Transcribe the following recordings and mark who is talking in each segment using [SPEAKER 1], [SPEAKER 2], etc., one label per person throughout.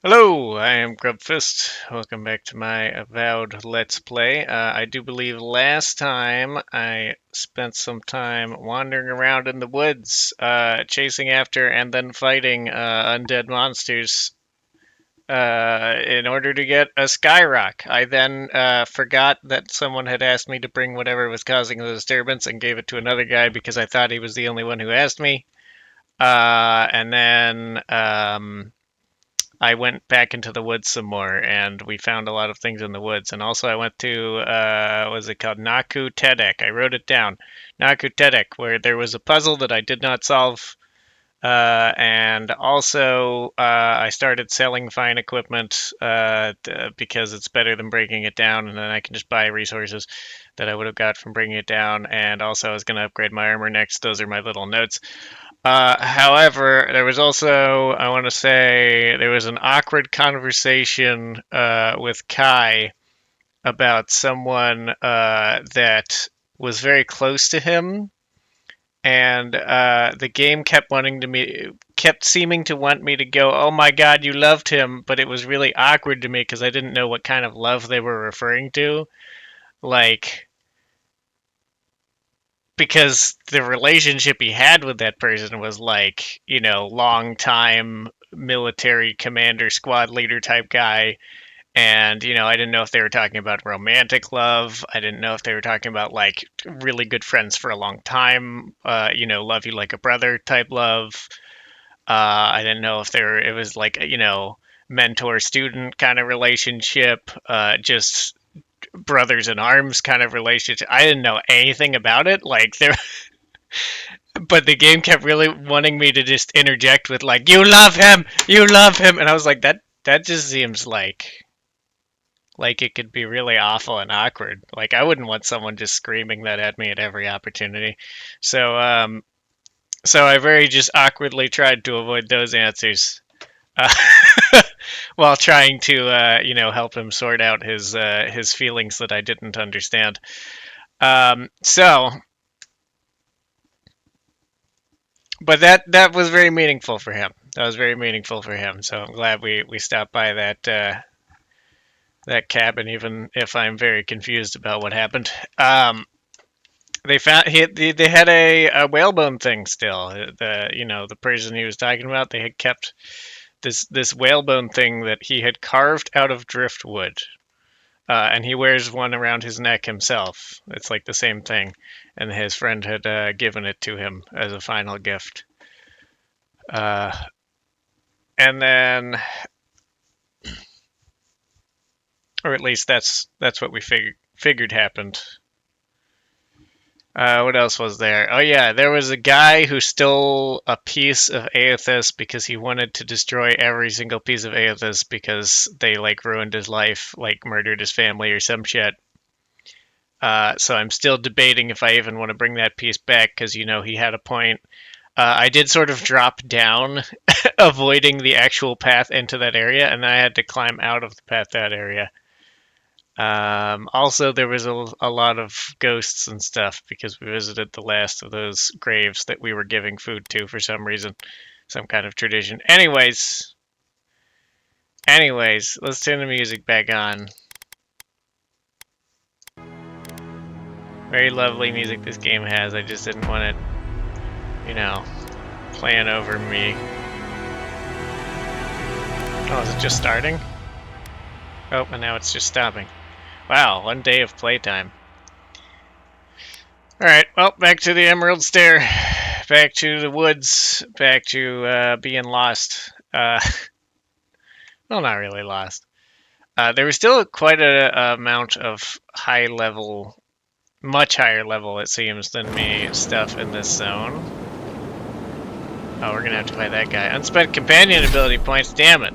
[SPEAKER 1] Hello, I am Grubfist. Welcome back to my Avowed Let's Play. I do believe last time I spent some time wandering around in the woods, chasing after and then fighting undead monsters in order to get a Skyrock. I then forgot that someone had asked me to bring whatever was causing the disturbance and gave it to another guy because I thought he was the only one who asked me. And then I went back into the woods some more, and we found a lot of things in the woods. And also, I went to what was it called? Naku Tedek. I wrote it down. Naku Tedek, where there was a puzzle that I did not solve. And also, I started selling fine equipment because it's better than breaking it down, and then I can just buy resources that I would have got from bringing it down. And also, I was going to upgrade my armor next. Those are my little notes. However, there was also, I want to say, there was an awkward conversation with Kai about someone that was very close to him, and the game kept seeming to want me to go, "Oh my God, you loved him," but it was really awkward to me because I didn't know what kind of love they were referring to, like because the relationship he had with that person was like, long time military commander, squad leader type guy. And, I didn't know if they were talking about romantic love. I didn't know if they were talking about like really good friends for a long time, love you like a brother type love. I didn't know if it was like, mentor student kind of relationship, just brothers in arms kind of relationship. I didn't know anything about it. Like there, but the game kept really wanting me to just interject with like, you love him," and I was like, that just seems like it could be really awful and awkward. Like I wouldn't want someone just screaming that at me at every opportunity. So so I very just awkwardly tried to avoid those answers. Uh, while trying to help him sort out his feelings that I didn't understand. So but that was very meaningful for him. That was very meaningful for him. So I'm glad we stopped by that cabin, even if I'm very confused about what happened. They found they had a whalebone thing still. The person he was talking about, they had kept this whalebone thing that he had carved out of driftwood. And he wears one around his neck himself. It's like the same thing, and his friend had given it to him as a final gift. Uh, and then, or at least that's what we figured happened. What else was there? Oh yeah, there was a guy who stole a piece of Aethys because he wanted to destroy every single piece of Aethys because they like ruined his life, like murdered his family or some shit. So I'm still debating if I even want to bring that piece back because he had a point. I did sort of drop down, avoiding the actual path into that area, and then I had to climb out of the path that area. Also, there was a lot of ghosts and stuff because we visited the last of those graves that we were giving food to for some reason, some kind of tradition. Anyways, let's turn the music back on. Very lovely music this game has. I just didn't want it, playing over me. Oh, is it just starting? Oh, and now it's just stopping. Wow, one day of playtime. Alright, well, back to the Emerald Stair. Back to the woods. Back to being lost. Well, not really lost. There was still quite a amount of high level, much higher level, it seems, than me stuff in this zone. Oh, we're gonna have to fight that guy. Unspent companion ability points, damn it.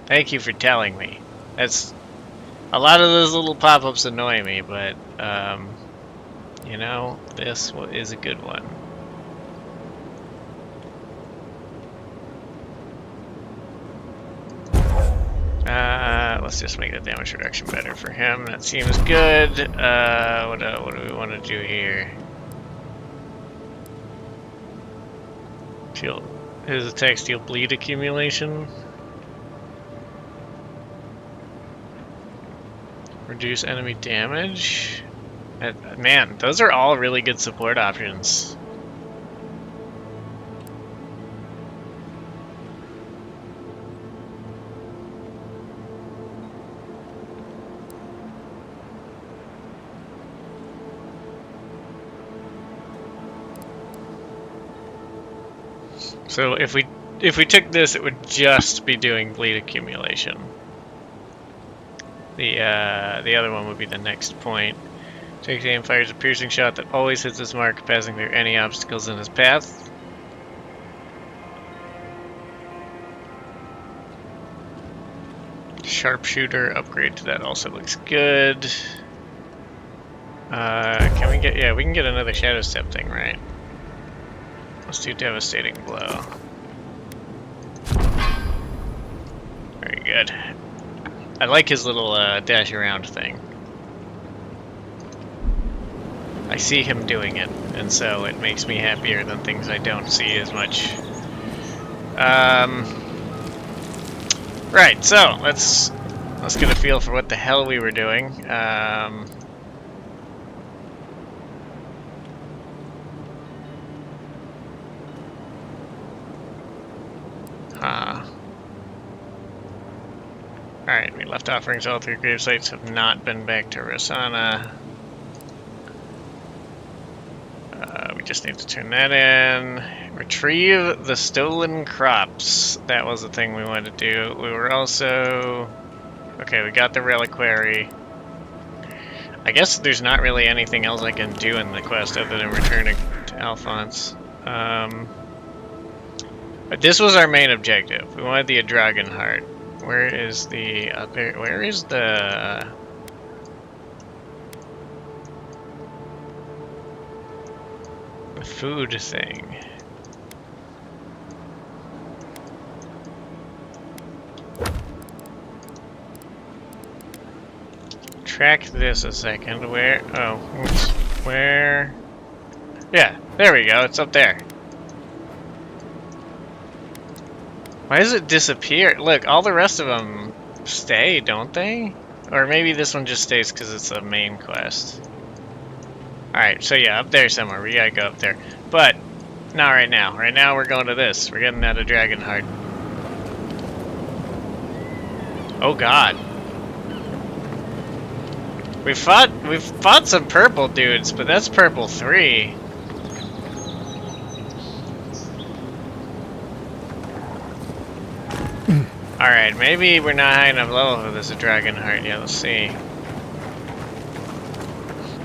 [SPEAKER 1] Thank you for telling me. That's a lot of those little pop-ups annoy me, but this is a good one. Let's just make the damage reduction better for him. That seems good. What do we want to do here? His attacks deal bleed accumulation. Reduce enemy damage. Man, those are all really good support options. So if we took this, it would just be doing bleed accumulation. The other one would be the next point. Takes aim, fires a piercing shot that always hits his mark, passing through any obstacles in his path. Sharpshooter upgrade to that also looks good. Can we get? Yeah, we can get another shadow step thing, right? Let's do devastating blow. Very good. I like his little dash around thing. I see him doing it, and so it makes me happier than things I don't see as much. Right, so let's get a feel for what the hell we were doing. Alright, we left offerings. All 3 grave sites have not been back to Rosanna. We just need to turn that in. Retrieve the stolen crops. That was the thing we wanted to do. We were also... Okay, we got the reliquary. I guess there's not really anything else I can do in the quest other than returning to Alphonse. But this was our main objective. We wanted the Adragon Heart. Where is the other... Where is the... the food thing? Track this a second. Where? Oh, oops. Where? Yeah, there we go. It's up there. Why does it disappear? Look, all the rest of them stay, don't they? Or maybe this one just stays because it's a main quest. Alright, so yeah, up there somewhere. We gotta go up there. But, not right now. Right now we're going to this. We're getting that Adragon Heart. Oh god. We've fought some purple dudes, but that's purple 3. Alright, maybe we're not high enough level for this Adragon Heart yet. Let's see.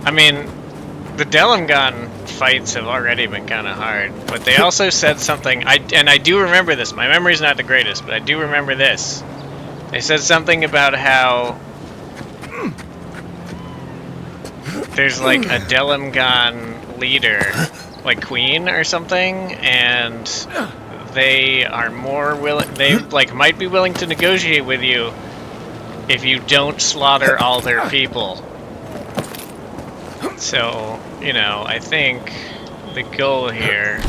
[SPEAKER 1] I mean, the delemgan fights have already been kind of hard, but they also said something, and I do remember this. My memory's not the greatest, but I do remember this. They said something about how there's like a delemgan leader, like queen or something, and they are more willing, they like might be willing to negotiate with you if you don't slaughter all their people. So, you know, I think the goal here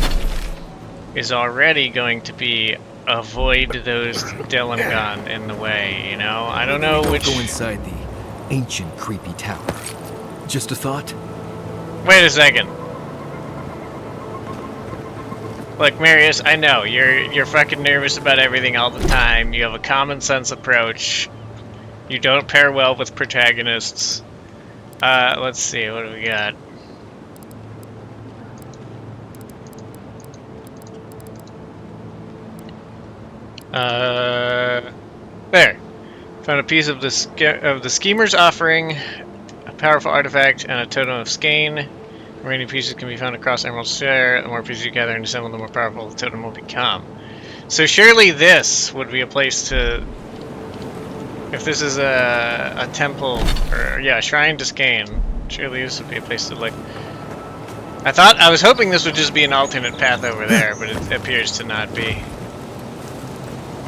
[SPEAKER 1] is already going to be avoid those delemgan in the way, you know? I don't know which...
[SPEAKER 2] Go inside the ancient creepy tower. Just a thought?
[SPEAKER 1] Wait a second. Look, Marius, I know, you're fucking nervous about everything all the time. You have a common sense approach. You don't pair well with protagonists. Let's see, what do we got? There. Found a piece of the Schemer's Offering, a powerful artifact, and a totem of Skaen. Remaining pieces can be found across Emerald Share. The more pieces you gather and assemble, the more powerful the totem will become. So surely this would be a place to... If this is a temple, or yeah, a shrine to Skaen, surely this would be a place to look. I was hoping this would just be an alternate path over there, but it appears to not be.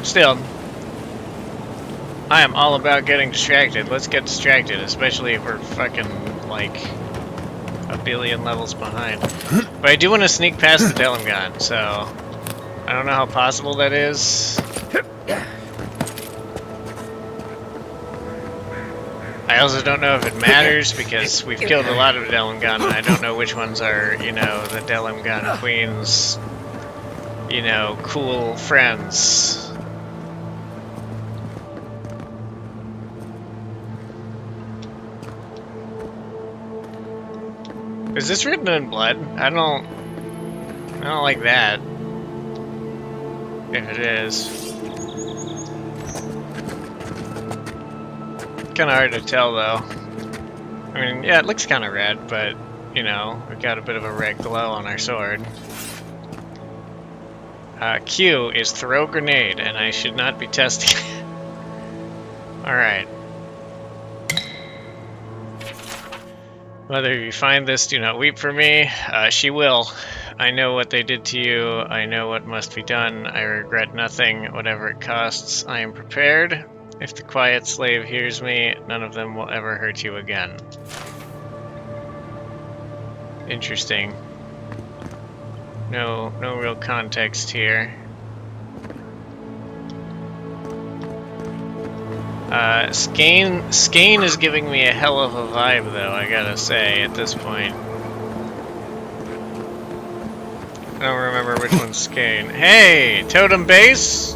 [SPEAKER 1] Still, I am all about getting distracted. Let's get distracted, especially if we're fucking, like, a billion levels behind. But I do want to sneak past the delemgan, so I don't know how possible that is. I also don't know if it matters because we've killed a lot of delemgan, and I don't know which ones are, you know, the delemgan queen's, you know, cool friends. Is this written in blood? I don't like that. If it is. Kinda hard to tell though. I mean, yeah, it looks kinda red, but, you know, we've got a bit of a red glow on our sword. Q is throw grenade, and I should not be testing. Alright. Whether you find this, do not weep for me. She will. I know what they did to you. I know what must be done. I regret nothing, whatever it costs. I am prepared. If the quiet slave hears me, none of them will ever hurt you again. Interesting. No real context here. Skaen is giving me a hell of a vibe, though, I gotta say, at this point. I don't remember which one's Skaen. Hey! Totem base?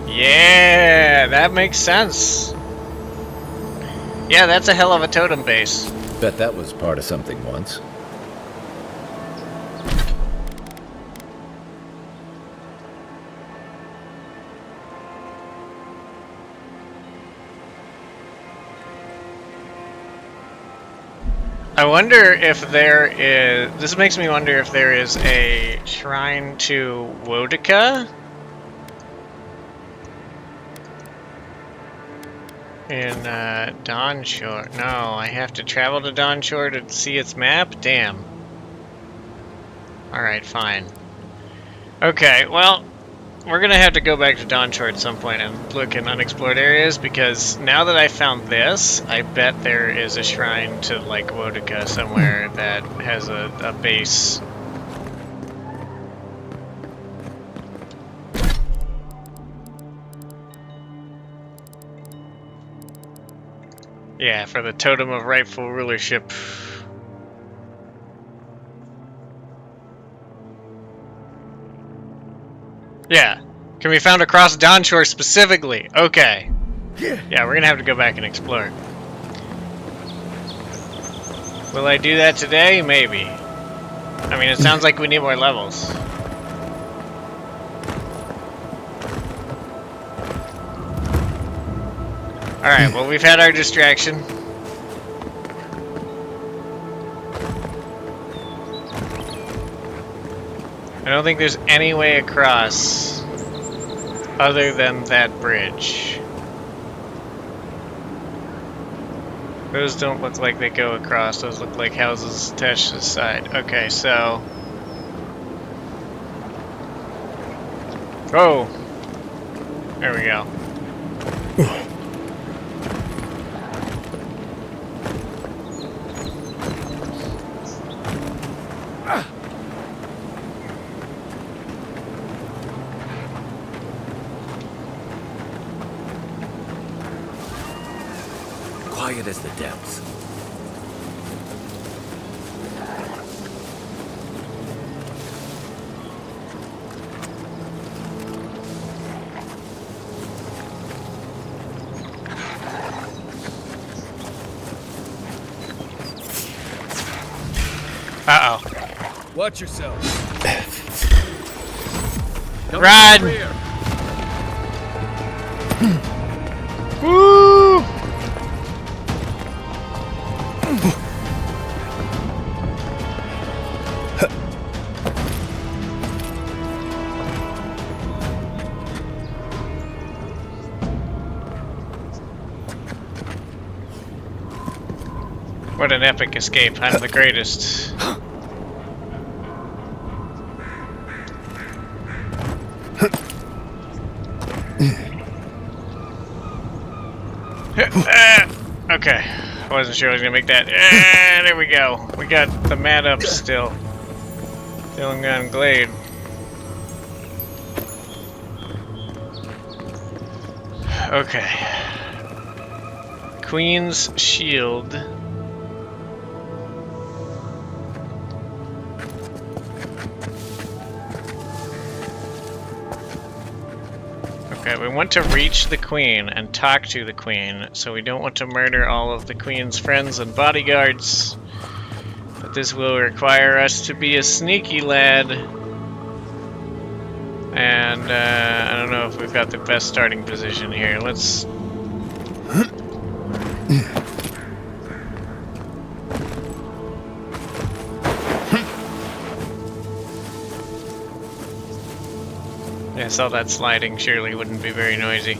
[SPEAKER 1] Yeah, that makes sense. Yeah, that's a hell of a totem base.
[SPEAKER 3] Bet that was part of something once.
[SPEAKER 1] I wonder if there is... This makes me wonder if there is a shrine to Wodica in Dawnshore. No, I have to travel to Dawnshore to see its map? Damn. Alright, fine. Okay, well, we're gonna have to go back to Dawnshore at some point and look in unexplored areas, because now that I found this, I bet there is a shrine to, like, Wodica somewhere that has a base. Yeah, for the Totem of Rightful Rulership. Yeah. Can be found across Dawnshore specifically. Okay. Yeah, we're gonna have to go back and explore. Will I do that today? Maybe. I mean, it sounds like we need more levels. Alright, well, we've had our distraction. I don't think there's any way across other than that bridge. Those don't look like they go across. Those look like houses attached to the side. Okay, so... Oh! There we go.
[SPEAKER 3] Quiet as the depths.
[SPEAKER 1] Uh-oh.
[SPEAKER 4] Watch yourself.
[SPEAKER 1] Run! Woo! What an epic escape. I'm the greatest. Okay. I wasn't sure I was gonna make that. There we go. We got the mat up still. Delemgan Glade. Okay. Queen's Shield. Okay, we want to reach the Queen and talk to the Queen, so we don't want to murder all of the Queen's friends and bodyguards. But this will require us to be a sneaky lad. And I don't know if we've got the best starting position here. Let's... Yeah, I saw that sliding. Surely wouldn't be very noisy.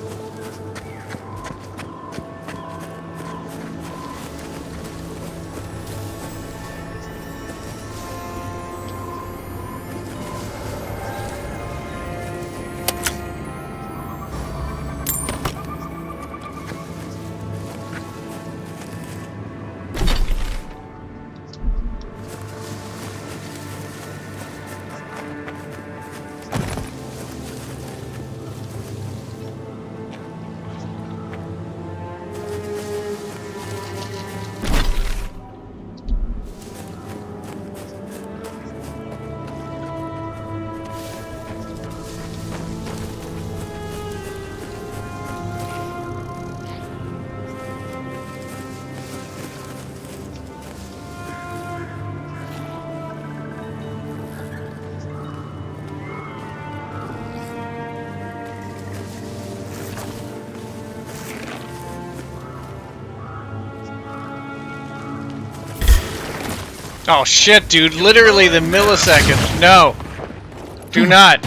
[SPEAKER 1] Oh shit, dude, literally the millisecond. No. Do not.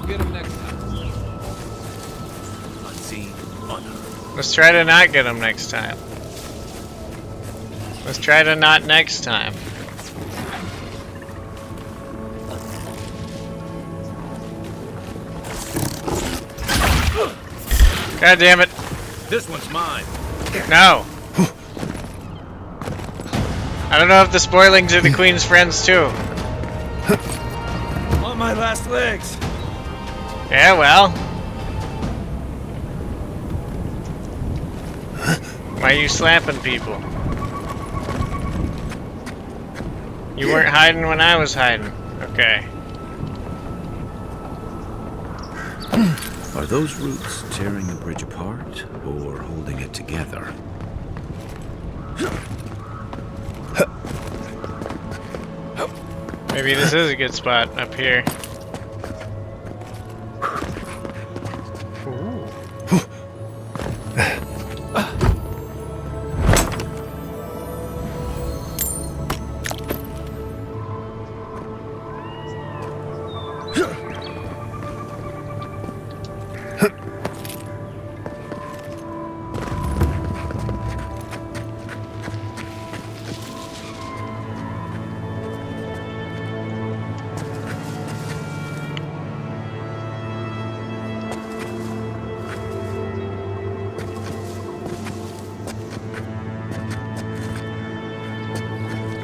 [SPEAKER 3] Get him next time. Unseen, unknown.
[SPEAKER 1] Let's try to not get him next time. Let's try to not next time. God damn it.
[SPEAKER 3] This one's mine.
[SPEAKER 1] No. I don't know if the spoilings are the Queen's friends too.
[SPEAKER 3] On my last legs.
[SPEAKER 1] Yeah, well. Why are you slapping people? You weren't hiding when I was hiding. Okay.
[SPEAKER 3] Are those roots tearing the bridge apart or holding it together?
[SPEAKER 1] Maybe this is a good spot up here.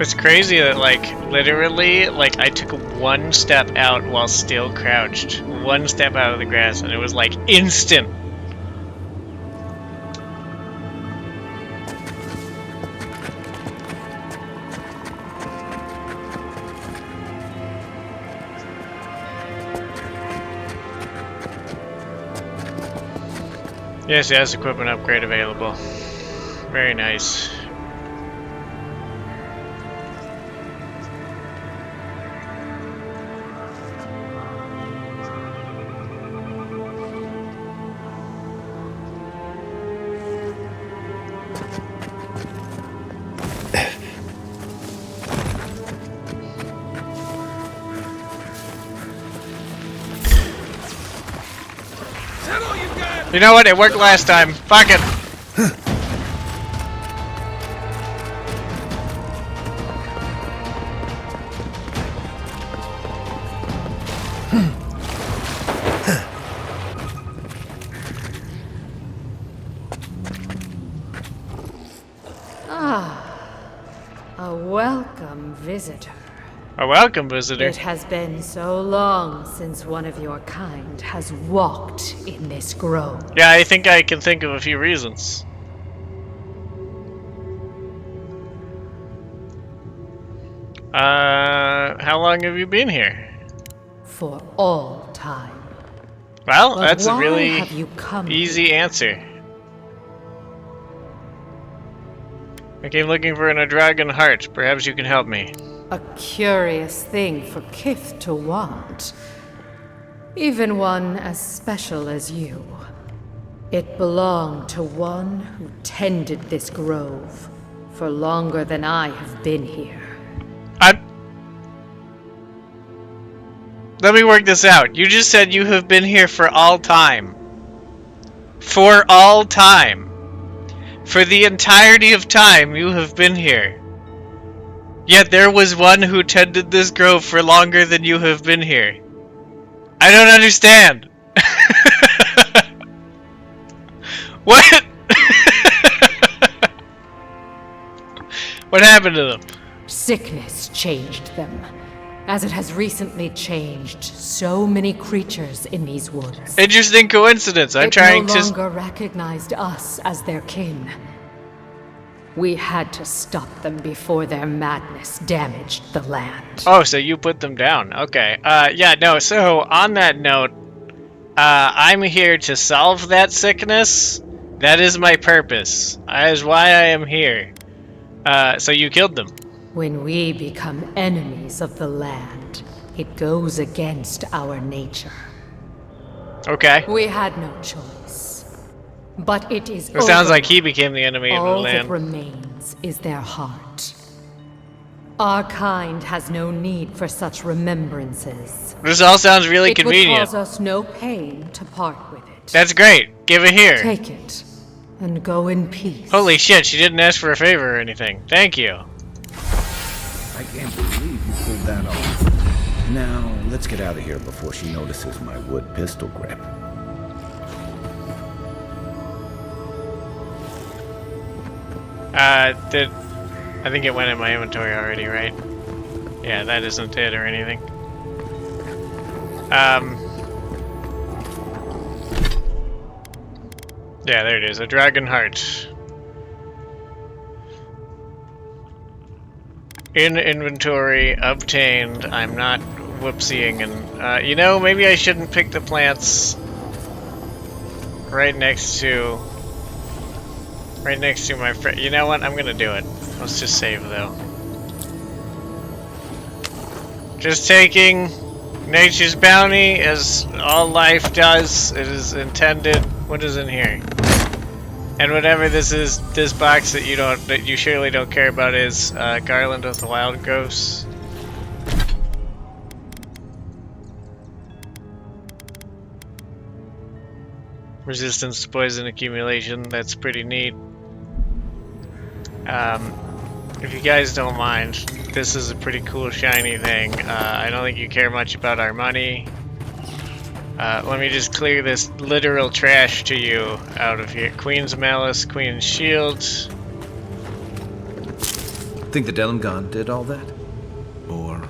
[SPEAKER 1] It's crazy that, like, literally, like, I took one step out while still crouched. One step out of the grass, and it was, like, instant. Yes, yes, equipment upgrade available. Very nice. You know what? It worked last time. Fuck it.
[SPEAKER 4] visitor.
[SPEAKER 1] A welcome visitor.
[SPEAKER 4] It has been so long since one of your kind has walked in this grove.
[SPEAKER 1] Yeah, I think I can think of a few reasons. How long have you been here?
[SPEAKER 4] For all time.
[SPEAKER 1] Well,
[SPEAKER 4] But
[SPEAKER 1] that's a
[SPEAKER 4] why
[SPEAKER 1] really
[SPEAKER 4] have you come
[SPEAKER 1] easy
[SPEAKER 4] here?
[SPEAKER 1] answer. I came looking for an dragon heart. Perhaps you can help me.
[SPEAKER 4] A curious thing for Kith to want. Even one as special as you. It belonged to one who tended this grove for longer than I have been here.
[SPEAKER 1] Let me work this out. You just said you have been here for all time. For all time. For the entirety of time, you have been here. Yet there was one who tended this grove for longer than you have been here. I don't understand. What? What happened to them?
[SPEAKER 4] Sickness changed them, as it has recently changed so many creatures in these woods.
[SPEAKER 1] Interesting coincidence. I'm trying
[SPEAKER 4] no
[SPEAKER 1] to...
[SPEAKER 4] longer recognized us as their kin. We had to stop them before their madness damaged the land.
[SPEAKER 1] Oh, so you put them down. Okay. Yeah, no, so on that note, I'm here to solve that sickness. That is my purpose. That is why I am here. So you killed them.
[SPEAKER 4] When we become enemies of the land, it goes against our nature.
[SPEAKER 1] Okay.
[SPEAKER 4] We had no choice. But it is
[SPEAKER 1] It sounds
[SPEAKER 4] over.
[SPEAKER 1] like he became the enemy of the
[SPEAKER 4] All that
[SPEAKER 1] land.
[SPEAKER 4] remains is their heart. Our kind has no need for such remembrances.
[SPEAKER 1] This all sounds really
[SPEAKER 4] It
[SPEAKER 1] convenient.
[SPEAKER 4] would cause us no pain to part with it.
[SPEAKER 1] That's great. Give it here.
[SPEAKER 4] Take it, and go in peace.
[SPEAKER 1] Holy shit, she didn't ask for a favor or anything. Thank you.
[SPEAKER 3] I can't believe you pulled that off. Now, let's get out of here before she notices my wood pistol grip.
[SPEAKER 1] I think it went in my inventory already, right? Yeah, that isn't it or anything. Yeah, there it is. A dragon heart. In inventory, obtained. I'm not whoopsieing and, you know, maybe I shouldn't pick the plants right next to my friend. You know what? I'm gonna do it. Let's just save though. Just taking nature's bounty as all life does. It is intended. What is in here? And whatever this is, this box that you surely don't care about is Garland of the Wild Ghosts. Resistance to poison accumulation. That's pretty neat. If you guys don't mind, this is a pretty cool shiny thing. I don't think you care much about our money. Let me just clear this literal trash to you out of here. Queen's Malice, Queen's Shield.
[SPEAKER 3] Think the delemgan did all that? Or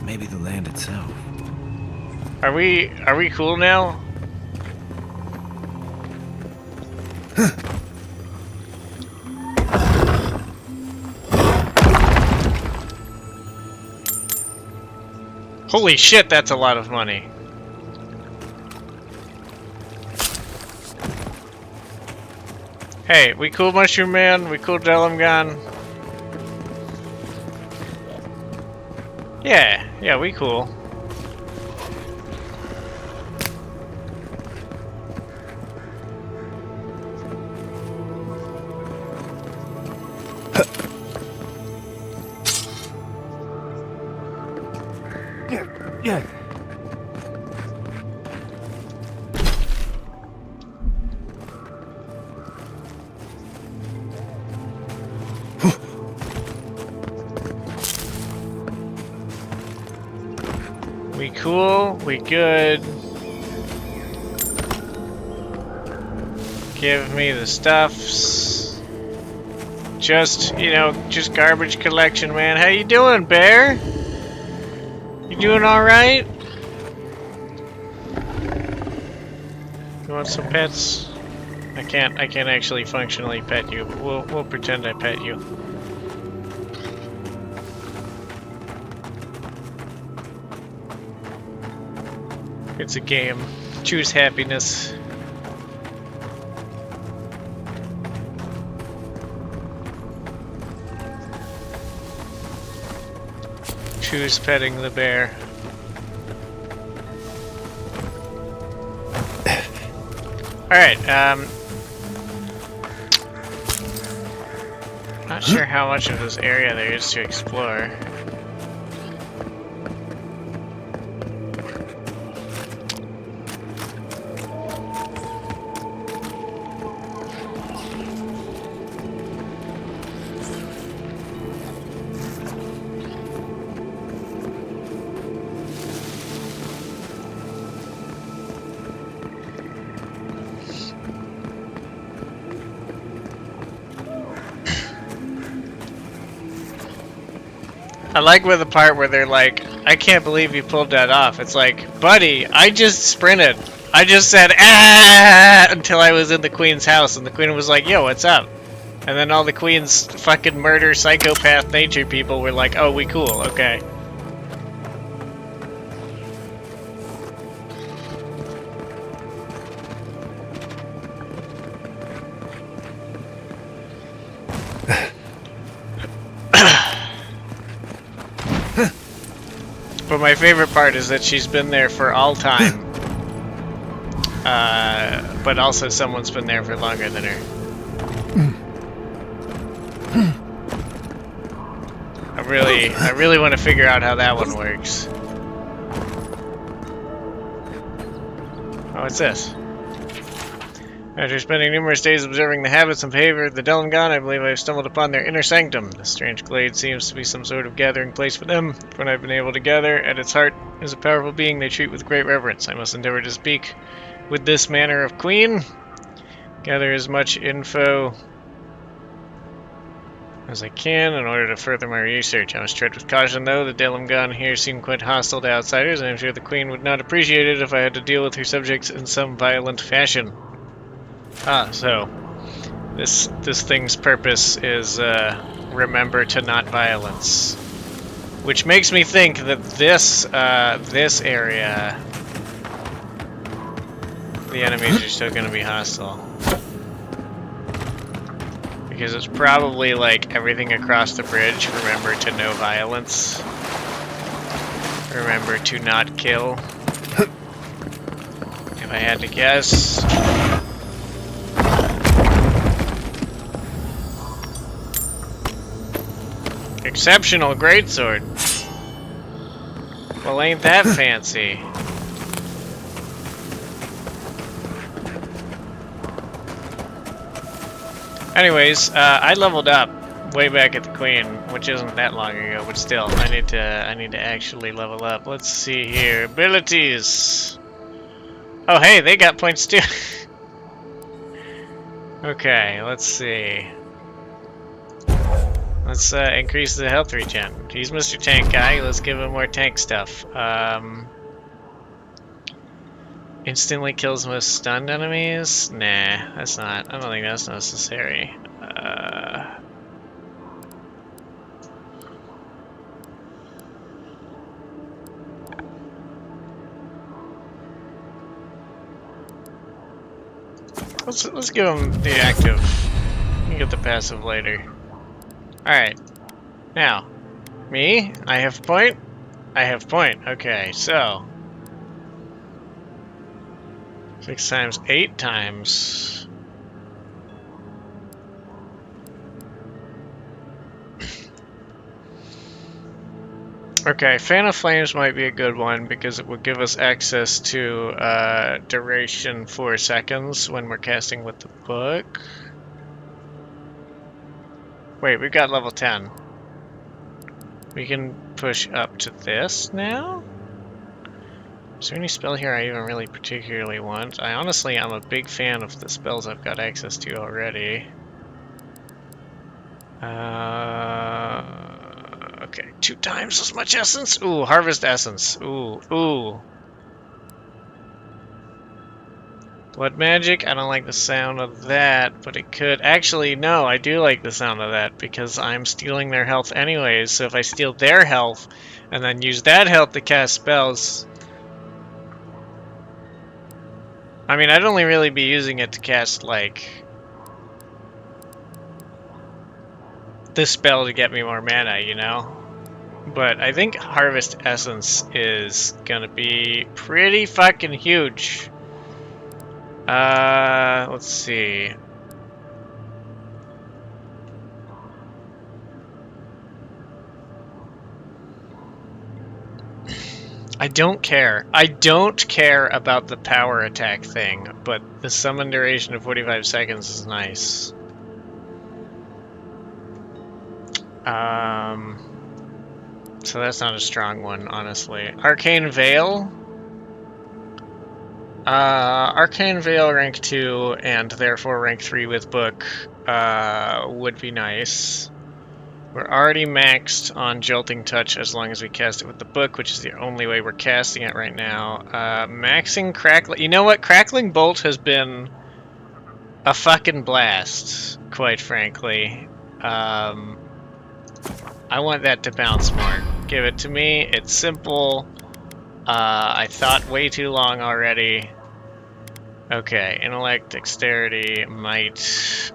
[SPEAKER 3] maybe the land itself?
[SPEAKER 1] Are we cool now? Holy shit, that's a lot of money. Hey, we cool, Mushroom Man? We cool, delemgan? Yeah, we cool.
[SPEAKER 2] Yeah.
[SPEAKER 1] We cool, we good. Give me the stuffs. Just, you know, just garbage collection, man. How you doing, Bear? You doing alright? You want some pets? I can't actually functionally pet you, but we'll pretend I pet you. It's a game. Choose happiness. Choose petting the bear. Alright, not sure how much of this area there is to explore. I like the part where they're like, I can't believe you pulled that off. It's like, buddy, I just sprinted. I just said, ah, until I was in the queen's house, and the queen was like, yo, what's up? And then all the queen's fucking murder psychopath nature people were like, oh, we cool, okay. But my favorite part is that she's been there for all time. But also someone's been there for longer than her. I really want to figure out how that one works. Oh, what's this? After spending numerous days observing the habits and behavior of the delemgan, I believe I have stumbled upon their inner sanctum. The strange glade seems to be some sort of gathering place for them. From what I've been able to gather, at its heart is a powerful being they treat with great reverence. I must endeavor to speak with this manner of queen. Gather as much info as I can in order to further my research. I must tread with caution, though. The delemgan here seem quite hostile to outsiders, and I'm sure the queen would not appreciate it if I had to deal with her subjects in some violent fashion. Ah, so this thing's purpose is remember to not violence, which makes me think that this area, the enemies are still going to be hostile, because it's probably like everything across the bridge. Remember to no violence. Remember to not kill. If I had to guess. Exceptional greatsword. Well, ain't that fancy? Anyways, I leveled up way back at the Queen, which isn't that long ago, but still, I need to actually level up. Let's see here, abilities. Oh, hey, they got points too. Okay, let's see. Let's increase the health regen. He's Mr. Tank Guy. Let's give him more tank stuff. Instantly kills most stunned enemies? Nah, that's not. I don't think that's necessary. Let's give him the active. You can get the passive later. Alright, now, me, I have point, I have point, okay, so, 6 times, 8 times, okay, Fan of Flames might be a good one, because it would give us access to, duration 4 seconds when we're casting with the book. Wait, we've got level 10. We can push up to this now? Is there any spell here I even really particularly want? I'm a big fan of the spells I've got access to already. Okay, 2 times as much essence. Ooh, harvest essence. Ooh, ooh. Blood magic, I don't like the sound of that, but it could... Actually, no, I do like the sound of that, because I'm stealing their health anyways, so if I steal their health, and then use that health to cast spells... I mean, I'd only really be using it to cast, like... this spell to get me more mana, you know? But I think Harvest Essence is gonna be pretty fucking huge. Let's see. I don't care. I don't care about the power attack thing, but the summon duration of 45 seconds is nice. So that's not a strong one, honestly. Arcane Veil. Arcane Veil rank 2 and therefore rank 3 with book would be nice. We're already maxed on Jolting Touch as long as we cast it with the book, which is the only way we're casting it right now. Maxing Crackling... You know what? Crackling Bolt has been a fucking blast, quite frankly. I want that to bounce more. Give it to me. It's simple. I thought way too long already. Okay, Intellect, Dexterity, Might...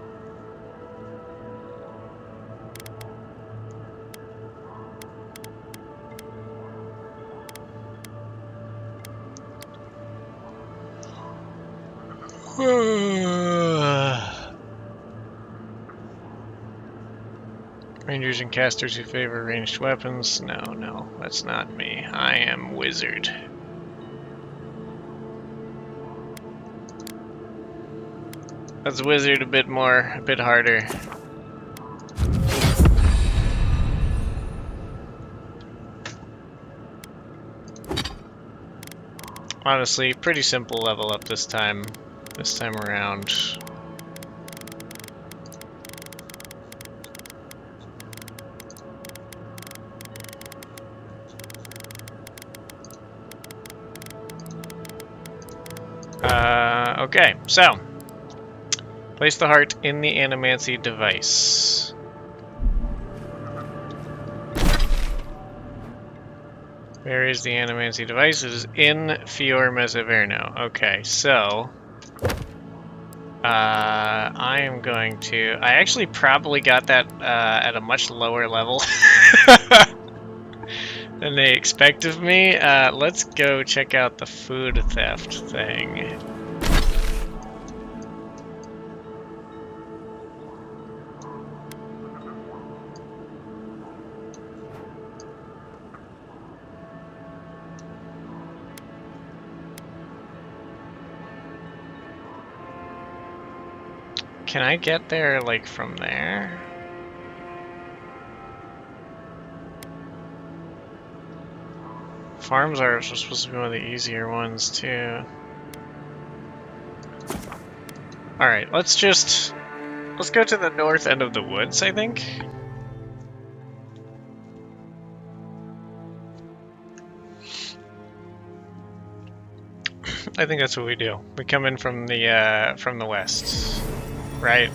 [SPEAKER 1] Rangers and casters who favor ranged weapons. No, that's not me. I am wizard. That's wizard a bit more, a bit harder. Honestly, pretty simple level up this time around. Okay, so place the heart in the animancy device. Where is the animancy device? It is in Verano. Okay, so I am going to... I actually probably got that at a much lower level than they expect of me. Let's go check out the food theft thing. Can I get there, like, from there? Farms are supposed to be one of the easier ones, too. Alright, let's go to the north end of the woods, I think. I think that's what we do. We come in from the west. Right.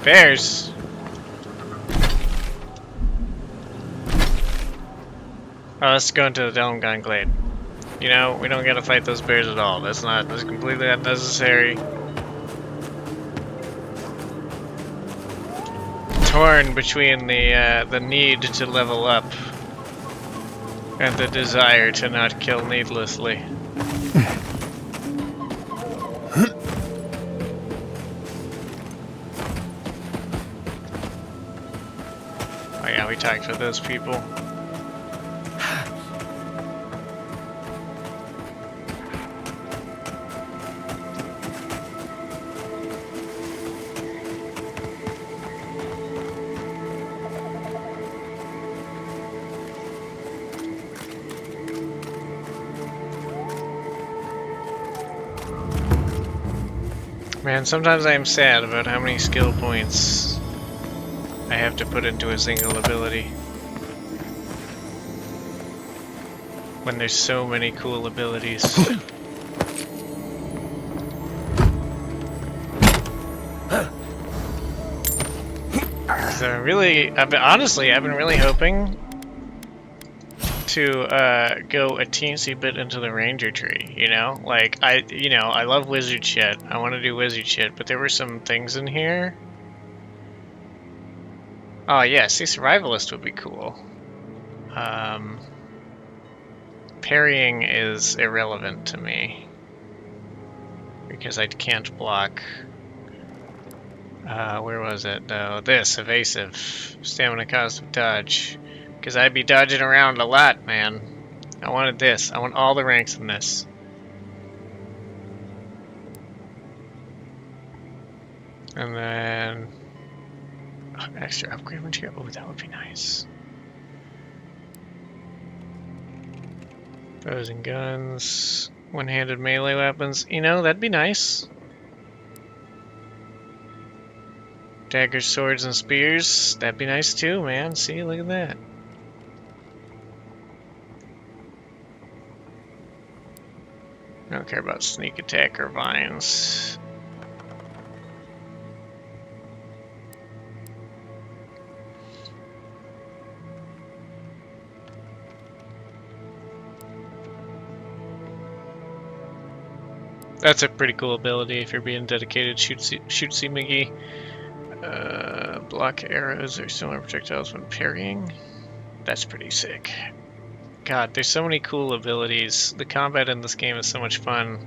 [SPEAKER 1] Bears. Oh, let's go into the delemgan glade. You know, we don't gotta fight those bears at all. That's completely unnecessary. Torn between the need to level up and the desire to not kill needlessly. Oh yeah, we talked to those people. Man, sometimes I am sad about how many skill points I have to put into a single ability. When there's so many cool abilities. So honestly, I've been really hoping to go a teensy bit into the Ranger tree, you know? Like, I love wizard shit. I want to do wizard shit, but there were some things in here. Oh yeah, see, survivalist would be cool. Parrying is irrelevant to me because I can't block. Where was it though? This, evasive. Stamina cost of dodge. Because I'd be dodging around a lot, man. I wanted this. I want all the ranks in this. And then... oh, extra upgrade material. Oh, that would be nice. Bows and guns. One-handed melee weapons. You know, that'd be nice. Daggers, swords, and spears. That'd be nice too, man. See, look at that. I don't care about sneak attack or vines. That's a pretty cool ability if you're being dedicated. Shootsy McGee. Block arrows or similar projectiles when parrying. That's pretty sick. God, there's so many cool abilities. The combat in this game is so much fun.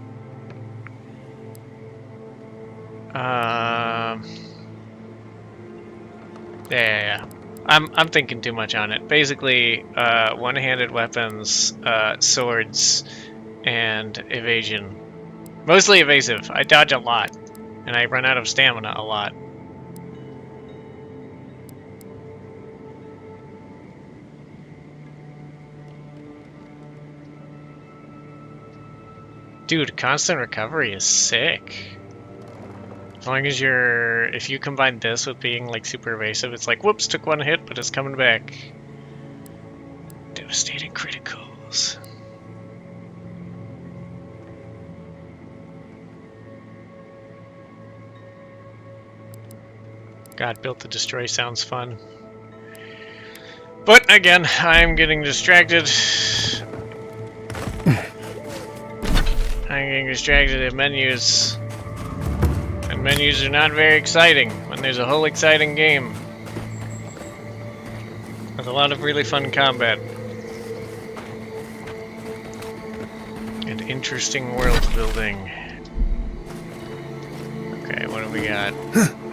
[SPEAKER 1] Yeah. I'm thinking too much on it. Basically, one-handed weapons, swords, and evasion. Mostly evasive. I dodge a lot, and I run out of stamina a lot. Dude, constant recovery is sick. As long as if you combine this with being like super evasive, it's like, whoops, took one hit, but it's coming back. Devastating criticals. God, built to destroy sounds fun. But again, I'm getting distracted. I'm getting distracted at menus. And menus are not very exciting when there's a whole exciting game. With a lot of really fun combat. And interesting world building. Okay, what do we got?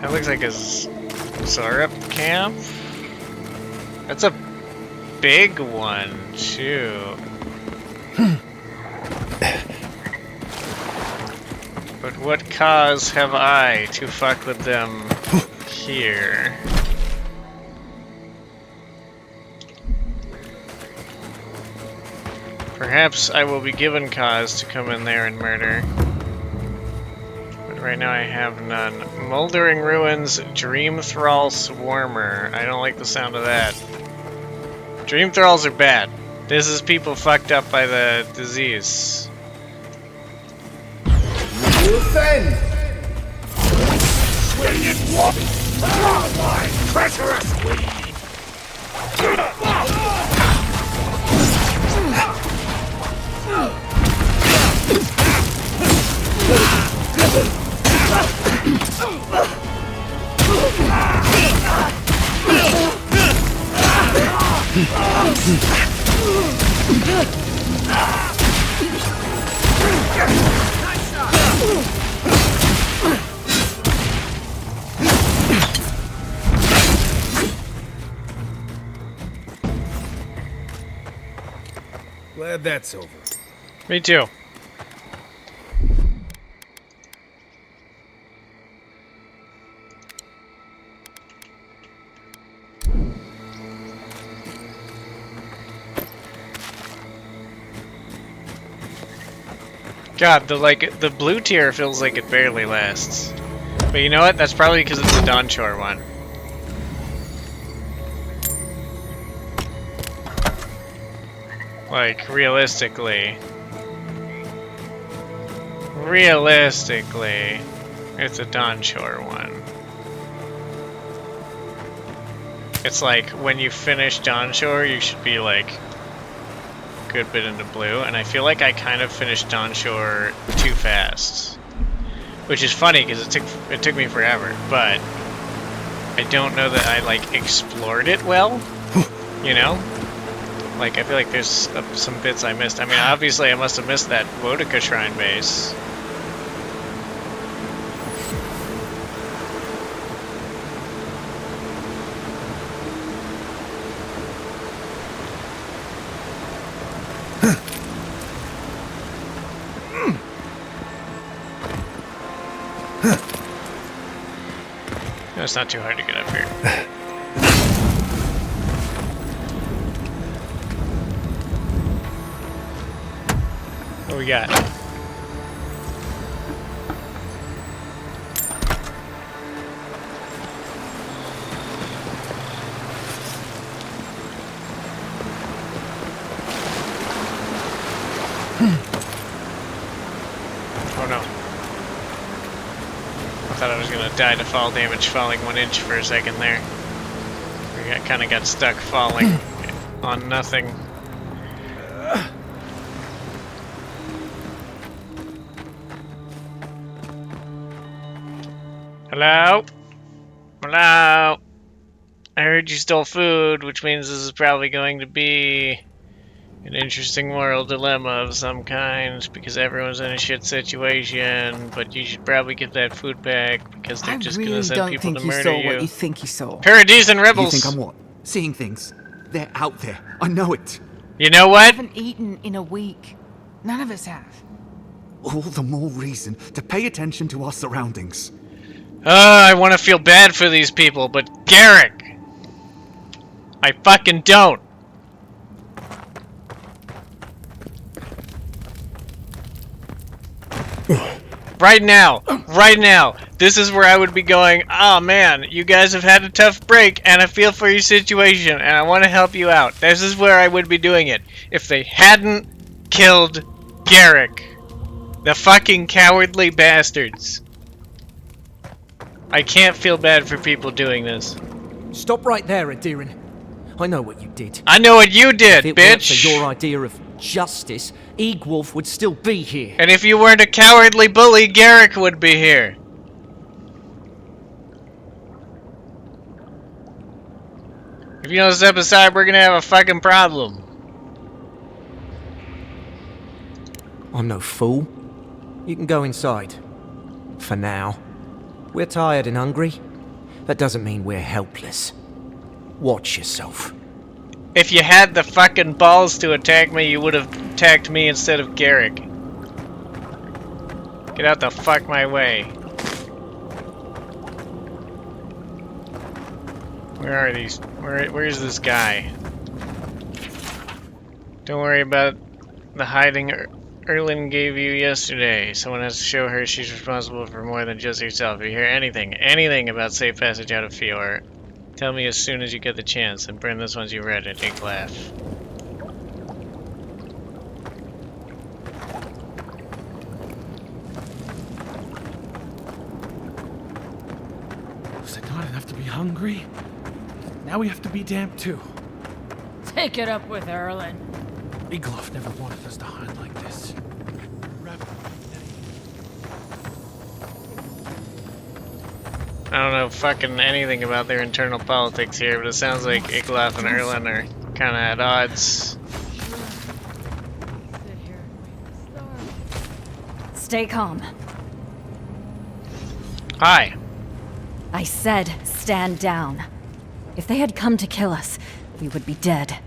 [SPEAKER 1] That looks like a Zarup camp? That's a big one, too. But what cause have I to fuck with them here? Perhaps I will be given cause to come in there and murder. But right now I have none. Moldering Ruins, Dream Thrall Swarmer. I don't like the sound of that. Dream Thralls are bad. This is people fucked up by the disease.
[SPEAKER 3] Defend!
[SPEAKER 5] Swinging walk! My treacherous weed!
[SPEAKER 2] Glad that's over.
[SPEAKER 1] Me too. God, the blue tier feels like it barely lasts. But you know what? That's probably because it's the Dawnshore one. Like, realistically, it's a Dawnshore one. It's like, when you finish Dawnshore, you should be like, a good bit into blue, and I feel like I kind of finished Dawnshore too fast. Which is funny, because it took me forever, but I don't know that I, like, explored it well, you know? Like, I feel like there's some bits I missed. I mean, obviously I must have missed that Boudica Shrine base. No, it's not too hard to get up here. What we got? Oh no. I thought I was gonna die to fall damage falling 1 inch for a second there. We kinda got stuck falling on nothing. Hello? Hello? I heard you stole food, which means this is probably going to be an interesting moral dilemma of some kind, because everyone's in a shit situation, but you should probably get that food back, because they're just gonna send people to murder you.
[SPEAKER 6] I really don't think you saw what you think you saw.
[SPEAKER 1] Paradis and rebels!
[SPEAKER 2] You think I'm what? Seeing things. They're out there. I know it.
[SPEAKER 1] You know
[SPEAKER 6] I
[SPEAKER 1] what?
[SPEAKER 6] haven't eaten in a week. None of us have.
[SPEAKER 2] All the more reason to pay attention to our surroundings.
[SPEAKER 1] I want to feel bad for these people, but Garrick! I fucking don't! Right now, this is where I would be going, oh man, you guys have had a tough break, and I feel for your situation, and I want to help you out. This is where I would be doing it. If they hadn't killed Garrick. The fucking cowardly bastards. I can't feel bad for people doing this.
[SPEAKER 7] Stop right there, Adierin. I know what you did.
[SPEAKER 1] I know what you did,
[SPEAKER 7] If it weren't
[SPEAKER 1] bitch!
[SPEAKER 7] for your idea of justice, Egwolf would still be here.
[SPEAKER 1] And if you weren't a cowardly bully, Garrick would be here. If you don't step aside, we're gonna have a fucking problem.
[SPEAKER 7] I'm no fool. You can go inside. For now. We're tired and hungry. That doesn't mean we're helpless. Watch yourself.
[SPEAKER 1] If you had the fucking balls to attack me, you would have attacked me instead of Garrick. Get out the fuck my way. Where are these? Where's this guy? Don't worry about the hiding Erlin gave you yesterday. Someone has to show her she's responsible for more than just herself. If you hear anything about safe passage out of Fior, tell me as soon as you get the chance, and burn this once you read it. Take laugh.
[SPEAKER 8] Was it not enough to be hungry? Now we have to be damp too.
[SPEAKER 9] Take it up with Erlin.
[SPEAKER 8] Egloff never wanted us to hide like this.
[SPEAKER 1] I don't know fucking anything about their internal politics here, but it sounds like Igloff and Erlin are kind of at odds.
[SPEAKER 9] Stay calm.
[SPEAKER 1] Hi.
[SPEAKER 9] I said stand down. If they had come to kill us, we would be dead.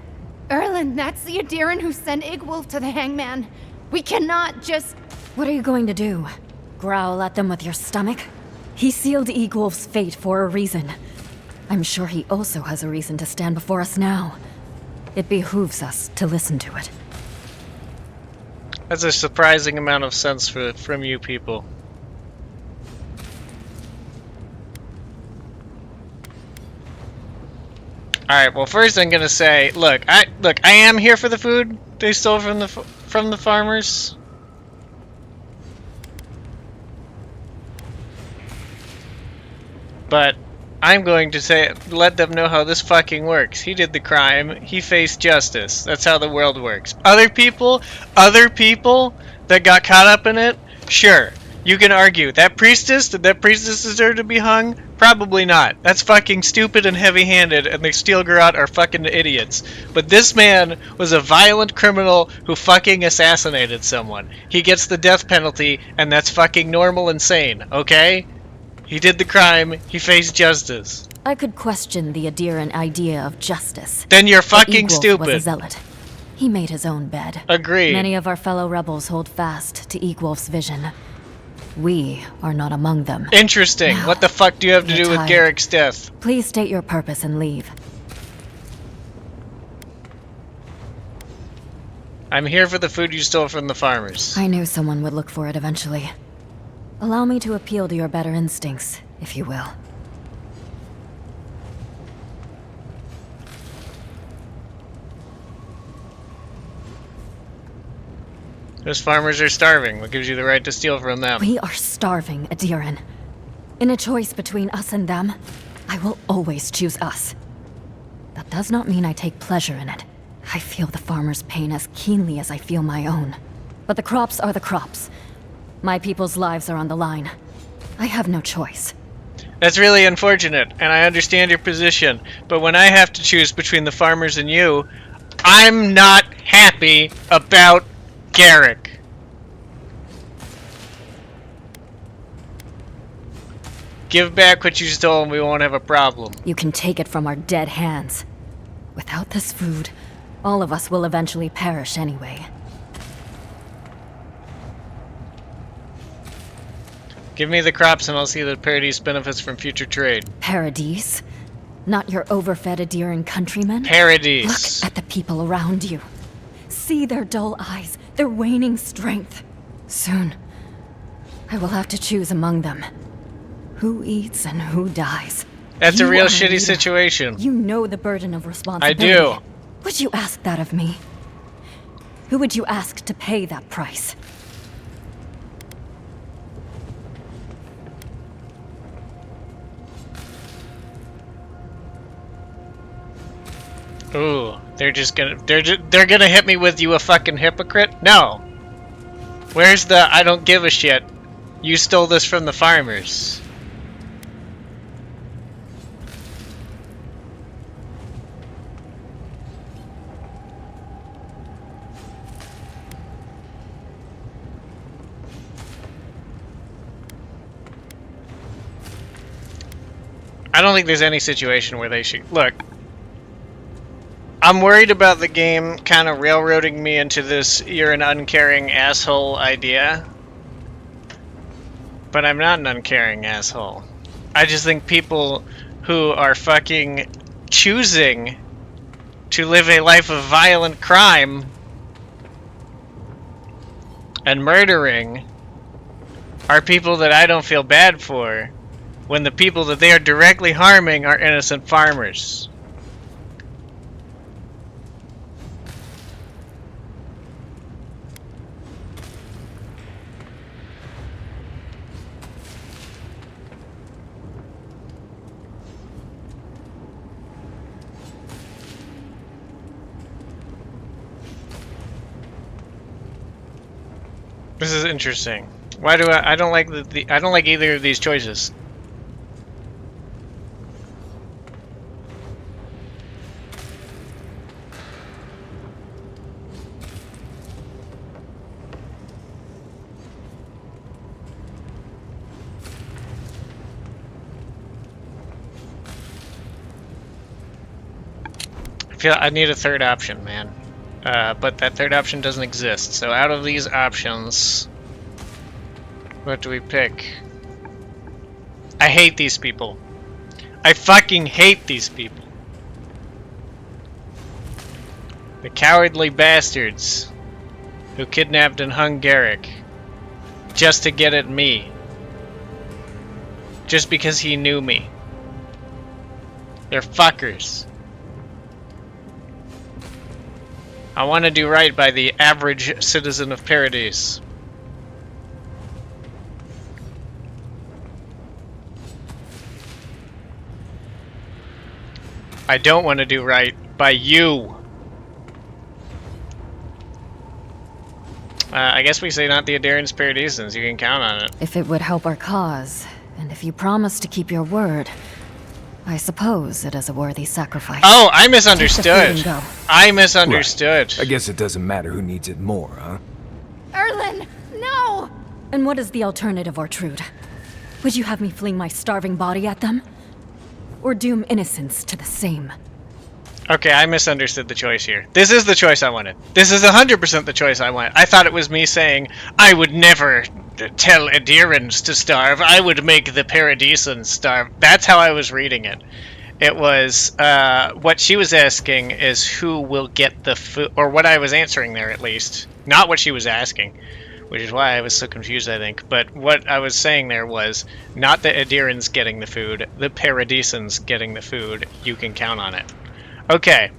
[SPEAKER 10] Erlin, that's the Adierin who sent Igwolf to the hangman. We cannot just...
[SPEAKER 9] What are you going to do? Growl at them with your stomach? He sealed Egwolf's fate for a reason. I'm sure he also has a reason to stand before us now. It behooves us to listen to it.
[SPEAKER 1] That's a surprising amount of sense from you people. Alright, well first I'm gonna say, look, I am here for the food they stole from the farmers. But I'm going to say, let them know how this fucking works. He did the crime. He faced justice. That's how the world works. Other people that got caught up in it, sure. You can argue. Did that priestess deserve to be hung? Probably not. That's fucking stupid and heavy-handed, and the Steelgarot are fucking idiots. But this man was a violent criminal who fucking assassinated someone. He gets the death penalty, and that's fucking normal and sane, okay? He did the crime. He faced justice.
[SPEAKER 9] I could question the Adiran idea of justice.
[SPEAKER 1] Then you're fucking
[SPEAKER 9] Egwulf
[SPEAKER 1] stupid.
[SPEAKER 9] Was a zealot. He made his own bed.
[SPEAKER 1] Agreed.
[SPEAKER 9] Many of our fellow rebels hold fast to Egwulf's vision. We are not among them.
[SPEAKER 1] Interesting.
[SPEAKER 9] Now,
[SPEAKER 1] what the fuck do you have to do with
[SPEAKER 9] tired.
[SPEAKER 1] Garrick's death?
[SPEAKER 9] Please state your purpose and leave.
[SPEAKER 1] I'm here for the food you stole from the farmers.
[SPEAKER 9] I knew someone would look for it eventually. Allow me to appeal to your better instincts, if you will.
[SPEAKER 1] Those farmers are starving. What gives you the right to steal from them?
[SPEAKER 9] We are starving, Adiran. In a choice between us and them, I will always choose us. That does not mean I take pleasure in it. I feel the farmers' pain as keenly as I feel my own. But the crops are the crops. My people's lives are on the line. I have no choice.
[SPEAKER 1] That's really unfortunate, and I understand your position. But when I have to choose between the farmers and you, I'm not happy about Garrick. Give back what you stole and we won't have a problem.
[SPEAKER 9] You can take it from our dead hands. Without this food, all of us will eventually perish anyway.
[SPEAKER 1] Give me the crops and I'll see that Paradis benefits from future trade.
[SPEAKER 9] Paradis? Not your overfed Adiran countrymen?
[SPEAKER 1] Paradis.
[SPEAKER 9] Look at the people around you. See their dull eyes, their waning strength. Soon, I will have to choose among them. Who eats and who dies.
[SPEAKER 1] That's
[SPEAKER 9] You
[SPEAKER 1] a real
[SPEAKER 9] are
[SPEAKER 1] shitty
[SPEAKER 9] leader.
[SPEAKER 1] situation.
[SPEAKER 9] You know the burden of
[SPEAKER 1] I
[SPEAKER 9] responsibility.
[SPEAKER 1] do.
[SPEAKER 9] Would you ask that of me? Who would you ask to pay that price?
[SPEAKER 1] Ooh, they're gonna hit me with you a fucking hypocrite? No. Where's the I don't give a shit? You stole this from the farmers. I don't think there's any situation where they should look. I'm worried about the game kind of railroading me into this you're an uncaring asshole idea. But I'm not an uncaring asshole. I just think people who are fucking choosing to live a life of violent crime and murdering are people that I don't feel bad for when the people that they are directly harming are innocent farmers. This is interesting. Why do I don't like I don't like either of these choices. I feel I need a third option, man. But that third option doesn't exist. So out of these options, what do we pick? I hate these people. I fucking hate these people. The cowardly bastards. who kidnapped and hung Garrick just to get at me. Just because he knew me. They're fuckers. I want to do right by the average citizen of Paradis. I don't want to do right by you. I guess we say not the Adirans Paradisans. You can count on it.
[SPEAKER 9] If it would help our cause, and if you promise to keep your word, I suppose it is a worthy sacrifice.
[SPEAKER 1] Oh, I misunderstood. I misunderstood.
[SPEAKER 2] Right. I guess it doesn't matter who needs it more, huh?
[SPEAKER 10] Erlen, no!
[SPEAKER 9] And what is the alternative, Ortrude? Would you have me fling my starving body at them? Or doom innocents to the same?
[SPEAKER 1] Okay, I misunderstood the choice here. This is the choice I wanted. This is 100% the choice I wanted. I thought it was me saying, I would never tell Adirans to starve. I would make the Paradisans starve. That's how I was reading it. It was, what she was asking is who will get the food, or what I was answering there at least. Not what she was asking, which is why I was so confused, I think. But what I was saying there was, not the Adirans getting the food, the Paradisans getting the food. You can count on it. Okay,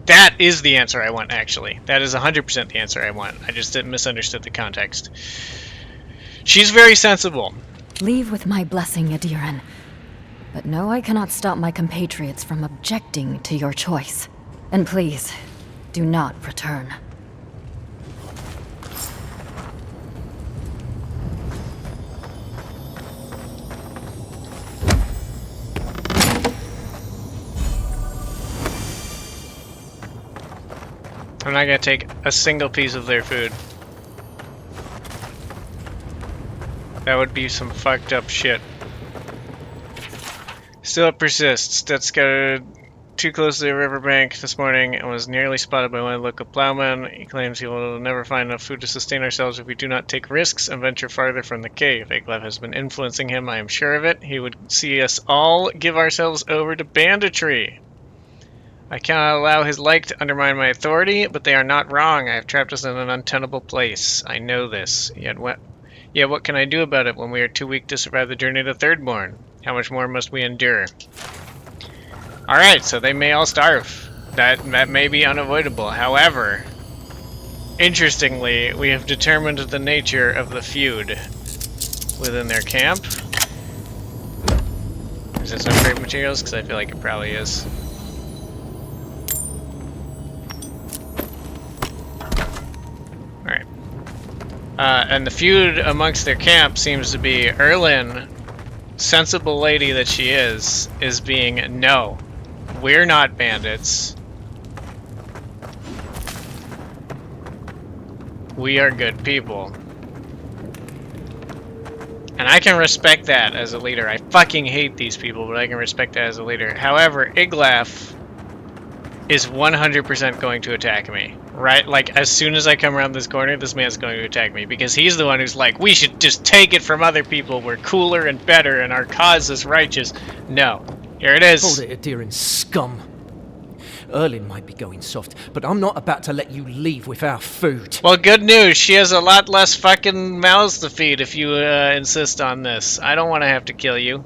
[SPEAKER 1] that is the answer I want, actually. That is 100% the answer I want. I just misunderstood the context. She's very sensible.
[SPEAKER 9] Leave with my blessing, Adiran. But no, I cannot stop my compatriots from objecting to your choice. And please, do not return.
[SPEAKER 1] I'm not gonna take a single piece of their food. That would be some fucked up shit. Still it persists. That scattered too close to the riverbank this morning and was nearly spotted by one local plowman. He claims he will never find enough food to sustain ourselves if we do not take risks and venture farther from the cave. Iglaf has been influencing him, I am sure of it. He would see us all give ourselves over to banditry. I cannot allow his like to undermine my authority, but they are not wrong. I have trapped us in an untenable place. I know this. Yet what can I do about it when we are too weak to survive the journey to Thirdborn? How much more must we endure? Alright, so they may all starve. That may be unavoidable. However, interestingly, we have determined the nature of the feud within their camp. Is this upgrade materials? Because I feel like it probably is. Alright. And the feud amongst their camp seems to be Erlen, sensible lady that she is being, no, we're not bandits. We are good people. And I can respect that as a leader. I fucking hate these people, but I can respect that as a leader. However, Iglaf is 100% going to attack me. Right? Like, as soon as I come around this corner, this man's going to attack me. Because he's the one who's like, we should just take it from other people. We're cooler and better, and our cause is righteous. No. Here it is.
[SPEAKER 7] Hold it, Adiran scum. Erlen might be going soft, but I'm not about to let you leave with our food.
[SPEAKER 1] Well, good news. She has a lot less fucking mouths to feed if you insist on this. I don't want to have to kill you.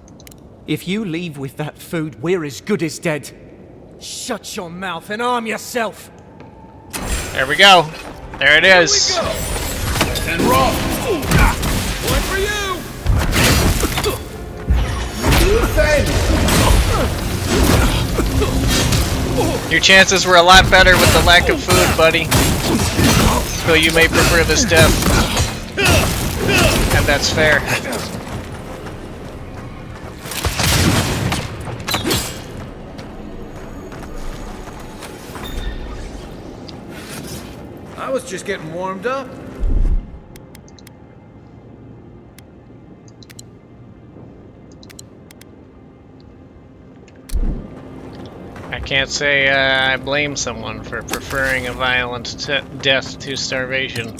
[SPEAKER 7] If you leave with that food, we're as good as dead. Shut your mouth and arm yourself.
[SPEAKER 1] There we go. There it is.
[SPEAKER 5] Here we go. And roll. One for you.
[SPEAKER 1] Your chances were a lot better with the lack of food, buddy. Though you may prefer this death. And that's fair.
[SPEAKER 3] I was just getting warmed up.
[SPEAKER 1] I can't say I blame someone for preferring a violent death to starvation.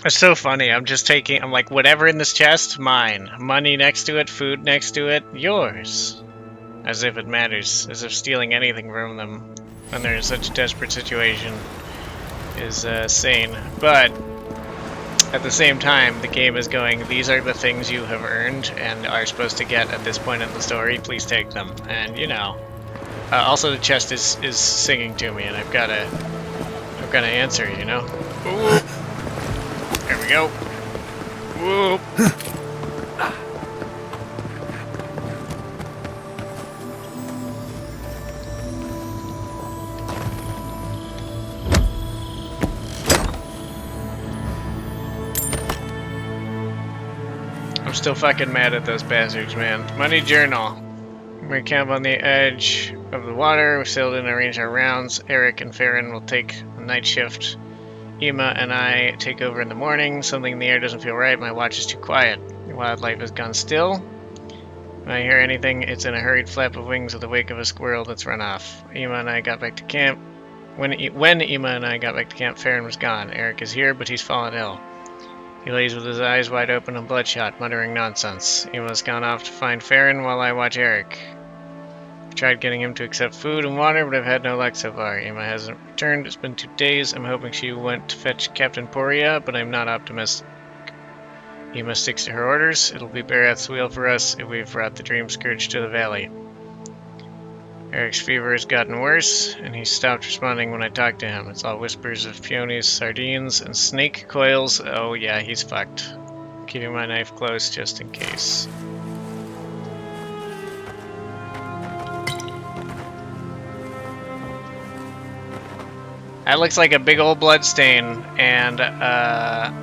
[SPEAKER 1] It's so funny. I'm like, whatever in this chest, mine. Money next to it, food next to it, yours. As if it matters. As if stealing anything from them when they're in such a desperate situation is sane. But at the same time, the game is going, these are the things you have earned and are supposed to get at this point in the story. Please take them. And, you know. Also, the chest is singing to me, and I've got to answer, you know? Ooh. There we go. Whoop. I'm still fucking mad at those bastards, man. Money journal. We camp on the edge of the water. We sailed in and arranged our rounds. Eric and Farron will take the night shift. Ema and I take over in the morning. Something in the air doesn't feel right. My watch is too quiet. The wildlife has gone still. When I hear anything, it's in a hurried flap of wings with the wake of a squirrel that's run off. Ema and I got back to camp. When Ema and I got back to camp, Farron was gone. Eric is here, but he's fallen ill. He lays with his eyes wide open and bloodshot, muttering nonsense. Ema's gone off to find Farron while I watch Eric. I've tried getting him to accept food and water, but I've had no luck so far. Ema hasn't returned. It's been 2 days. I'm hoping she went to fetch Captain Poria, but I'm not optimistic. Ema sticks to her orders. It'll be Barath's wheel for us if we've brought the Dream Scourge to the valley. Eric's fever has gotten worse, and he stopped responding when I talked to him. It's all whispers of peonies, sardines, and snake coils. Oh yeah, he's fucked. Keeping my knife close just in case. That looks like a big old blood stain, and I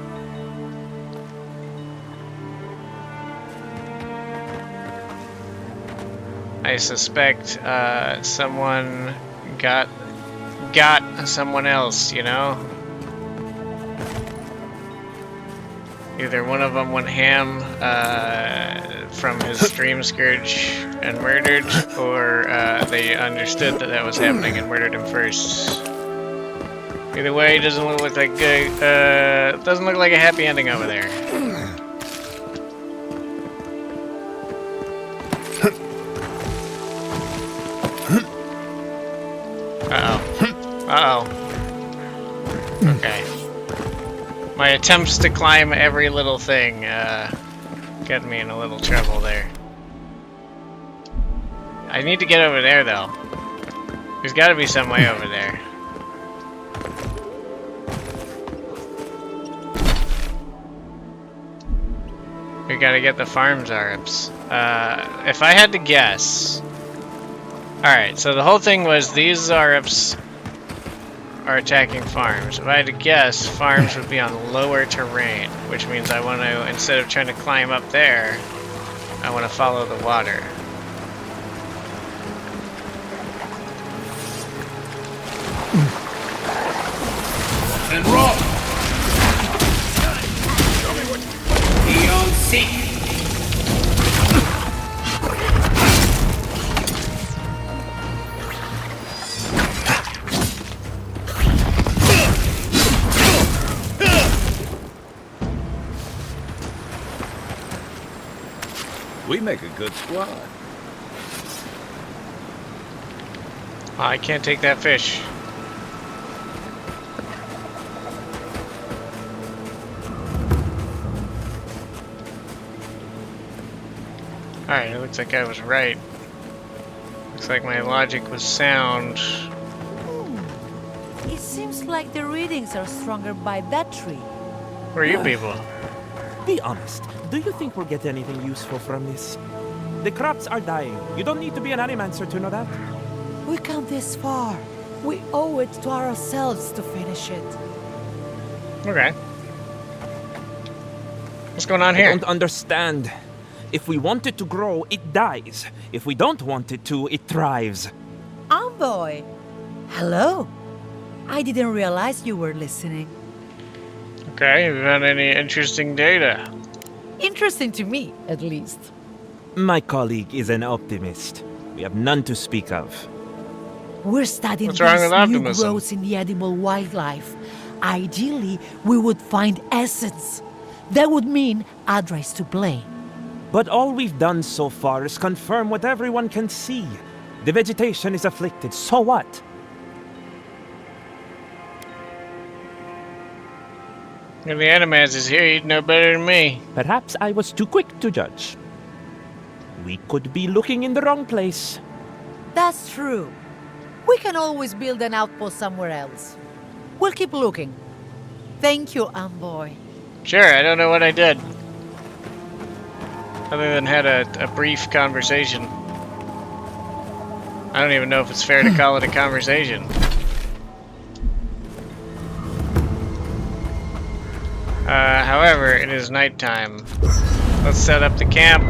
[SPEAKER 1] suspect someone got someone else, you know? Either one of them went ham from his Dream Scourge and murdered, or they understood that was happening and murdered him first. Either way, it doesn't look like a happy ending over there. Uh-oh. Okay. My attempts to climb every little thing got me in a little trouble there. I need to get over there, though. There's got to be some way over there. We gotta get the farm Zaryps. If I had to guess... Alright, so the whole thing was these Zaryps are attacking farms. If I had to guess, farms would be on lower terrain, which means I want to, instead of trying to climb up there, I want to follow the water.
[SPEAKER 5] And rock! Be on sick!
[SPEAKER 3] We make a good squad.
[SPEAKER 1] I can't take that fish. Alright, it looks like I was right. Looks like my logic was sound.
[SPEAKER 11] It seems like the readings are stronger by that tree.
[SPEAKER 1] Who are you people?
[SPEAKER 12] Be honest. Do you think we'll get anything useful from this? The crops are dying. You don't need to be an animancer to know that.
[SPEAKER 11] We come this far. We owe it to ourselves to finish it.
[SPEAKER 1] Okay. What's going on here?
[SPEAKER 12] I don't understand. If we want it to grow, it dies. If we don't want it to, it thrives.
[SPEAKER 11] Envoy! Hello. I didn't realize you were listening.
[SPEAKER 1] Okay, have you found any interesting data?
[SPEAKER 11] Interesting to me, at least.
[SPEAKER 12] My colleague is an optimist. We have none to speak of.
[SPEAKER 11] We're studying
[SPEAKER 1] What's wrong with
[SPEAKER 11] these new
[SPEAKER 1] optimism?
[SPEAKER 11] growths in the edible wildlife. Ideally, we would find essence. That would mean Adra is to blame.
[SPEAKER 12] But all we've done so far is confirm what everyone can see. The vegetation is afflicted, so what?
[SPEAKER 1] If the Animaz is here, he'd know better than me.
[SPEAKER 12] Perhaps I was too quick to judge. We could be looking in the wrong place.
[SPEAKER 11] That's true. We can always build an outpost somewhere else. We'll keep looking. Thank you, Envoy.
[SPEAKER 1] Sure, I don't know what I did. Other than had a brief conversation. I don't even know if it's fair to call it a conversation. However, it is nighttime. Let's set up the camp.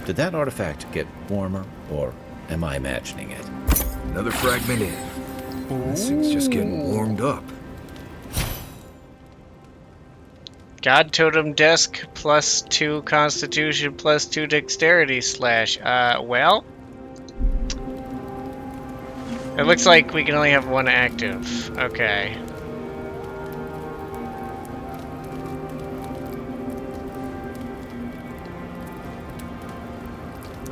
[SPEAKER 3] Did that artifact get warmer, or am I imagining it?
[SPEAKER 2] Another fragment in. This thing's just getting warmed up.
[SPEAKER 1] God Totem Desk +2 Constitution +2 Dexterity / well? It looks like we can only have one active. Okay.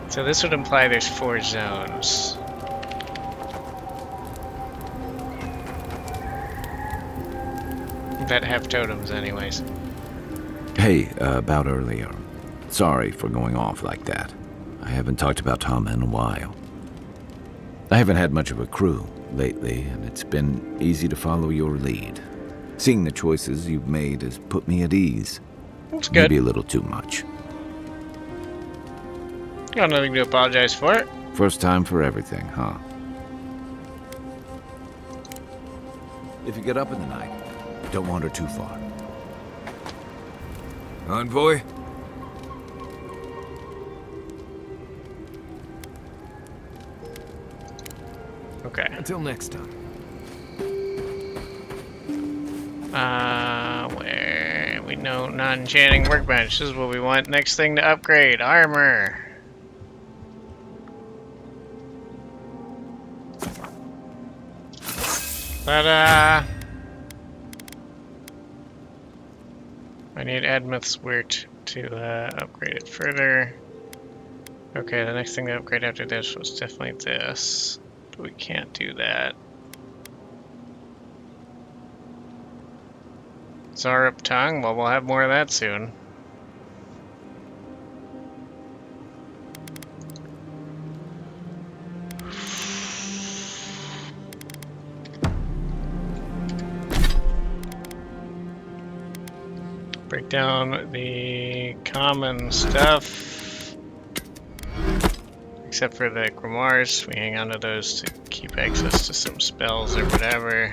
[SPEAKER 1] So this would imply there's 4 zones. That have totems anyways.
[SPEAKER 3] Hey, about earlier. Sorry for going off like that. I haven't talked about Tom in a while. I haven't had much of a crew lately, and it's been easy to follow your lead. Seeing the choices you've made has put me at ease.
[SPEAKER 1] That's good.
[SPEAKER 3] Maybe a little too much.
[SPEAKER 1] Got nothing to apologize for.
[SPEAKER 3] First time for everything, huh? If you get up in the night, don't wander too far.
[SPEAKER 2] Envoy?
[SPEAKER 1] Okay.
[SPEAKER 2] Until next time.
[SPEAKER 1] Where we know non-enchanting workbench. This is what we want. Next thing to upgrade, armor. Ta-da! I need Admeth's Wirt to upgrade it further. Okay, the next thing to upgrade after this was definitely this. But we can't do that. Zarup Tongue? Well, we'll have more of that soon. Break down the common stuff. Except for the grimoires, we hang on to those to keep access to some spells or whatever.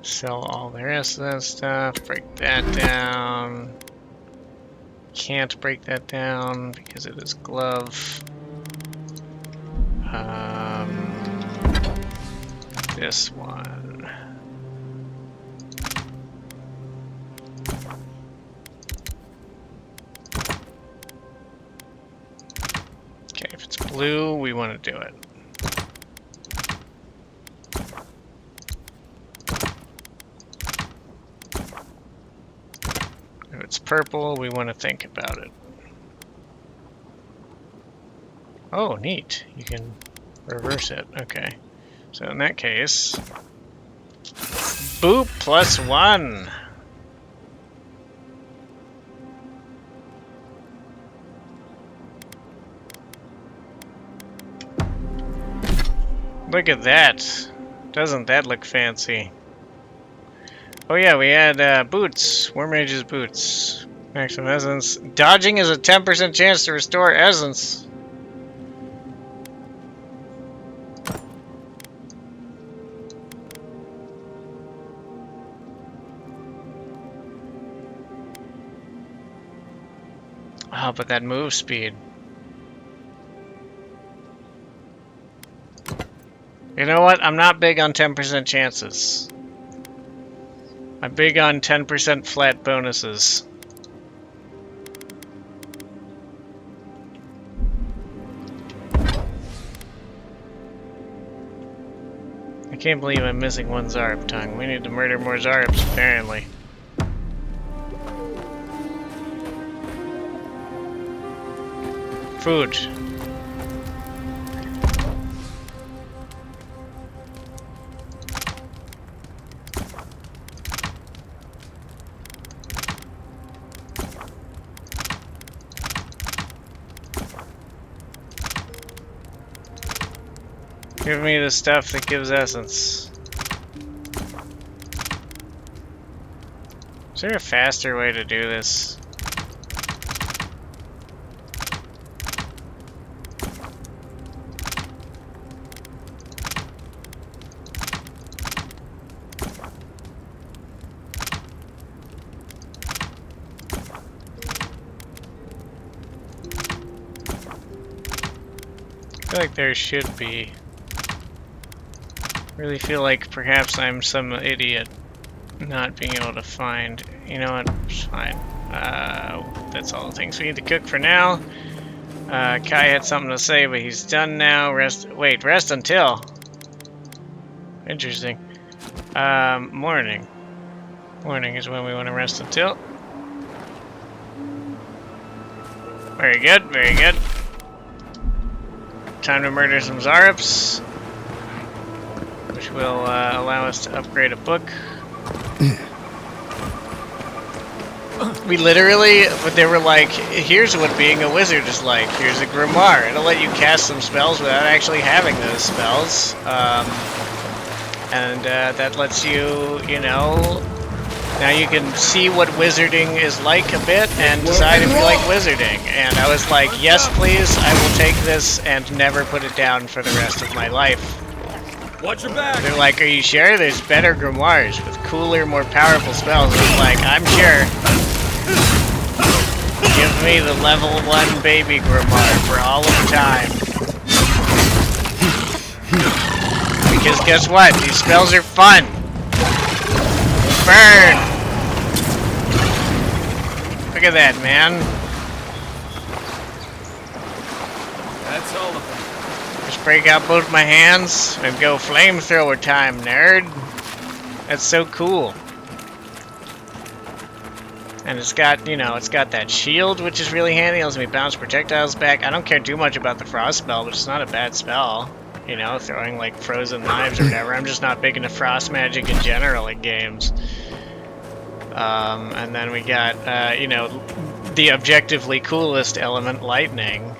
[SPEAKER 1] Sell all the rest of that stuff, break that down. Can't break that down because it is glove. This one. Okay, if it's blue, we want to do it. If it's purple, we want to think about it. Oh, neat. You can reverse it. Okay. So in that case, boop +1. Look at that. Doesn't that look fancy? Oh yeah, we had boots. War Mage's boots. Maximum essence. Dodging is a 10% chance to restore essence. Oh, but that move speed. You know what? I'm not big on 10% chances. I'm big on 10% flat bonuses. I can't believe I'm missing one Zarb tongue. We need to murder more Zarbs, apparently. Food. Give me the stuff that gives essence. Is there a faster way to do this? I feel like there should be. Really feel like perhaps I'm some idiot not being able to find. You know what? It's fine. That's all the things we need to cook for now. Kai had something to say, but he's done now. Rest until. Interesting. Morning. Morning is when we want to rest until. Very good, very good. Time to murder some Zarps, which will allow us to upgrade a book. We literally, they were like, here's what being a wizard is like. Here's a grimoire. It'll let you cast some spells without actually having those spells. And that lets you, you know, now you can see what wizarding is like a bit and decide if you like wizarding. And I was like, yes please, I will take this and never put it down for the rest of my life.
[SPEAKER 5] Watch your back!
[SPEAKER 1] They're like, are you sure? There's better grimoires with cooler, more powerful spells. I was like, I'm sure. Give me the level 1 baby grimoire for all of time. Because guess what? These spells are fun! Burn! Look at that, man.
[SPEAKER 5] That's all of them.
[SPEAKER 1] Just break out both my hands and go flamethrower time, nerd. That's so cool. And it's got, you know, it's got that shield, which is really handy. It lets me bounce projectiles back. I don't care too much about the frost spell, but it's not a bad spell. You know, throwing like frozen knives or whatever. I'm just not big into frost magic in general in games. And then we got, you know, the objectively coolest element, lightning.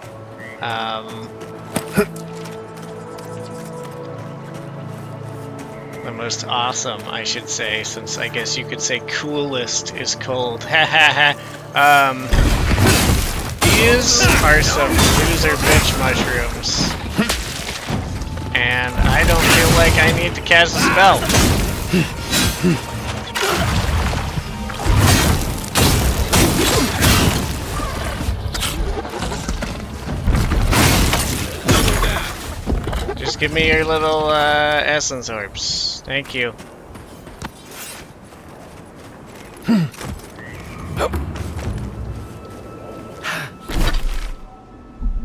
[SPEAKER 1] The most awesome, I should say, since I guess you could say coolest is cold. Ha ha ha. These are some loser bitch mushrooms. And I don't feel like I need to cast a spell. Just give me your little essence orbs. Thank you.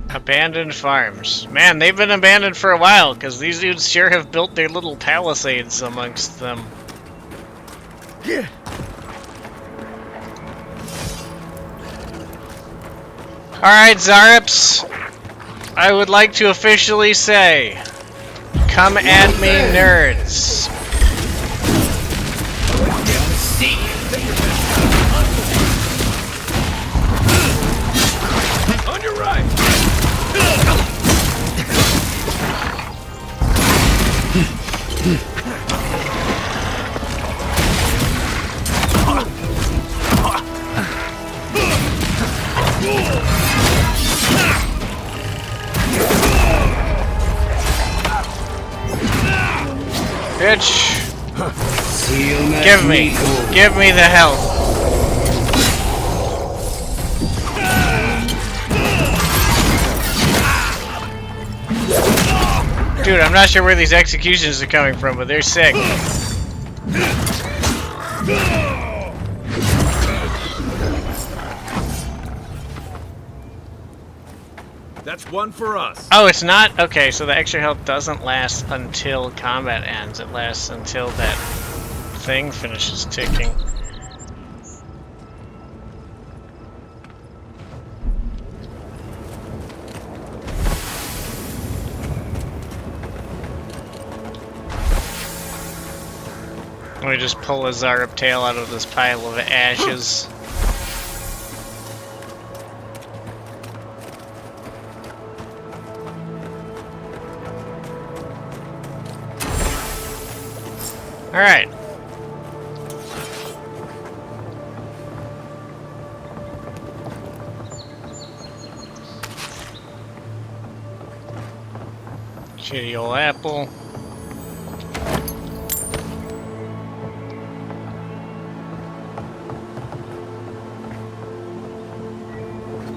[SPEAKER 1] Abandoned farms. Man, they've been abandoned for a while, because these dudes sure have built their little palisades amongst them. Alright, Zarps. I would like to officially say, come at me, nerds.
[SPEAKER 5] On your right!
[SPEAKER 1] Bitch! Give me the health. Dude, I'm not sure where these executions are coming from, but they're sick.
[SPEAKER 5] That's one for us.
[SPEAKER 1] Oh, it's not? Okay, so the extra health doesn't last until combat ends. It lasts until that thing finishes ticking. Let me just pull a Zarup tail out of this pile of ashes. Alright. Shitty old apple.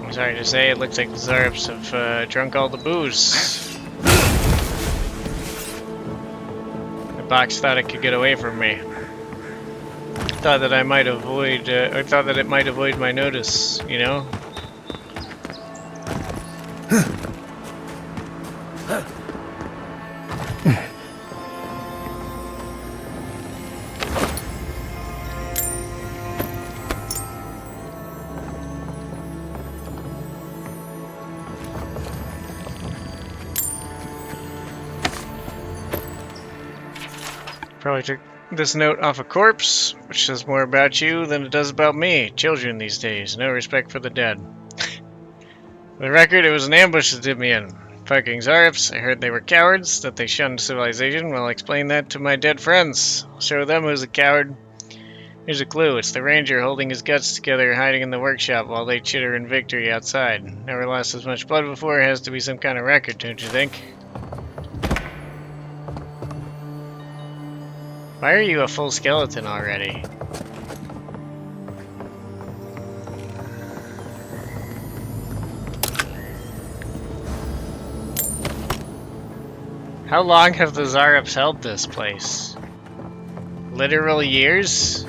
[SPEAKER 1] I'm sorry to say, it looks like the Zarups have drunk all the booze. Box thought it could get away from me. Thought that I might avoid, or thought that it might avoid my notice, you know? Probably took this note off a corpse, which says more about you than it does about me. Children these days, no respect for the dead. For the record, it was an ambush that did me in. Fucking Zarups, I heard they were cowards, that they shunned civilization. Well, I'll explain that to my dead friends. I'll show them who's a coward. Here's a clue. It's the Ranger holding his guts together, hiding in the workshop while they chitter in victory outside. Never lost as much blood before. It has to be some kind of record, don't you think? Why are you a full skeleton already? How long have the Zarups held this place? Literal years?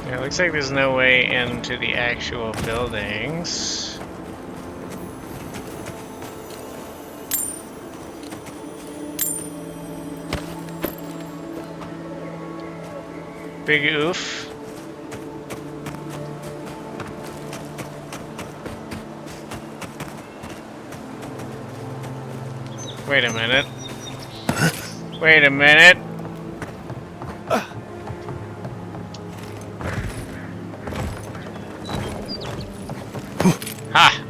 [SPEAKER 1] Yeah, looks like there's no way into the actual buildings. Big oof. Wait a minute. Wait a minute. Ha!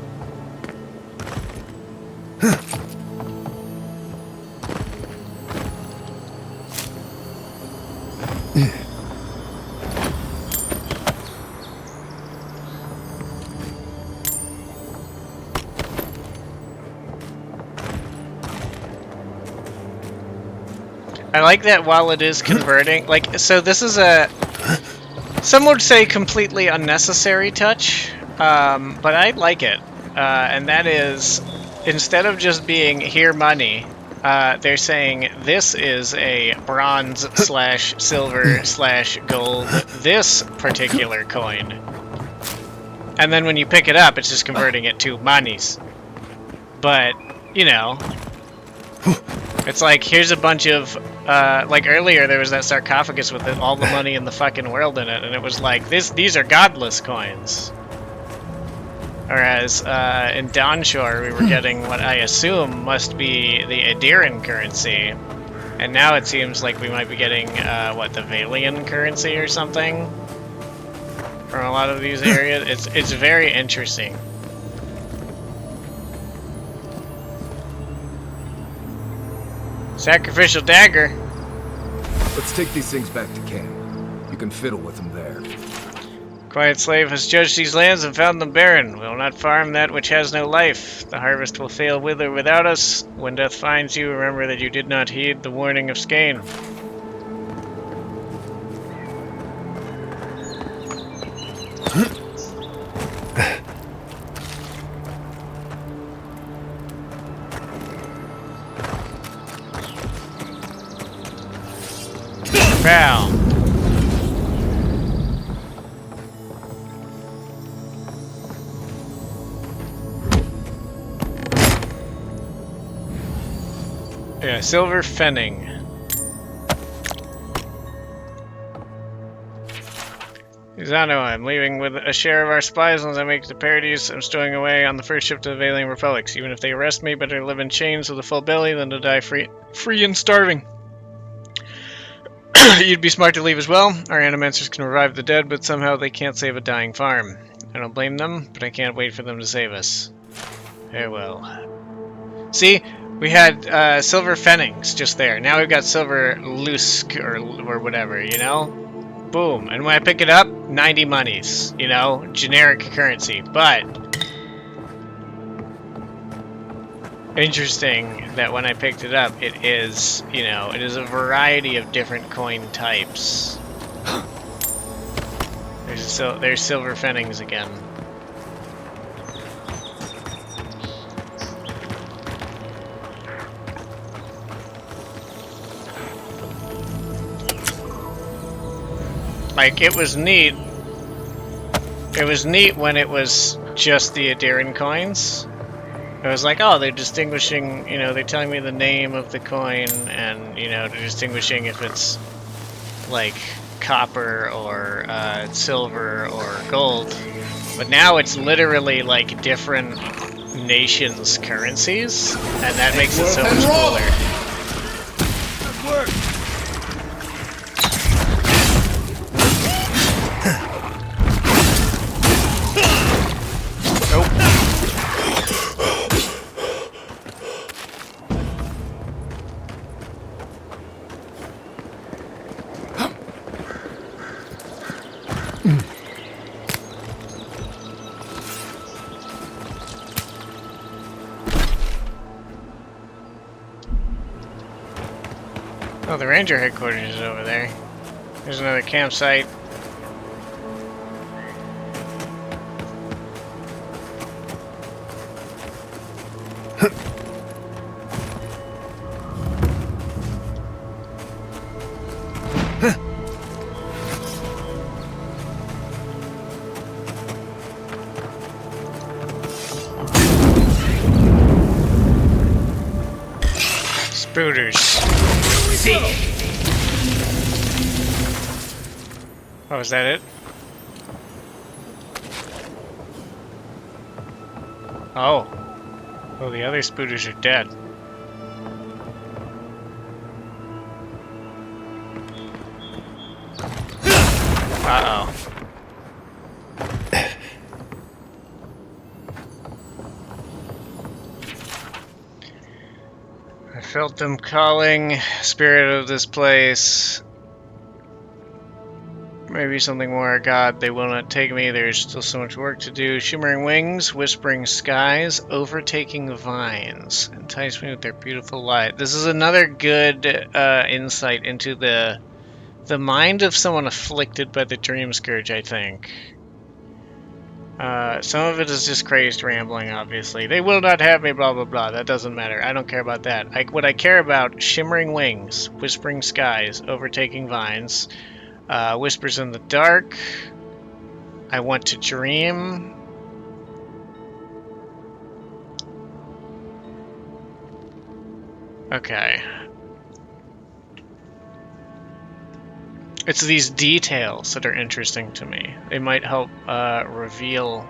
[SPEAKER 1] I like that while it is converting, like, so this is a, some would say completely unnecessary touch, but I like it, and that is, instead of just being here money, they're saying this is a bronze slash silver slash gold, this particular coin. And then when you pick it up, it's just converting it to monies. But, you know, it's like, here's a bunch of, like earlier there was that sarcophagus with all the money in the fucking world in it, and it was like, these are godless coins. Whereas, in Dawnshore we were getting what I assume must be the Adiran currency, and now it seems like we might be getting, what, the Valian currency or something? From a lot of these areas. It's very interesting. Sacrificial dagger.
[SPEAKER 5] Let's take these things back to camp. You can fiddle with them there.
[SPEAKER 1] Quiet slave has judged these lands and found them barren. We will not farm that which has no life. The harvest will fail with or without us. When death finds you, remember that you did not heed the warning of Skaen. Found. Yeah, silver fenning. Verano, I'm leaving with a share of our supplies once I make it to Paradis. I'm stowing away on the first ship to the Valiant Republics. Even if they arrest me, better live in chains with a full belly than to die free and starving. You'd be smart to leave as well. Our animancers can revive the dead, but somehow they can't save a dying farm. I don't blame them, but I can't wait for them to save us. Farewell. See? We had silver fennings just there. Now we've got silver lusk or whatever, you know? Boom. And when I pick it up, 90 monies, you know? Generic currency. But interesting that when I picked it up, it is, you know, it is a variety of different coin types. There's silver fennings again. Like, it was neat. It was neat when it was just the Adiran coins. It was like, oh, they're distinguishing, you know, they're telling me the name of the coin, and, you know, they're distinguishing if it's, like, copper or silver or gold. But now it's literally, like, different nations' currencies, and that makes it so much cooler.
[SPEAKER 5] Good work.
[SPEAKER 1] Oh, the Ranger headquarters is over there. There's another campsite. Spooters. Oh, is that it? Oh. Oh, the other spooters are dead. Uh-oh. I felt them calling, spirit of this place. Maybe something more. God, they will not take me. There's still so much work to do. Shimmering wings, whispering skies, overtaking vines. Entice me with their beautiful light. This is another good insight into the mind of someone afflicted by the Dream Scourge, I think. Some of it is just crazed rambling, obviously. They will not have me, blah, blah, blah. That doesn't matter. I don't care about that. What I care about, shimmering wings, whispering skies, overtaking vines, whispers in the dark. I want to dream. Okay. It's these details that are interesting to me. They might help reveal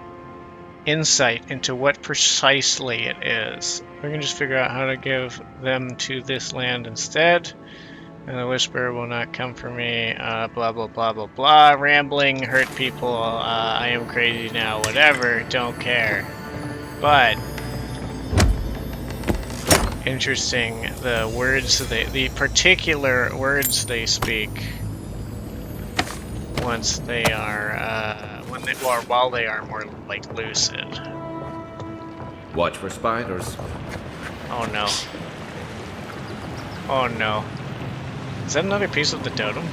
[SPEAKER 1] insight into what precisely it is. We can just figure out how to give them to this land instead. And the whisper will not come for me. Blah, blah, blah, blah, blah. Rambling, hurt people. I am crazy now. Whatever. Don't care. But Interesting. The words, the particular words they speak once they are, or while they are more like lucid.
[SPEAKER 3] Watch for spiders.
[SPEAKER 1] Oh no. Oh no. Is that another piece of the totem?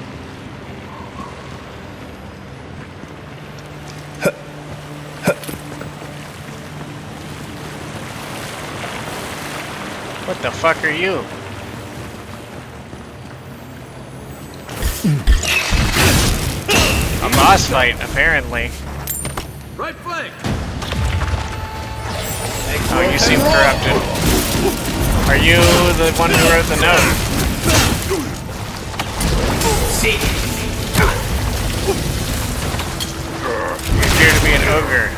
[SPEAKER 1] What the fuck are you? A boss fight, apparently.
[SPEAKER 5] Right flank.
[SPEAKER 1] Oh, you seem corrupted. Are you the one who wrote the note? You appear to be an ogre.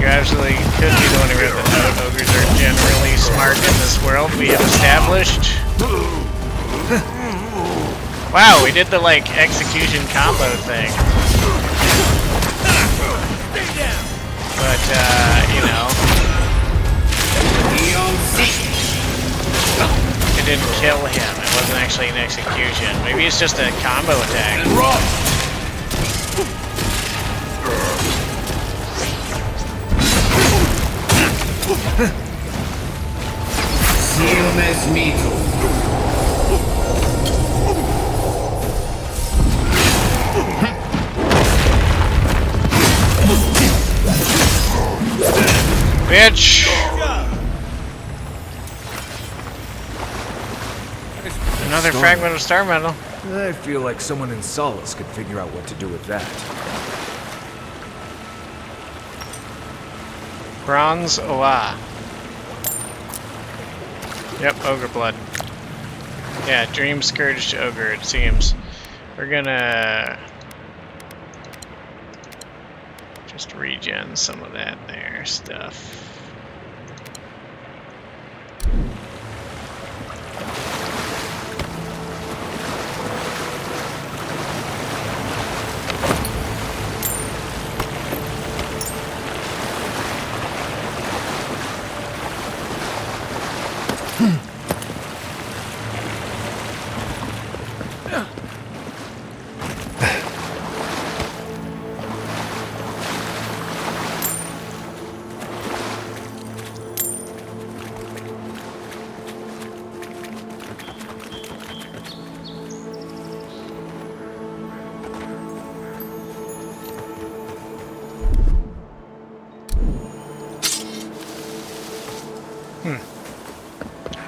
[SPEAKER 1] You absolutely could be the one who wrote the note. Ogres are generally smart in this world, we have established. Wow, we did the, like, execution combo thing. But, you know. It didn't kill him. It wasn't actually an execution. Maybe it's just a combo attack. Bitch! Another fragment of star metal.
[SPEAKER 5] I feel like someone in Solace could figure out what to do with that.
[SPEAKER 1] Bronze Oa. Yep, ogre blood. Yeah, Dream Scourged Ogre, it seems. We're gonna just regen some of that there stuff.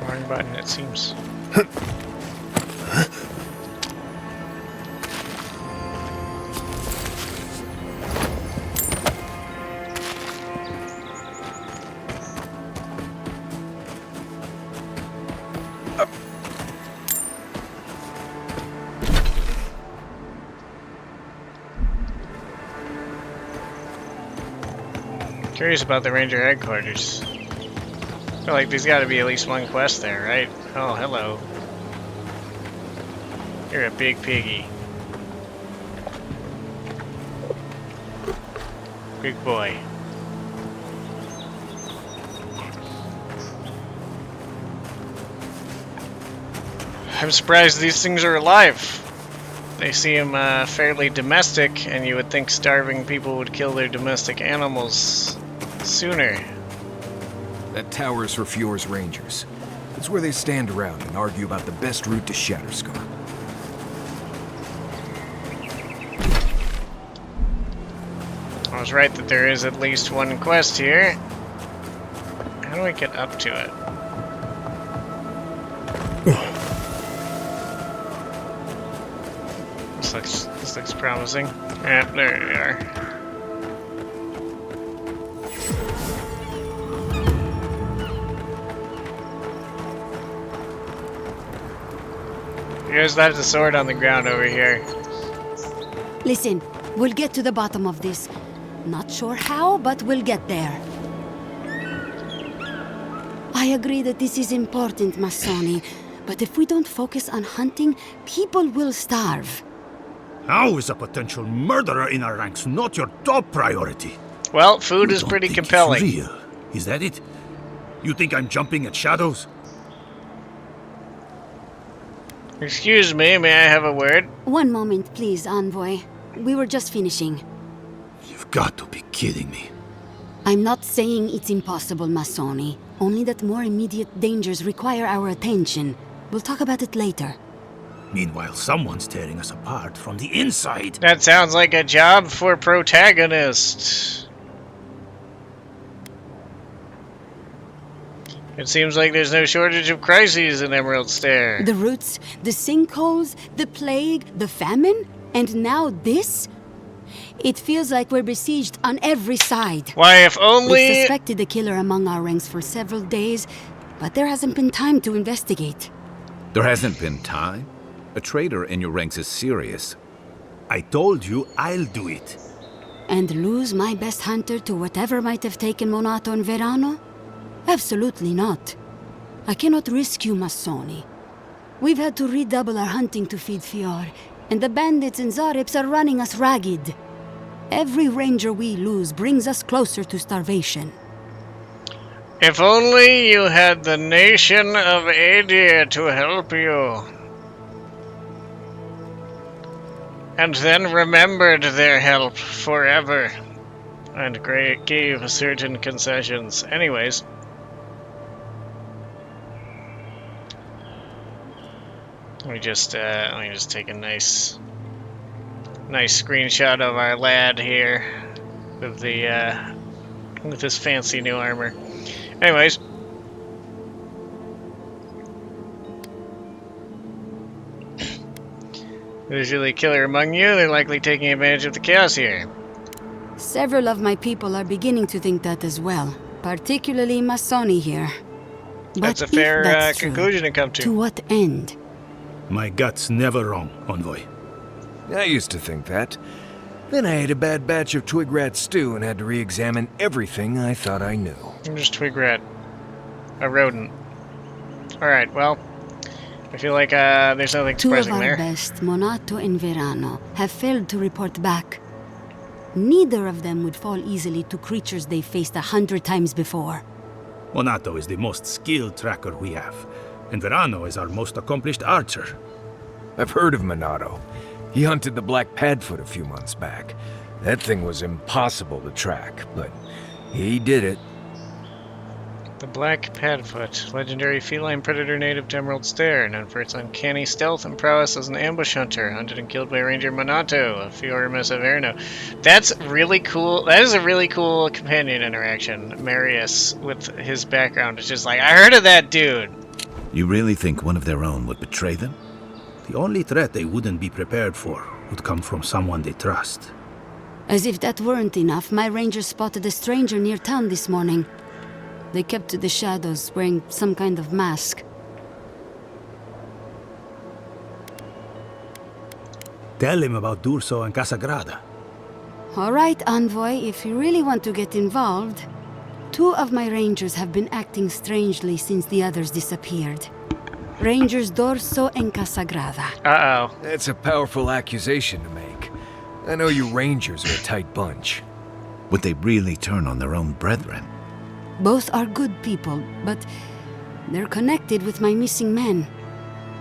[SPEAKER 1] Wrong button, it seems. Curious about the Ranger headquarters. I feel like there's got to be at least one quest there, right? Oh, hello. You're a big piggy. Big boy. I'm surprised these things are alive. They seem fairly domestic, and you would think starving people would kill their domestic animals sooner.
[SPEAKER 5] That tower is for Fjord's Rangers. It's where they stand around and argue about the best route to Shatterscar.
[SPEAKER 1] I was right that there is at least one quest here. How do I get up to it? This looks promising. Yeah, there we are. You guys left the sword on the ground over here.
[SPEAKER 13] Listen, we'll get to the bottom of this. Not sure how, but we'll get there. I agree that this is important, Masoni, but if we don't focus on hunting, people will starve.
[SPEAKER 14] How is a potential murderer in our ranks not your top priority?
[SPEAKER 1] Well, food is pretty compelling.
[SPEAKER 14] It's real. Is that it? You think I'm jumping at shadows?
[SPEAKER 1] Excuse me, may I have a word?
[SPEAKER 13] One moment, please, Envoy. We were just finishing.
[SPEAKER 14] You've got to be kidding me.
[SPEAKER 13] I'm not saying it's impossible, Masoni. Only that more immediate dangers require our attention. We'll talk about it later.
[SPEAKER 14] Meanwhile, someone's tearing us apart from the inside.
[SPEAKER 1] That sounds like a job for protagonist. It seems like there's no shortage of crises in Emerald Stair.
[SPEAKER 13] The roots, the sinkholes, the plague, the famine, and now this? It feels like we're besieged on every side.
[SPEAKER 1] Why, if only...
[SPEAKER 13] We suspected a killer among our ranks for several days, but there hasn't been time to investigate.
[SPEAKER 3] There hasn't been time? A traitor in your ranks is serious.
[SPEAKER 14] I told you I'll do it.
[SPEAKER 13] And lose my best hunter to whatever might have taken Monato and Verano? Absolutely not. I cannot risk you, Masoni. We've had to redouble our hunting to feed Fior, and the bandits and Zarips are running us ragged. Every ranger we lose brings us closer to starvation.
[SPEAKER 1] If only you had the nation of Adir to help you. And then remembered their help forever. And gave certain concessions. Anyways. Let me just take a nice screenshot of our lad here with the with his fancy new armor. Anyways, there's really a killer among you. They're likely taking advantage of the chaos here.
[SPEAKER 13] Several of my people are beginning to think that as well, particularly Masoni here. But
[SPEAKER 1] that's a fair conclusion to come to.
[SPEAKER 13] To what end?
[SPEAKER 14] My gut's never wrong, Envoy.
[SPEAKER 5] I used to think that. Then I ate a bad batch of twig rat stew and had to re-examine everything I thought I knew.
[SPEAKER 1] I'm just twig rat. A rodent. Alright, well, I feel like there's nothing surprising there.
[SPEAKER 13] Two of our best, Monato and Verano, have failed to report back. Neither of them would fall easily to creatures they faced 100 times before.
[SPEAKER 14] Monato is the most skilled tracker we have, and Verano is our most accomplished archer.
[SPEAKER 5] I've heard of Monato. He hunted the Black Padfoot a few months back. That thing was impossible to track, but he did it.
[SPEAKER 1] The Black Padfoot, legendary feline predator native to Emerald Stair, known for its uncanny stealth and prowess as an ambush hunter, hunted and killed by Ranger Monato, a Fiormus of Verano. That's really cool. That is a really cool companion interaction. Marius, with his background, is just like, I heard of that dude.
[SPEAKER 3] You really think one of their own would betray them?
[SPEAKER 14] The only threat they wouldn't be prepared for would come from someone they trust.
[SPEAKER 13] As if that weren't enough, my rangers spotted a stranger near town this morning. They kept to the shadows, wearing some kind of mask.
[SPEAKER 14] Tell him about Dorso and Casagrada.
[SPEAKER 13] All right, Envoy, if you really want to get involved. Two of my rangers have been acting strangely since the others disappeared. Rangers Dorso and Casagrada.
[SPEAKER 1] Uh-oh.
[SPEAKER 5] That's a powerful accusation to make. I know you rangers are a tight bunch.
[SPEAKER 3] Would they really turn on their own brethren?
[SPEAKER 13] Both are good people, but they're connected with my missing men.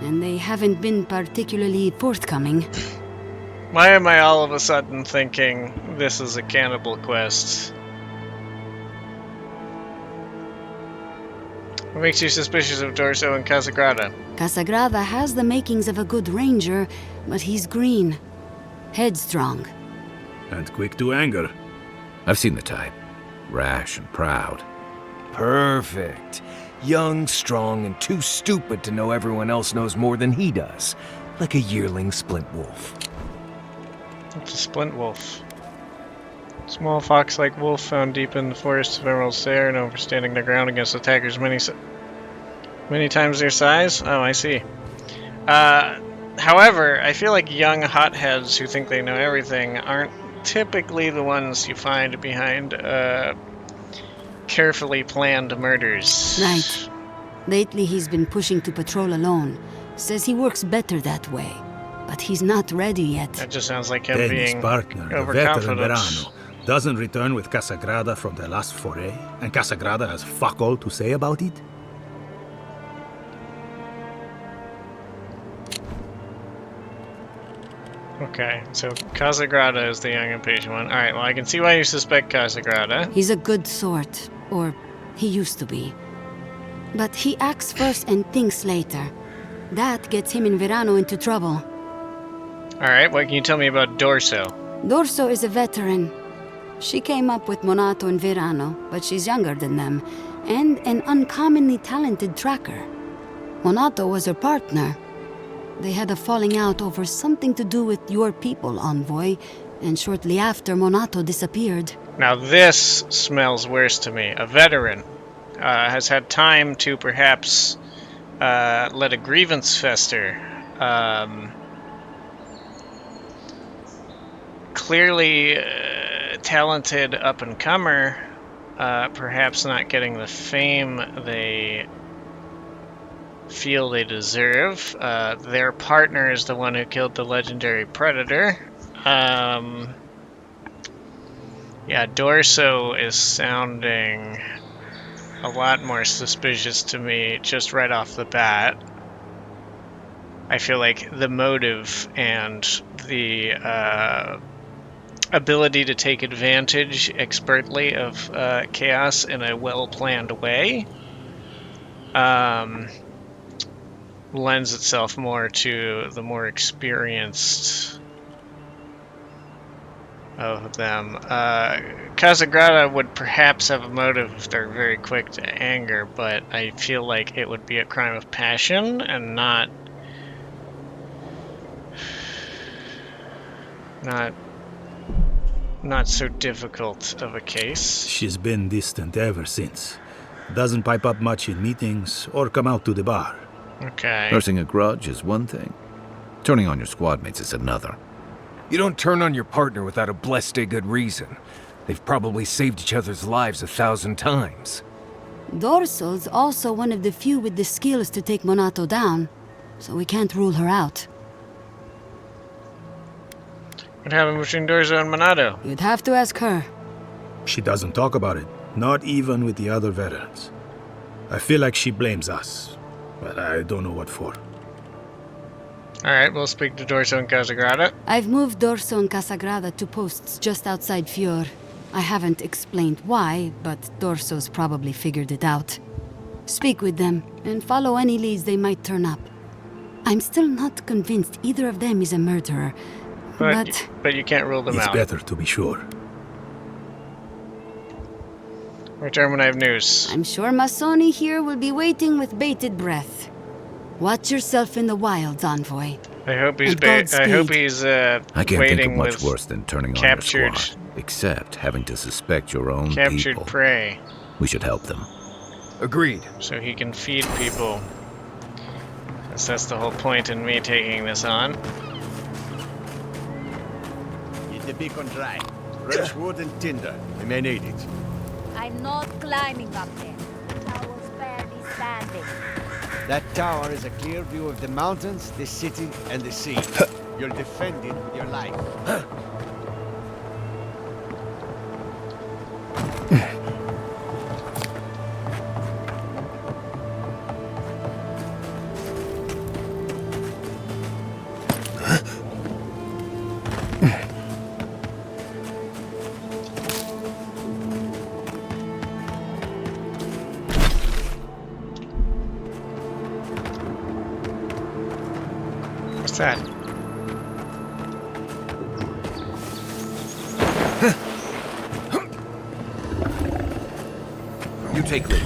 [SPEAKER 13] And they haven't been particularly forthcoming.
[SPEAKER 1] Why am I all of a sudden thinking this is a cannibal quest? What makes you suspicious of Dorso and Casagrada?
[SPEAKER 13] Casagrada has the makings of a good ranger, but he's green. Headstrong.
[SPEAKER 14] And quick to anger.
[SPEAKER 3] I've seen the type. Rash and proud.
[SPEAKER 5] Perfect. Young, strong, and too stupid to know everyone else knows more than he does. Like a yearling splint wolf.
[SPEAKER 1] It's a splint wolf. Small fox-like wolf found deep in the forests of Emerald Stair, known for standing their ground against attackers many times their size. Oh, I see. However, I feel like young hotheads who think they know everything aren't typically the ones you find behind carefully planned murders.
[SPEAKER 13] Right. Lately he's been pushing to patrol alone. Says he works better that way. But he's not ready yet.
[SPEAKER 1] That just sounds like him
[SPEAKER 14] Then
[SPEAKER 1] being
[SPEAKER 14] his partner, the veteran
[SPEAKER 1] overconfident.
[SPEAKER 14] Verano, doesn't return with Casagrada from their last foray, and Casagrada has fuck all to say about it?
[SPEAKER 1] Okay, so Casagrada is the young and patient one. Alright, well I can see why you suspect Casagrada.
[SPEAKER 13] He's a good sort, or he used to be. But he acts first and thinks later. That gets him and Verano into trouble.
[SPEAKER 1] Alright, what can you tell me about Dorso?
[SPEAKER 13] Dorso is a veteran. She came up with Monato and Verano, but she's younger than them, and an uncommonly talented tracker. Monato was her partner. They had a falling out over something to do with your people, Envoy, and shortly after, Monato disappeared.
[SPEAKER 1] Now this smells worse to me. A veteran has had time to perhaps let a grievance fester. Clearly talented up-and-comer, perhaps not getting the fame they feel they deserve. Their partner is the one who killed the legendary predator. Yeah, Dorso is sounding a lot more suspicious to me just right off the bat. I feel like the motive and the ability to take advantage expertly of chaos in a well-planned way lends itself more to the more experienced of them. Casagrada would perhaps have a motive if they're very quick to anger, but I feel like it would be a crime of passion and not so difficult of a case.
[SPEAKER 14] She's been distant ever since. Doesn't pipe up much in meetings or come out to the bar.
[SPEAKER 1] Okay.
[SPEAKER 3] Nursing a grudge is one thing. Turning on your squad mates is another.
[SPEAKER 5] You don't turn on your partner without a blessed good reason. They've probably saved each other's lives 1,000 times.
[SPEAKER 13] Dorso's also one of the few with the skills to take Monato down, so we can't rule her out.
[SPEAKER 1] What happened between Dorso and Monato?
[SPEAKER 13] You'd have to ask her.
[SPEAKER 14] She doesn't talk about it, not even with the other veterans. I feel like she blames us, but I don't know what for.
[SPEAKER 1] Alright, we'll speak to Dorso and Casagrada.
[SPEAKER 13] I've moved Dorso and Casagrada to posts just outside Fior. I haven't explained why, but Dorso's probably figured it out. Speak with them, and follow any leads they might turn up. I'm still not convinced either of them is a murderer,
[SPEAKER 1] but you can't rule them out.
[SPEAKER 14] It's better to be sure.
[SPEAKER 1] Return when I have news.
[SPEAKER 13] I'm sure Masoni here will be waiting with bated breath. Watch yourself in the wilds, Envoy.
[SPEAKER 1] I hope he's
[SPEAKER 3] I can't
[SPEAKER 1] waiting
[SPEAKER 3] think of much
[SPEAKER 1] with
[SPEAKER 3] worse than turning on
[SPEAKER 1] captured,
[SPEAKER 3] your squad, except having to suspect your own
[SPEAKER 1] captured
[SPEAKER 3] people.
[SPEAKER 1] prey.
[SPEAKER 3] We should help them.
[SPEAKER 5] Agreed.
[SPEAKER 1] So he can feed people. That's the whole point in me taking this on.
[SPEAKER 15] Get the beacon dry. Fresh wood and tinder. We may need it.
[SPEAKER 16] I'm not climbing up there. The tower's barely standing.
[SPEAKER 15] That tower is a clear view of the mountains, the city, and the sea. You'll defend it with your life.
[SPEAKER 1] What's that?
[SPEAKER 2] You take lead.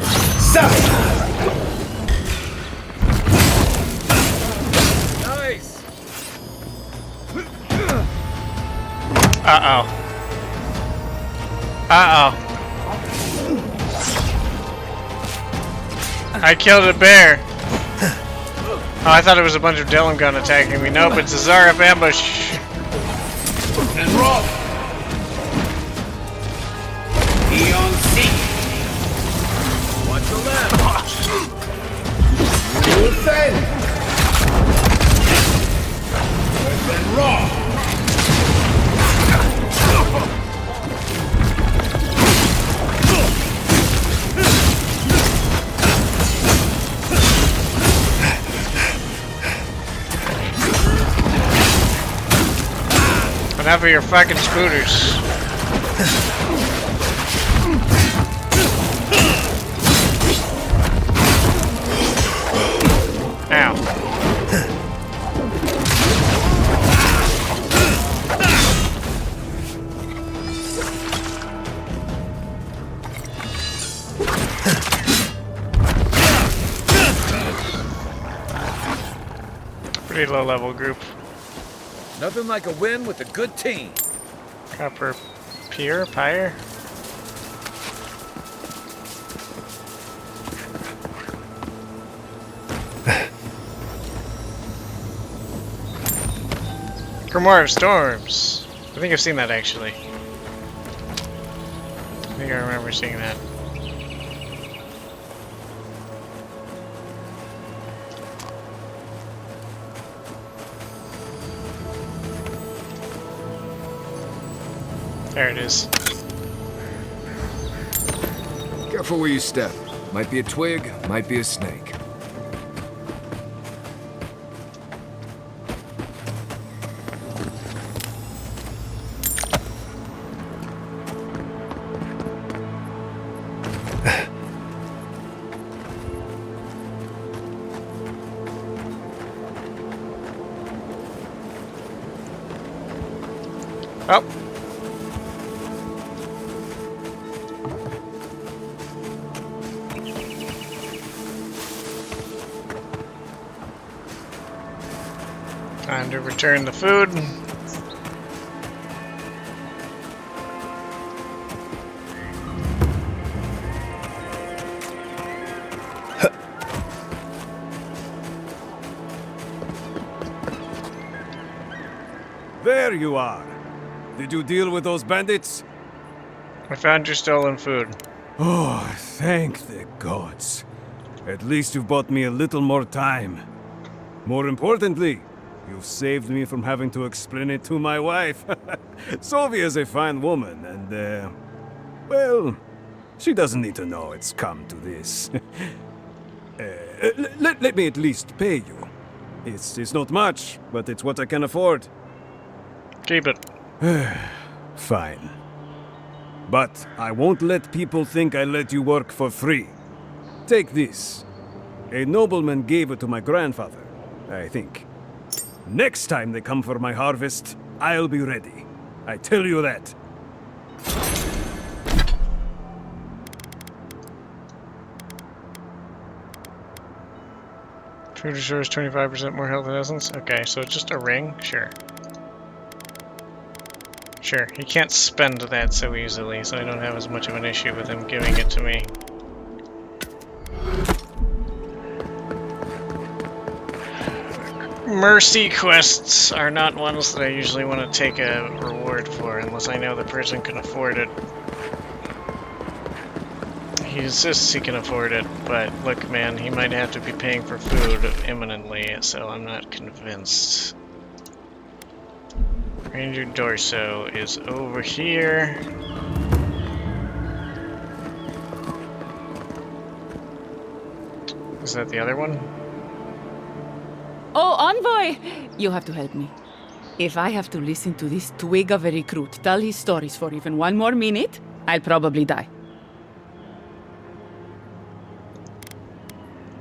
[SPEAKER 5] Nice!
[SPEAKER 1] Uh-oh. Uh-oh. I killed a bear. Oh, I thought it was a bunch of delemgan attacking me. Nope, it's a Zarep ambush.
[SPEAKER 2] And roll! Eon C! Watch the left! You'll defend! And raw!
[SPEAKER 1] Enough of your fucking scooters. Ow. Pretty low level group.
[SPEAKER 3] Nothing like a win with a good team.
[SPEAKER 1] Copper pyre? Grimoire of Storms. I think I've seen that actually. I think I remember seeing that. There it is.
[SPEAKER 17] Careful where you step. Might be a twig, might be a snake.
[SPEAKER 1] Oh. Time to return the food.
[SPEAKER 18] There you are. Did you deal with those bandits?
[SPEAKER 1] I found your stolen food.
[SPEAKER 18] Oh, thank the gods. At least you've bought me a little more time. More importantly, you've saved me from having to explain it to my wife. Sylvia's a fine woman, and, well, she doesn't need to know it's come to this. Let me at least pay you. It's not much, but it's what I can afford.
[SPEAKER 1] Keep it.
[SPEAKER 18] Fine. But I won't let people think I let you work for free. Take this. A nobleman gave it to my grandfather, I think. Next time they come for my harvest, I'll be ready. I tell you that.
[SPEAKER 1] Food restores 25% more health and essence. Okay, so it's just a ring? Sure. Sure, he can't spend that so easily, so I don't have as much of an issue with him giving it to me. Mercy quests are not ones that I usually want to take a reward for, unless I know the person can afford it. He insists he can afford it, but look man, he might have to be paying for food imminently, so I'm not convinced. Ranger Dorso is over here. Is that the other one?
[SPEAKER 19] Oh, Envoy! You have to help me. If I have to listen to this twig of a recruit tell his stories for even one more minute, I'll probably die.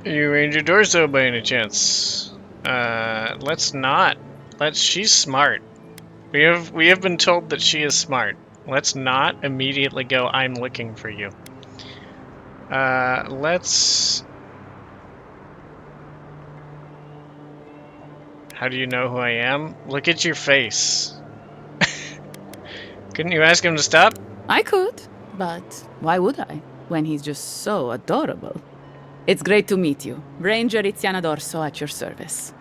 [SPEAKER 1] Are you Ranger Dorso by any chance? Let's not. She's smart. We have been told that she is smart. Let's not immediately go, I'm looking for you. Let's... How do you know who I am? Look at your face. Couldn't you ask him to stop?
[SPEAKER 19] I could, but why would I, when he's just so adorable? It's great to meet you. Ranger Acierno Dorso at your service.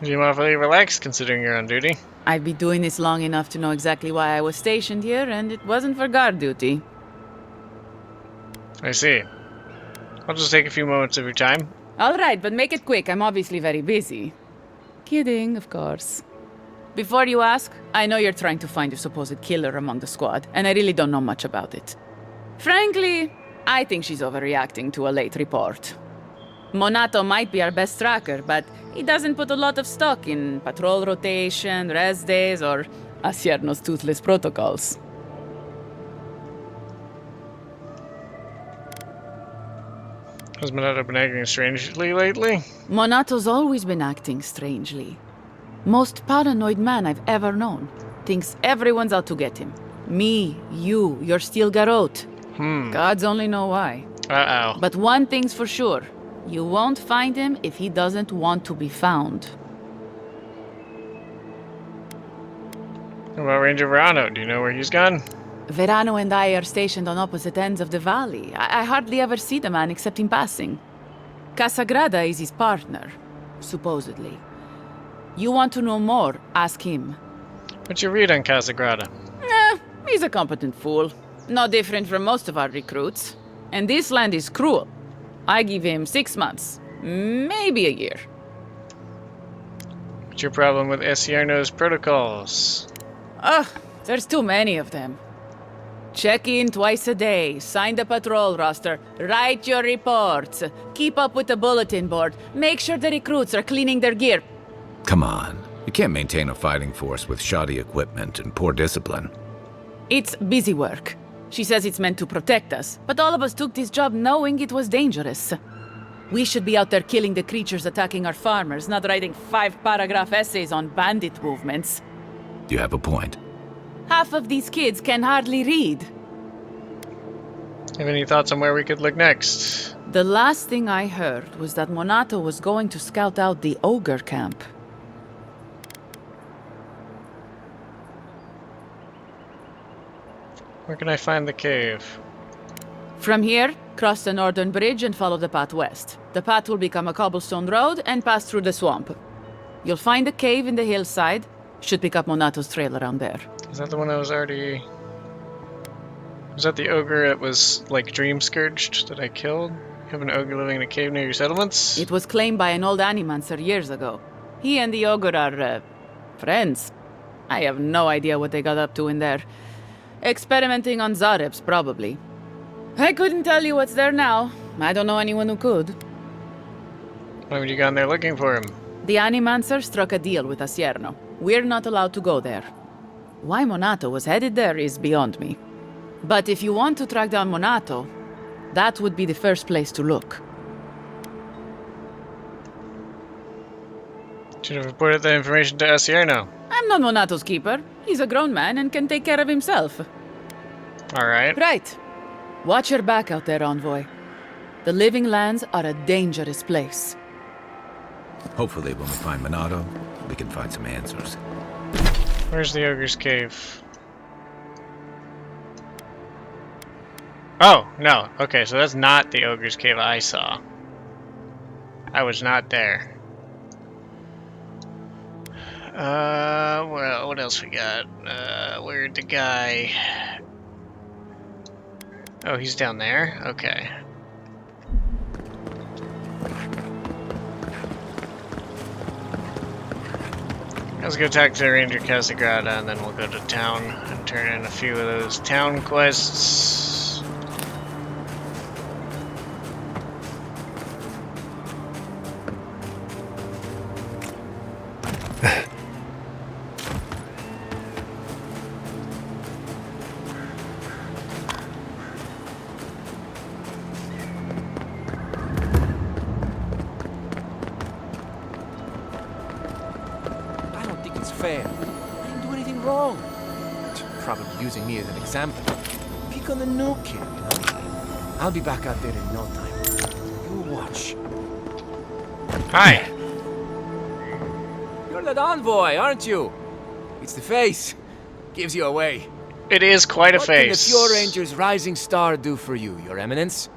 [SPEAKER 1] You seem awfully relaxed considering you're on duty.
[SPEAKER 19] I've been doing this long enough to know exactly why I was stationed here, and it wasn't for guard duty.
[SPEAKER 1] I see. I'll just take a few moments of your time.
[SPEAKER 19] All right, but make it quick. I'm obviously very busy. Kidding, of course. Before you ask, I know you're trying to find your supposed killer among the squad, and I really don't know much about it. Frankly, I think she's overreacting to a late report. Monato might be our best tracker, but he doesn't put a lot of stock in patrol rotation, rest days, or Acierno's toothless protocols.
[SPEAKER 1] Has Monato been acting strangely lately?
[SPEAKER 19] Monato's always been acting strangely. Most paranoid man I've ever known. Thinks everyone's out to get him. Me, you, your steel garrote. Gods only know why.
[SPEAKER 1] Uh-oh.
[SPEAKER 19] But one thing's for sure. You won't find him if he doesn't want to be found.
[SPEAKER 1] What about Ranger Verano? Do you know where he's gone?
[SPEAKER 19] Verano and I are stationed on opposite ends of the valley. I hardly ever see the man except in passing. Casagrada is his partner, supposedly. You want to know more, ask him.
[SPEAKER 1] What's your read on Casagrada?
[SPEAKER 19] He's a competent fool. No different from most of our recruits. And this land is cruel. I give him 6 months, maybe a year.
[SPEAKER 1] What's your problem with Acierno's protocols?
[SPEAKER 19] There's too many of them. Check in twice a day, sign the patrol roster, write your reports, keep up with the bulletin board, make sure the recruits are cleaning their gear.
[SPEAKER 3] Come on. You can't maintain a fighting force with shoddy equipment and poor discipline.
[SPEAKER 19] It's busy work. She says it's meant to protect us, but all of us took this job knowing it was dangerous. We should be out there killing the creatures attacking our farmers, not writing 5-paragraph essays on bandit movements.
[SPEAKER 3] You have a point.
[SPEAKER 19] Half of these kids can hardly read.
[SPEAKER 1] Have any thoughts on where we could look next?
[SPEAKER 19] The last thing I heard was that Monato was going to scout out the ogre camp.
[SPEAKER 1] Where can I find the cave?
[SPEAKER 19] From here, cross the northern bridge and follow the path west. The path will become a cobblestone road and pass through the swamp. You'll find a cave in the hillside. Should pick up Monato's trail around there.
[SPEAKER 1] Is that the one that was already... Was that the ogre that was, like, dream scourged that I killed? You have an ogre living in a cave near your settlements?
[SPEAKER 19] It was claimed by an old animancer years ago. He and the ogre are, friends. I have no idea what they got up to in there. Experimenting on Zarebs, probably. I couldn't tell you what's there now. I don't know anyone who could.
[SPEAKER 1] Why would you go in there looking for him?
[SPEAKER 19] The animancer struck a deal with Acierno. We're not allowed to go there. Why Monato was headed there is beyond me. But if you want to track down Monato, that would be the first place to look.
[SPEAKER 1] Should have reported that information to Acierno.
[SPEAKER 19] I'm not Monato's keeper. He's a grown man and can take care of himself.
[SPEAKER 1] Alright.
[SPEAKER 19] Right. Watch your back out there, envoy. The Living Lands are a dangerous place.
[SPEAKER 3] Hopefully when we find Monato, we can find some answers.
[SPEAKER 1] Where's the ogre's cave? Oh, no. Okay, so that's not the ogre's cave I saw. I was not there. Well, what else we got? Where'd the guy... Oh, he's down there? Okay. Let's go talk to Ranger Casagrada, and then we'll go to town and turn in a few of those town quests.
[SPEAKER 7] Fair. I didn't do anything wrong. Probably using me as an example. Pick on the new kid, you know? I'll be back out there in no time. You watch.
[SPEAKER 1] Hi.
[SPEAKER 7] You're that envoy, aren't you? It's the face. Gives you away.
[SPEAKER 1] It is quite a face.
[SPEAKER 7] What can the Fjord Ranger's rising star do for you, Your Eminence?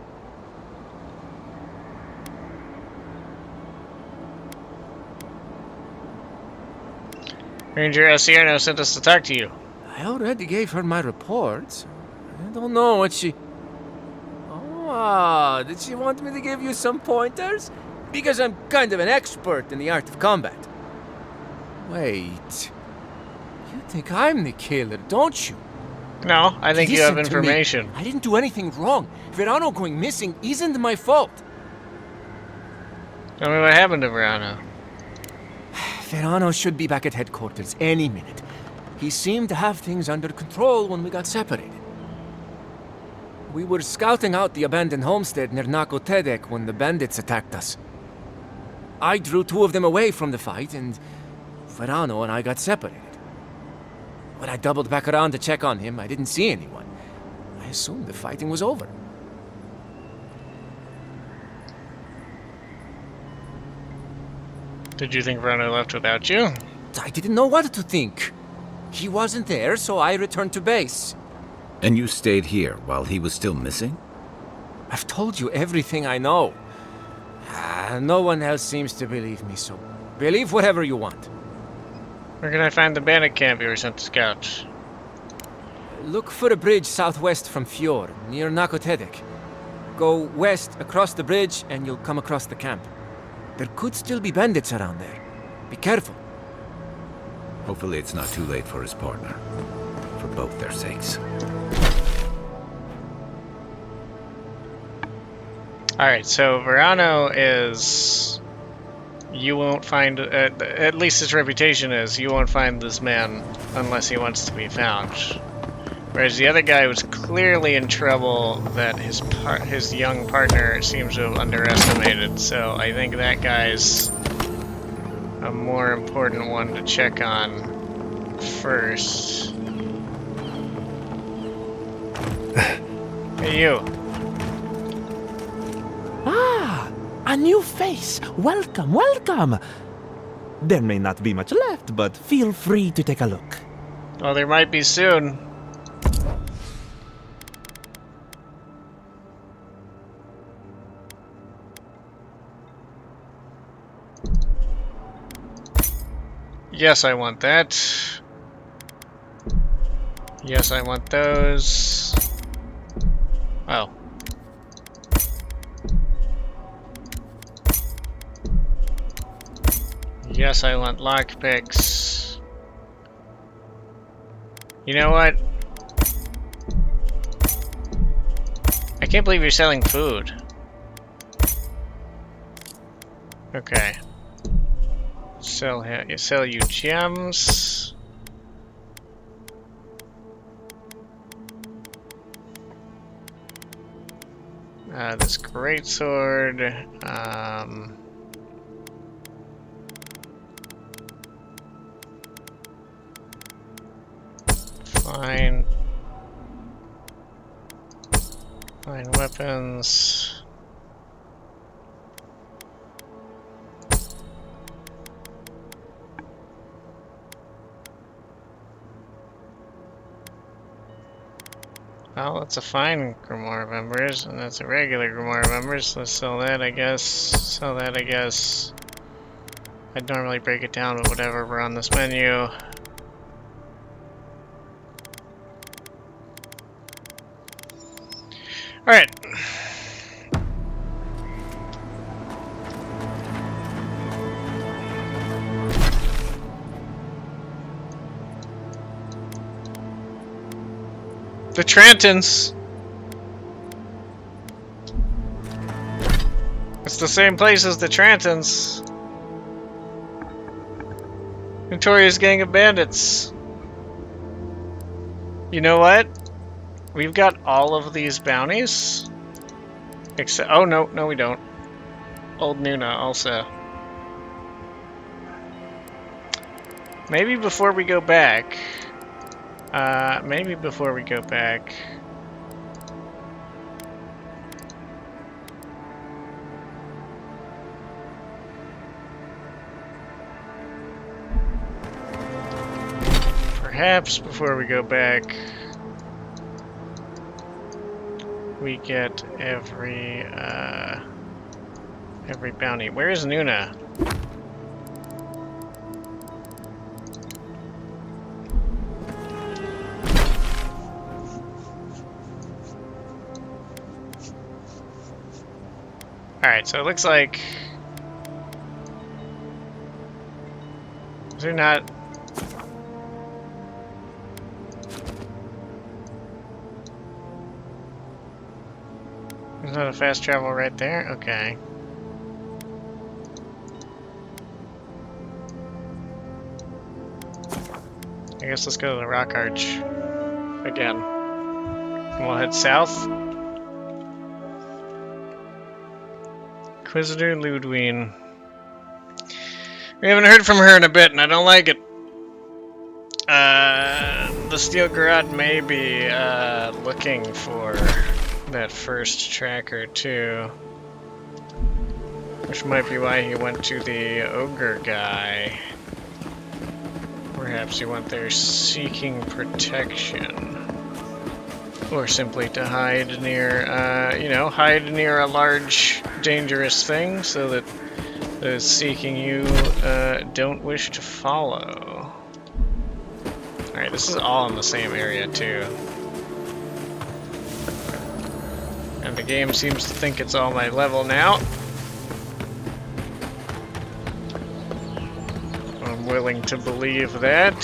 [SPEAKER 1] Ranger Acierno sent us to talk to you.
[SPEAKER 7] I already gave her my reports. I don't know what she... Oh, did she want me to give you some pointers? Because I'm kind of an expert in the art of combat. Wait. You think I'm the killer, don't you?
[SPEAKER 1] No, I think you have
[SPEAKER 7] Listen to me.
[SPEAKER 1] information.
[SPEAKER 7] I didn't do anything wrong. Verano going missing isn't my fault.
[SPEAKER 1] Tell me what happened to Verano.
[SPEAKER 7] Verano should be back at headquarters any minute. He seemed to have things under control when we got separated. We were scouting out the abandoned homestead near Kylecg when the bandits attacked us. I drew 2 of them away from the fight, and Verano and I got separated. When I doubled back around to check on him, I didn't see anyone. I assumed the fighting was over.
[SPEAKER 1] Did you think Verano left without you?
[SPEAKER 7] I didn't know what to think. He wasn't there, so I returned to base.
[SPEAKER 3] And you stayed here while he was still missing?
[SPEAKER 7] I've told you everything I know. No one else seems to believe me, so believe whatever you want.
[SPEAKER 1] Where can I find the bandit camp you were sent to scout?
[SPEAKER 7] Look for a bridge southwest from Fjord, near Kylecg. Go west across the bridge and you'll come across the camp. There could still be bandits around there. Be careful.
[SPEAKER 3] Hopefully it's not too late for his partner. For both their sakes.
[SPEAKER 1] Alright, so Verano is... You won't find... at least his reputation is, you won't find this man unless he wants to be found. Whereas the other guy was clearly in trouble that his young partner seems to have underestimated, so I think that guy's a more important one to check on first. Hey, you.
[SPEAKER 12] Ah, a new face. Welcome, welcome. There may not be much left, but feel free to take a look.
[SPEAKER 1] Oh, there might be soon. Yes, I want that. Yes, I want those. Oh. Yes, I want lockpicks. You know what? I can't believe you're selling food. Okay. Sell you gems. This great sword. Fine. Fine weapons. Well, that's a fine Grimoire of Embers, and that's a regular Grimoire of Embers. Let's sell that, I guess. Sell that, I guess. I'd normally break it down, but whatever, we're on this menu. Alright. The Trantons. It's the same place as the Trantons. Notorious gang of bandits. You know what? We've got all of these bounties. Except, oh no, no we don't. Old Nuna also. Maybe before we go back. Maybe before we go back. Perhaps before we go back, we get every bounty. Where is Nuna? Alright, so it looks like... Is there not... There's not a fast travel right there? Okay. guess let's go to the Rock Arch again. We'll head south. Inquisitor Ludwine. We haven't heard from her in a bit, and I don't like it. The Steel Garrote may be looking for that first tracker too. Which might be why he went to the ogre guy. Perhaps he went there seeking protection. Or simply to hide near, hide near a large, dangerous thing so that those seeking you don't wish to follow. Alright, this is all in the same area too. And the game seems to think it's all my level now. I'm willing to believe that.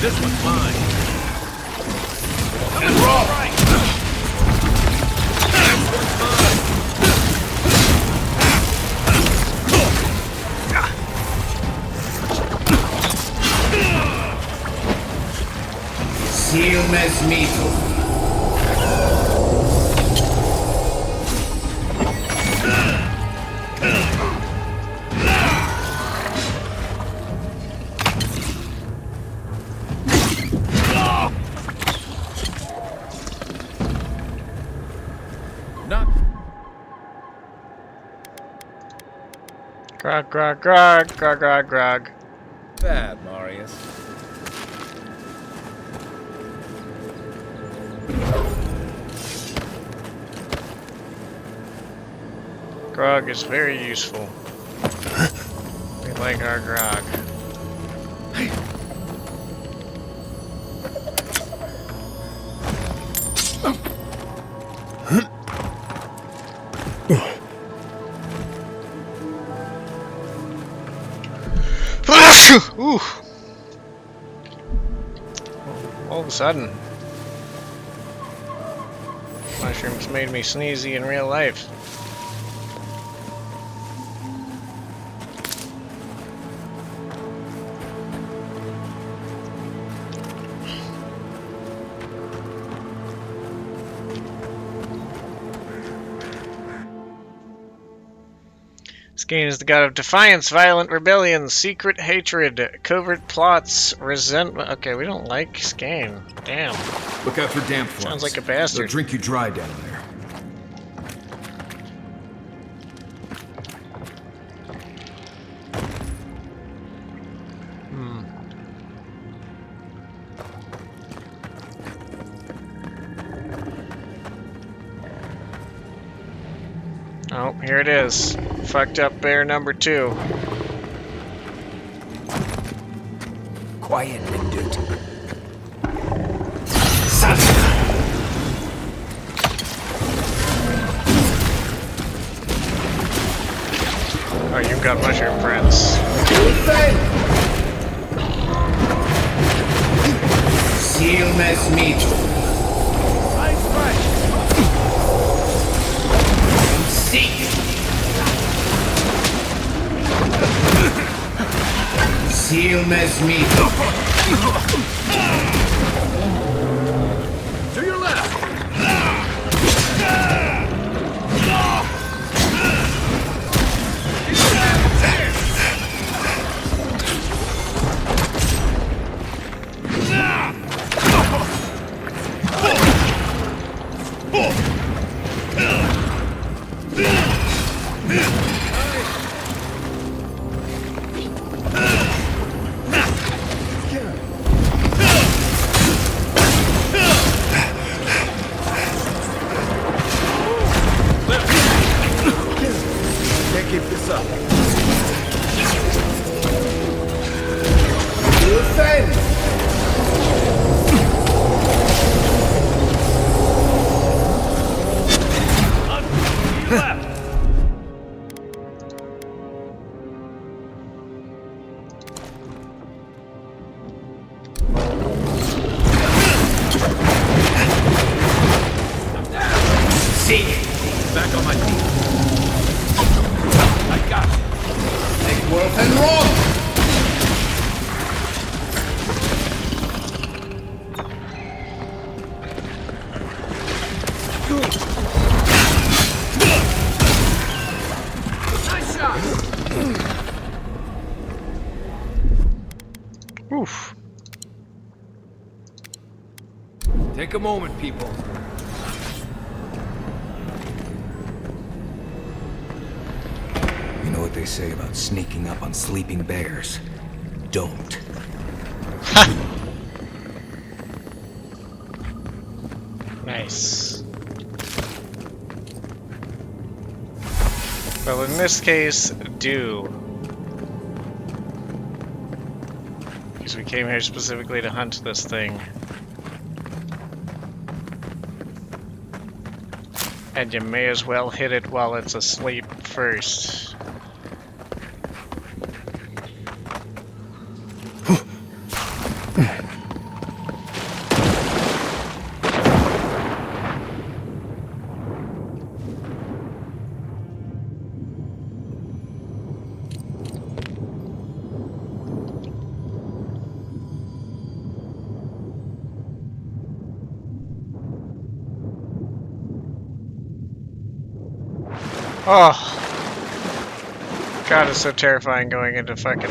[SPEAKER 8] This one's mine. And roll!
[SPEAKER 20] Silmes mito.
[SPEAKER 1] Grog, grog, grog, grog, grog, grog.
[SPEAKER 17] Bad, Marius.
[SPEAKER 1] Grog is very useful. We like our grog. Ooh. All of a sudden, mushrooms made me sneezy in real life. Skaen is the god of defiance, violent rebellion, secret hatred, covert plots, resentment. Okay, we don't like Skaen. Damn.
[SPEAKER 17] Look out for damp flies.
[SPEAKER 1] Sounds like a bastard.
[SPEAKER 17] They'll drink you dry down there.
[SPEAKER 1] Oh, here it is. Fucked up bear number 2.
[SPEAKER 2] Quiet, dude.
[SPEAKER 1] Oh, you've got mushroom friends.
[SPEAKER 20] Silmes mito. Silmes mito.
[SPEAKER 8] To your left.
[SPEAKER 5] keep this up.
[SPEAKER 20] Defend!
[SPEAKER 5] Left!
[SPEAKER 20] Back on my feet. I got it. Take Wolf and roll! Nice shot!
[SPEAKER 1] Oof.
[SPEAKER 17] Take a moment, people.
[SPEAKER 2] You know what they say about sneaking up on sleeping bears? Don't.
[SPEAKER 1] Nice. Well, in this case, do. Because we came here specifically to hunt this thing. And you may as well hit it while it's asleep first. Oh, God, it's so terrifying going into fucking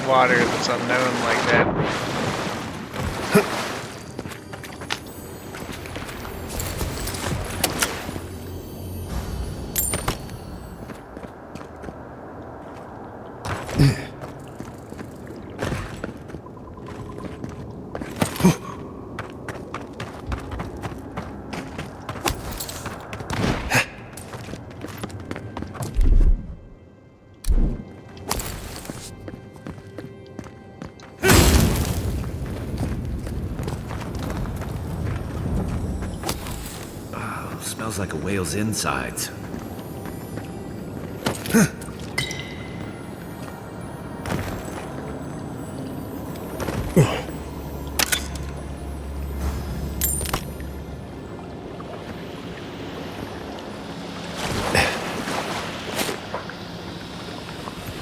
[SPEAKER 1] water that's unknown like that.
[SPEAKER 3] Smells like a whale's insides.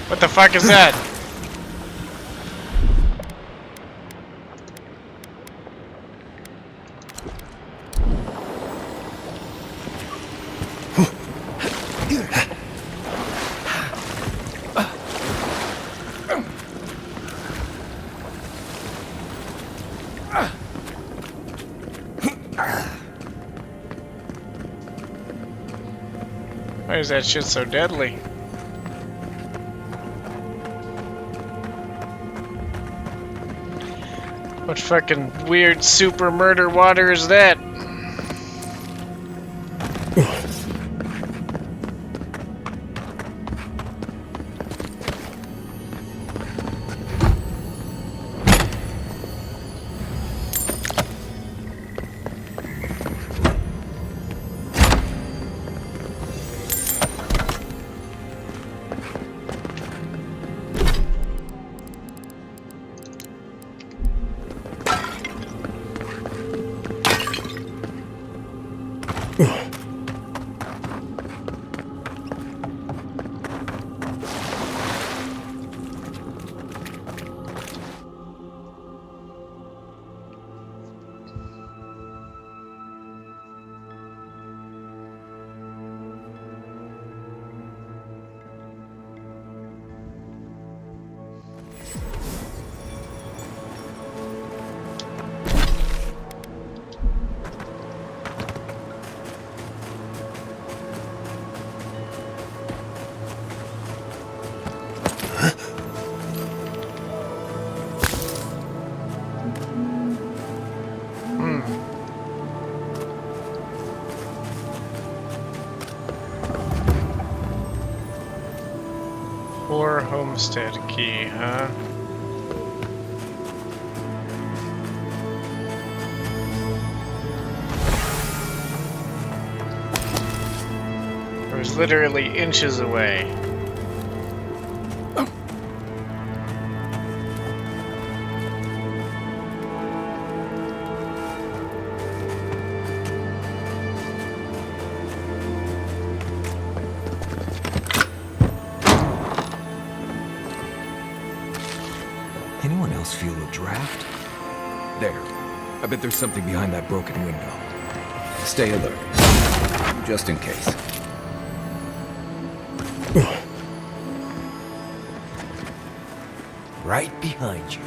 [SPEAKER 1] What the fuck is that? Why is that shit so deadly? What fucking weird super murder water is that? homestead key, huh? It was literally inches away.
[SPEAKER 2] Anyone else feel a draft? There. I bet there's something behind that broken window.
[SPEAKER 3] Stay alert, just in case.
[SPEAKER 5] Right behind you.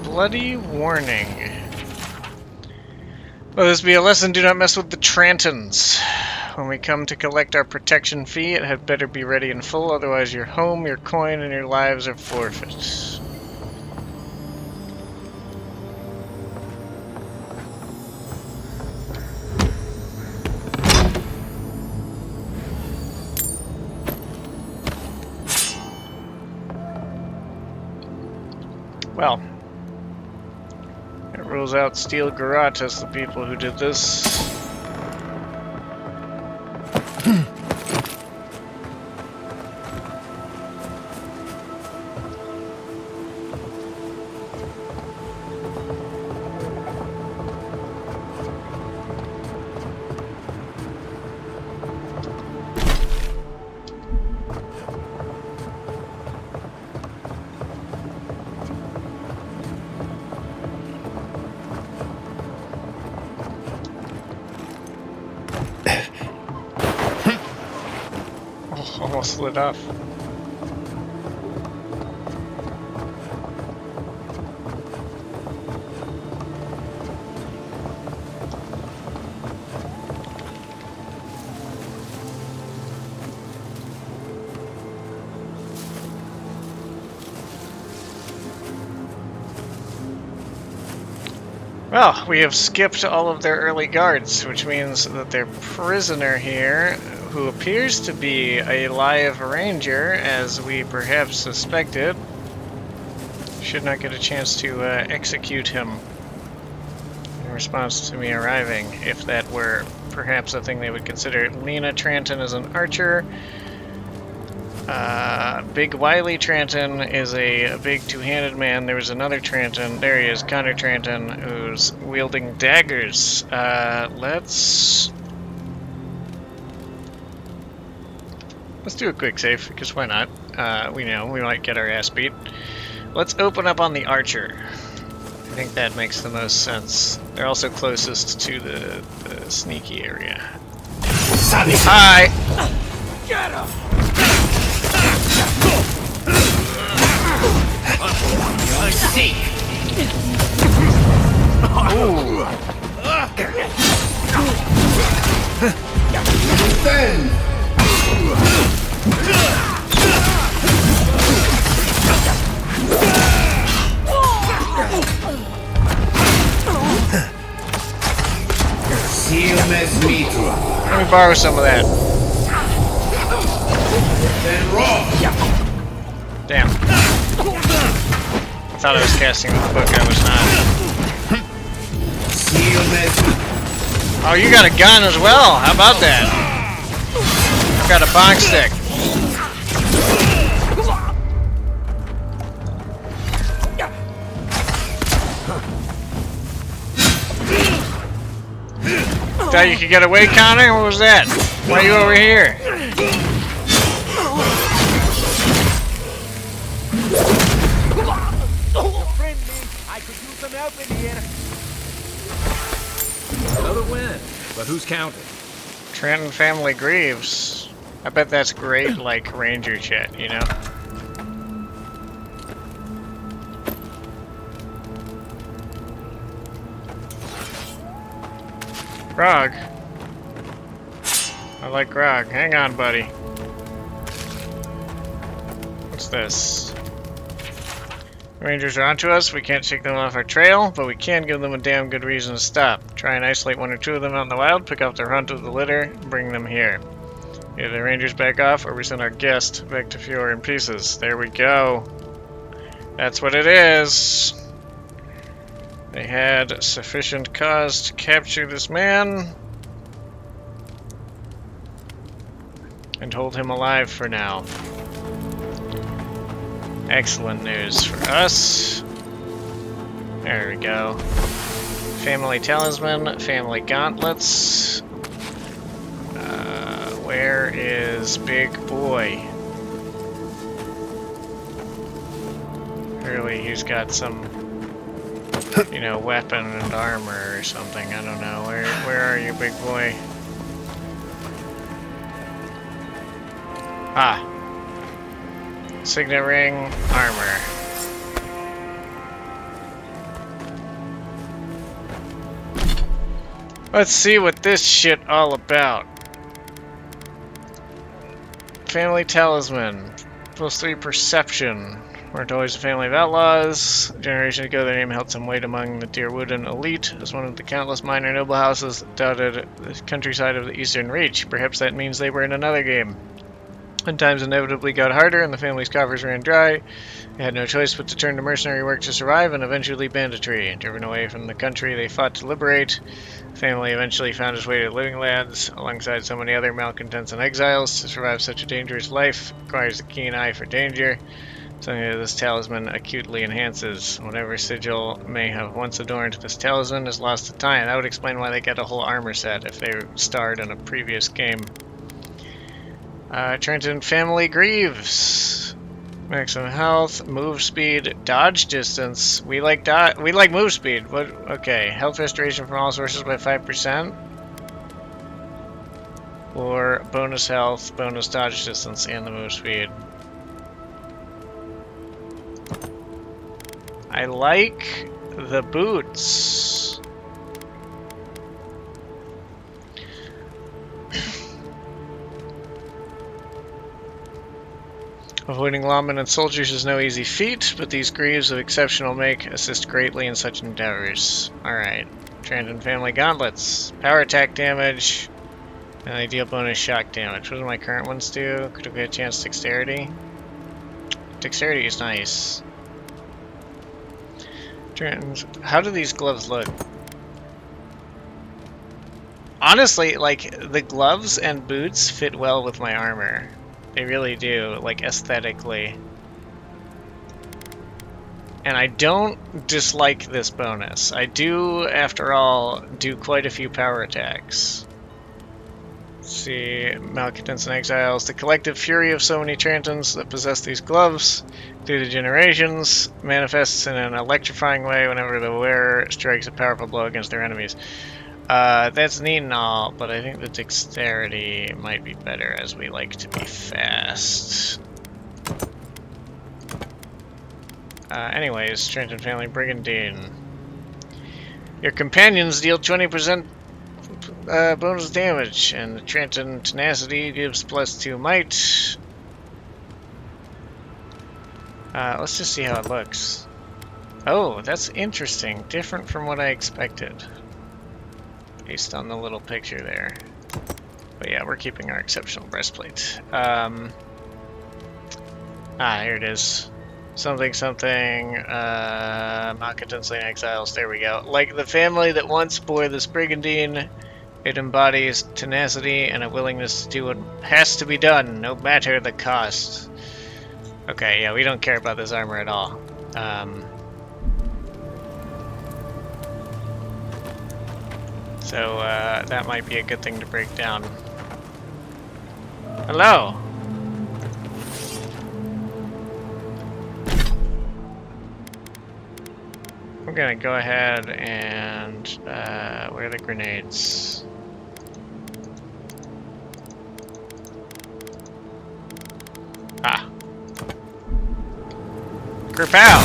[SPEAKER 1] Bloody warning. Will this be a lesson? Do not mess with the Trantons. When we come to collect our protection fee, it had better be ready and full, otherwise your home, your coin, and your lives are forfeit. Well, it rules out Steel Garrote as the people who did this. Almost lit off. Well, we have skipped all of their early guards, which means that their prisoner here, who appears to be a live ranger, as we perhaps suspected, should not get a chance to execute him in response to me arriving, if that were perhaps a thing they would consider. Lena Tranton is an archer. Big Wily Tranton is a big two-handed man. There was another Tranton, there he is, Connor Tranton, who's wielding daggers. Let's do a quick save, because why not? We know, we might get our ass beat. Let's open up on the archer. I think that makes the most sense. They're also closest to the sneaky area. Hi!
[SPEAKER 20] Get him! I seek. Defend.
[SPEAKER 1] Let me borrow some of that. Damn. I thought I was casting with the book, I was not. Oh, you got a gun as well. How about that? I've got a bonk stick. Thought you could get away, Connor? What was that? Why are you over here?
[SPEAKER 15] I could use some help in here.
[SPEAKER 2] Another win, but who's counting?
[SPEAKER 1] Trenton family grieves. I bet that's great, like, ranger chat, you know? Frog. I like grog. Hang on, buddy. What's this? Rangers are onto us. We can't shake them off our trail, but we can give them a damn good reason to stop. Try and isolate one or two of them out in the wild, pick up their hunt of the litter, and bring them here. Either the Rangers back off, or we send our guest back to Fjord in pieces. There we go. That's what it is. They had sufficient cause to capture this man and hold him alive for now. Excellent news for us. There we go. Family talisman, family gauntlets. Where is Big Boy? Clearly he's got some, you know, weapon and armor or something. I don't know. Where are you, Big Boy? Ah. Signet ring, armor. Let's see what this shit all about. Family talisman. +3 perception. Weren't always a family of outlaws. A generation ago, their name held some weight among the Deerwooden elite as one of the countless minor noble houses that dotted the countryside of the Eastern Reach. Perhaps that means they were in another game. When times inevitably got harder and the family's coffers ran dry, they had no choice but to turn to mercenary work to survive and eventually banditry. Driven away from the country they fought to liberate, the family eventually found its way to the Living Lands. Alongside so many other malcontents and exiles, to survive such a dangerous life requires a keen eye for danger, something that this talisman acutely enhances. Whatever sigil may have once adorned this talisman is lost to time. That would explain why they get a whole armor set if they starred in a previous game. Trenton family Greaves. Maximum health, move speed, dodge distance. We like move speed. What? Okay, health restoration from all sources by 5%. Or bonus health, bonus dodge distance, and the move speed. I like the boots. Avoiding lawmen and soldiers is no easy feat, but these greaves of exceptional make assist greatly in such endeavors. Alright. Trantons family gauntlets. Power attack damage. And they deal bonus shock damage. What do my current ones do? Could have got a chance dexterity. Dexterity is nice. Trantons. How do these gloves look? Honestly, like, the gloves and boots fit well with my armor. They really do, like, aesthetically. And I don't dislike this bonus. I do, after all, do quite a few power attacks. Let's see, malcontents and exiles. The collective fury of so many Trantons that possess these gloves through the generations manifests in an electrifying way whenever the wearer strikes a powerful blow against their enemies. That's neat and all, but I think the dexterity might be better as we like to be fast. Anyways, Trenton family Brigandine. Your companions deal 20% bonus damage, and the Trenton tenacity gives +2 might. Let's just see how it looks. Oh, that's interesting. Different from what I expected. Based on the little picture there. But yeah, we're keeping our exceptional breastplate. Here it is. Something, malcontents and exiles, there we go. Like the family that once bore this brigandine, it embodies tenacity and a willingness to do what has to be done, no matter the cost. Okay, yeah, we don't care about this armor at all. So that might be a good thing to break down. Hello! I'm gonna go ahead and where are the grenades? Ah. Kerpow!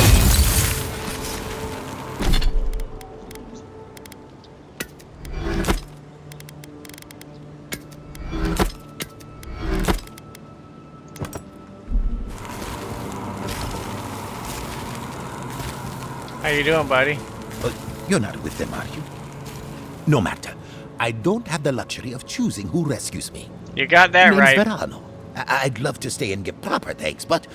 [SPEAKER 1] How you doing, buddy?
[SPEAKER 21] You're not with them, are you? No matter. I don't have the luxury of choosing who rescues me.
[SPEAKER 1] You got that
[SPEAKER 21] Name's
[SPEAKER 1] right.
[SPEAKER 21] Verano. I'd love to stay and give proper thanks, but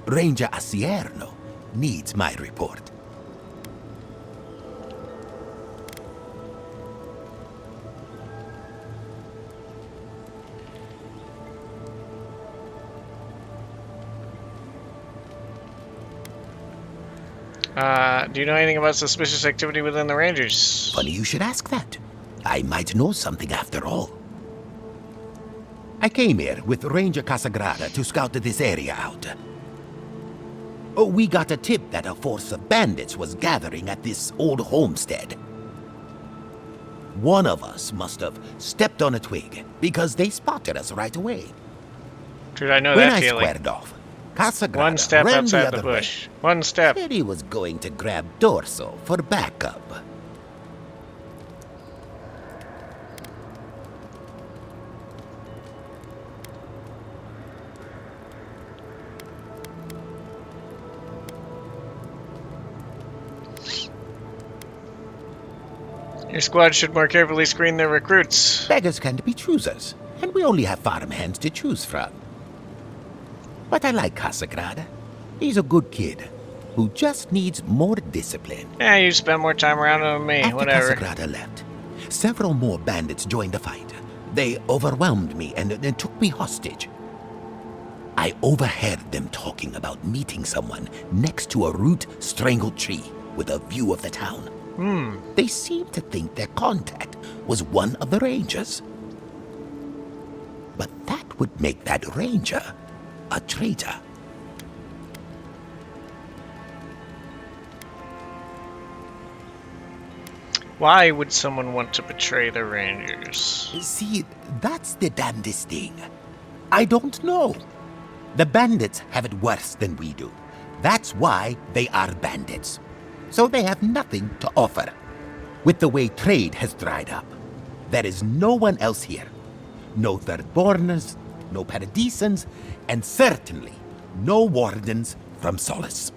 [SPEAKER 21] Ranger Acierno needs my report.
[SPEAKER 1] Do you know anything about suspicious activity within the Rangers?
[SPEAKER 21] Funny you should ask that. I might know something after all. I came here with Ranger Casagrada to scout this area out. We got a tip that a force of bandits was gathering at this old homestead. One of us must have stepped on a twig because they spotted us right away.
[SPEAKER 1] Dude, I know
[SPEAKER 21] when
[SPEAKER 1] that
[SPEAKER 21] I
[SPEAKER 1] feeling.
[SPEAKER 21] Squared off, Casagrada
[SPEAKER 1] One step
[SPEAKER 21] ran
[SPEAKER 1] outside
[SPEAKER 21] the
[SPEAKER 1] the
[SPEAKER 21] other way.
[SPEAKER 1] bush. One step.
[SPEAKER 21] Said he was going to grab Dorso for backup.
[SPEAKER 1] Your squad should more carefully screen their recruits.
[SPEAKER 21] Beggars can't be choosers, and we only have farmhands to choose from. But I like Casagrada. He's a good kid who just needs more discipline.
[SPEAKER 1] Yeah, you spent more time around him than me.
[SPEAKER 21] After
[SPEAKER 1] Whatever.
[SPEAKER 21] Casagrada left, several more bandits joined the fight. They overwhelmed me and took me hostage. I overheard them talking about meeting someone next to a root-strangled tree with a view of the town. They seemed to think their contact was one of the Rangers. But that would make that Ranger a traitor.
[SPEAKER 1] Why would someone want to betray the Rangers?
[SPEAKER 21] See, that's the damnedest thing. I don't know. The bandits have it worse than we do. That's why they are bandits. So they have nothing to offer. With the way trade has dried up, there is no one else here. No Thirdborners, no Paradisans, and certainly no wardens from Solace.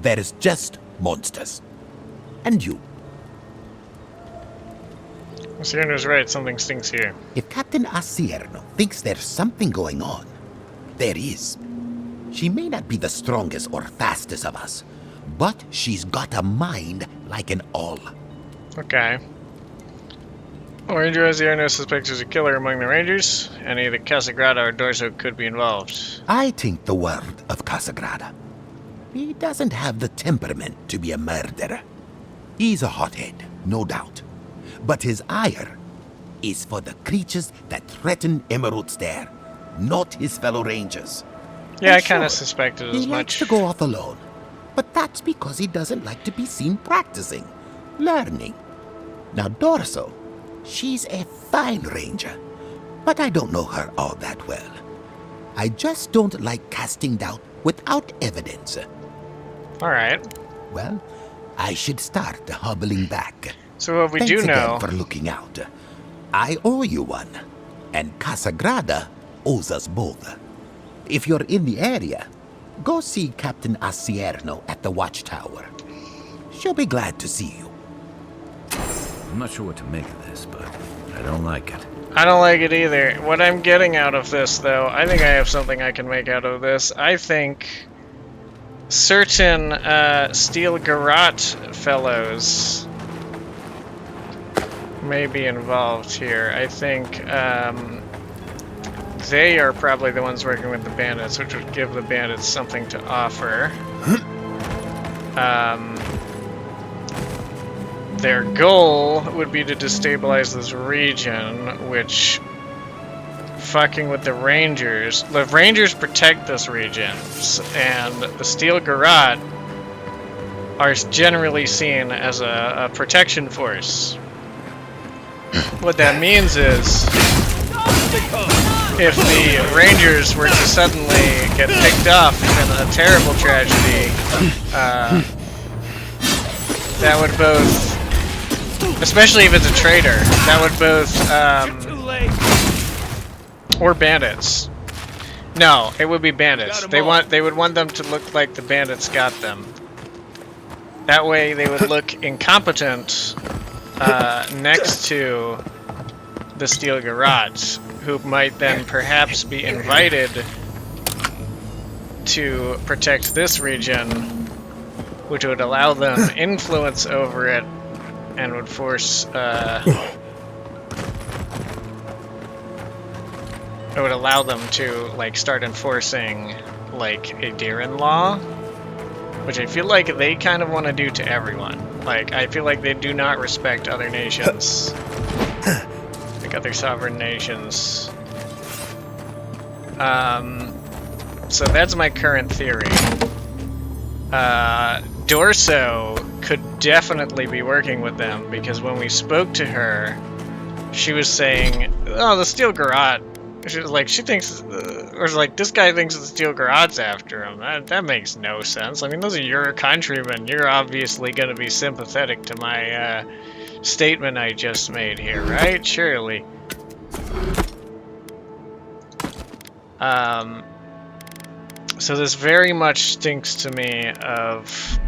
[SPEAKER 21] There is just monsters. And you.
[SPEAKER 1] Acierno's right, something stinks here.
[SPEAKER 21] If Captain Acierno thinks there's something going on, there is. She may not be the strongest or fastest of us, but she's got a mind like an owl.
[SPEAKER 1] Okay. Ranger Acierno suspects there's a killer among the Rangers, and either Casagrada or Dorso could be involved.
[SPEAKER 21] I think the word of Casagrada. He doesn't have the temperament to be a murderer. He's a hothead, no doubt. But his ire is for the creatures that threaten Emerald's there, not his fellow Rangers.
[SPEAKER 1] Yeah, I
[SPEAKER 21] Sure,
[SPEAKER 1] kind of suspected as
[SPEAKER 21] he likes
[SPEAKER 1] much.
[SPEAKER 21] to go off alone, but that's because he doesn't like to be seen practicing, learning. Now Dorso, she's a fine Ranger, but I don't know her all that well. I just don't like casting doubt without evidence.
[SPEAKER 1] Alright.
[SPEAKER 21] Well, I should start hobbling back.
[SPEAKER 1] So what we
[SPEAKER 21] Thanks
[SPEAKER 1] do
[SPEAKER 21] again
[SPEAKER 1] know...
[SPEAKER 21] for looking out. I owe you one, and Casagrada owes us both. If you're in the area, go see Captain Acierno at the watchtower. She'll be glad to see you.
[SPEAKER 3] I'm not sure what to make of this, but I don't like it.
[SPEAKER 1] I don't like it either. What I'm getting out of this, though, I think I have something I can make out of this. I think certain Steel Garrote fellows may be involved here. I think they are probably the ones working with the bandits, which would give the bandits something to offer. Their goal would be to destabilize this region, which fucking with the Rangers. The Rangers protect this region, and the Steel Garrote are generally seen as a protection force. What that means is, if the Rangers were to suddenly get picked off in a terrible tragedy, that would both, especially if it's a traitor, that would both, or bandits. No, it would be bandits. They would want them to look like the bandits got them. That way they would look incompetent next to the Stilgarats, who might then perhaps be invited to protect this region, which would allow them influence over it and would force it would allow them to like start enforcing like a Diran law, which I feel like they kind of want to do to everyone. Like, I feel like they do not respect other nations, like other sovereign nations. So that's my current theory. Dorso could definitely be working with them, because when we spoke to her, she was saying, oh, the Stilgarat, she was like, she thinks, or like, this guy thinks the Stilgarat's after him. That makes no sense. I mean, those are your countrymen. You're obviously going to be sympathetic to my statement I just made here, right? Surely. So this very much stinks to me of...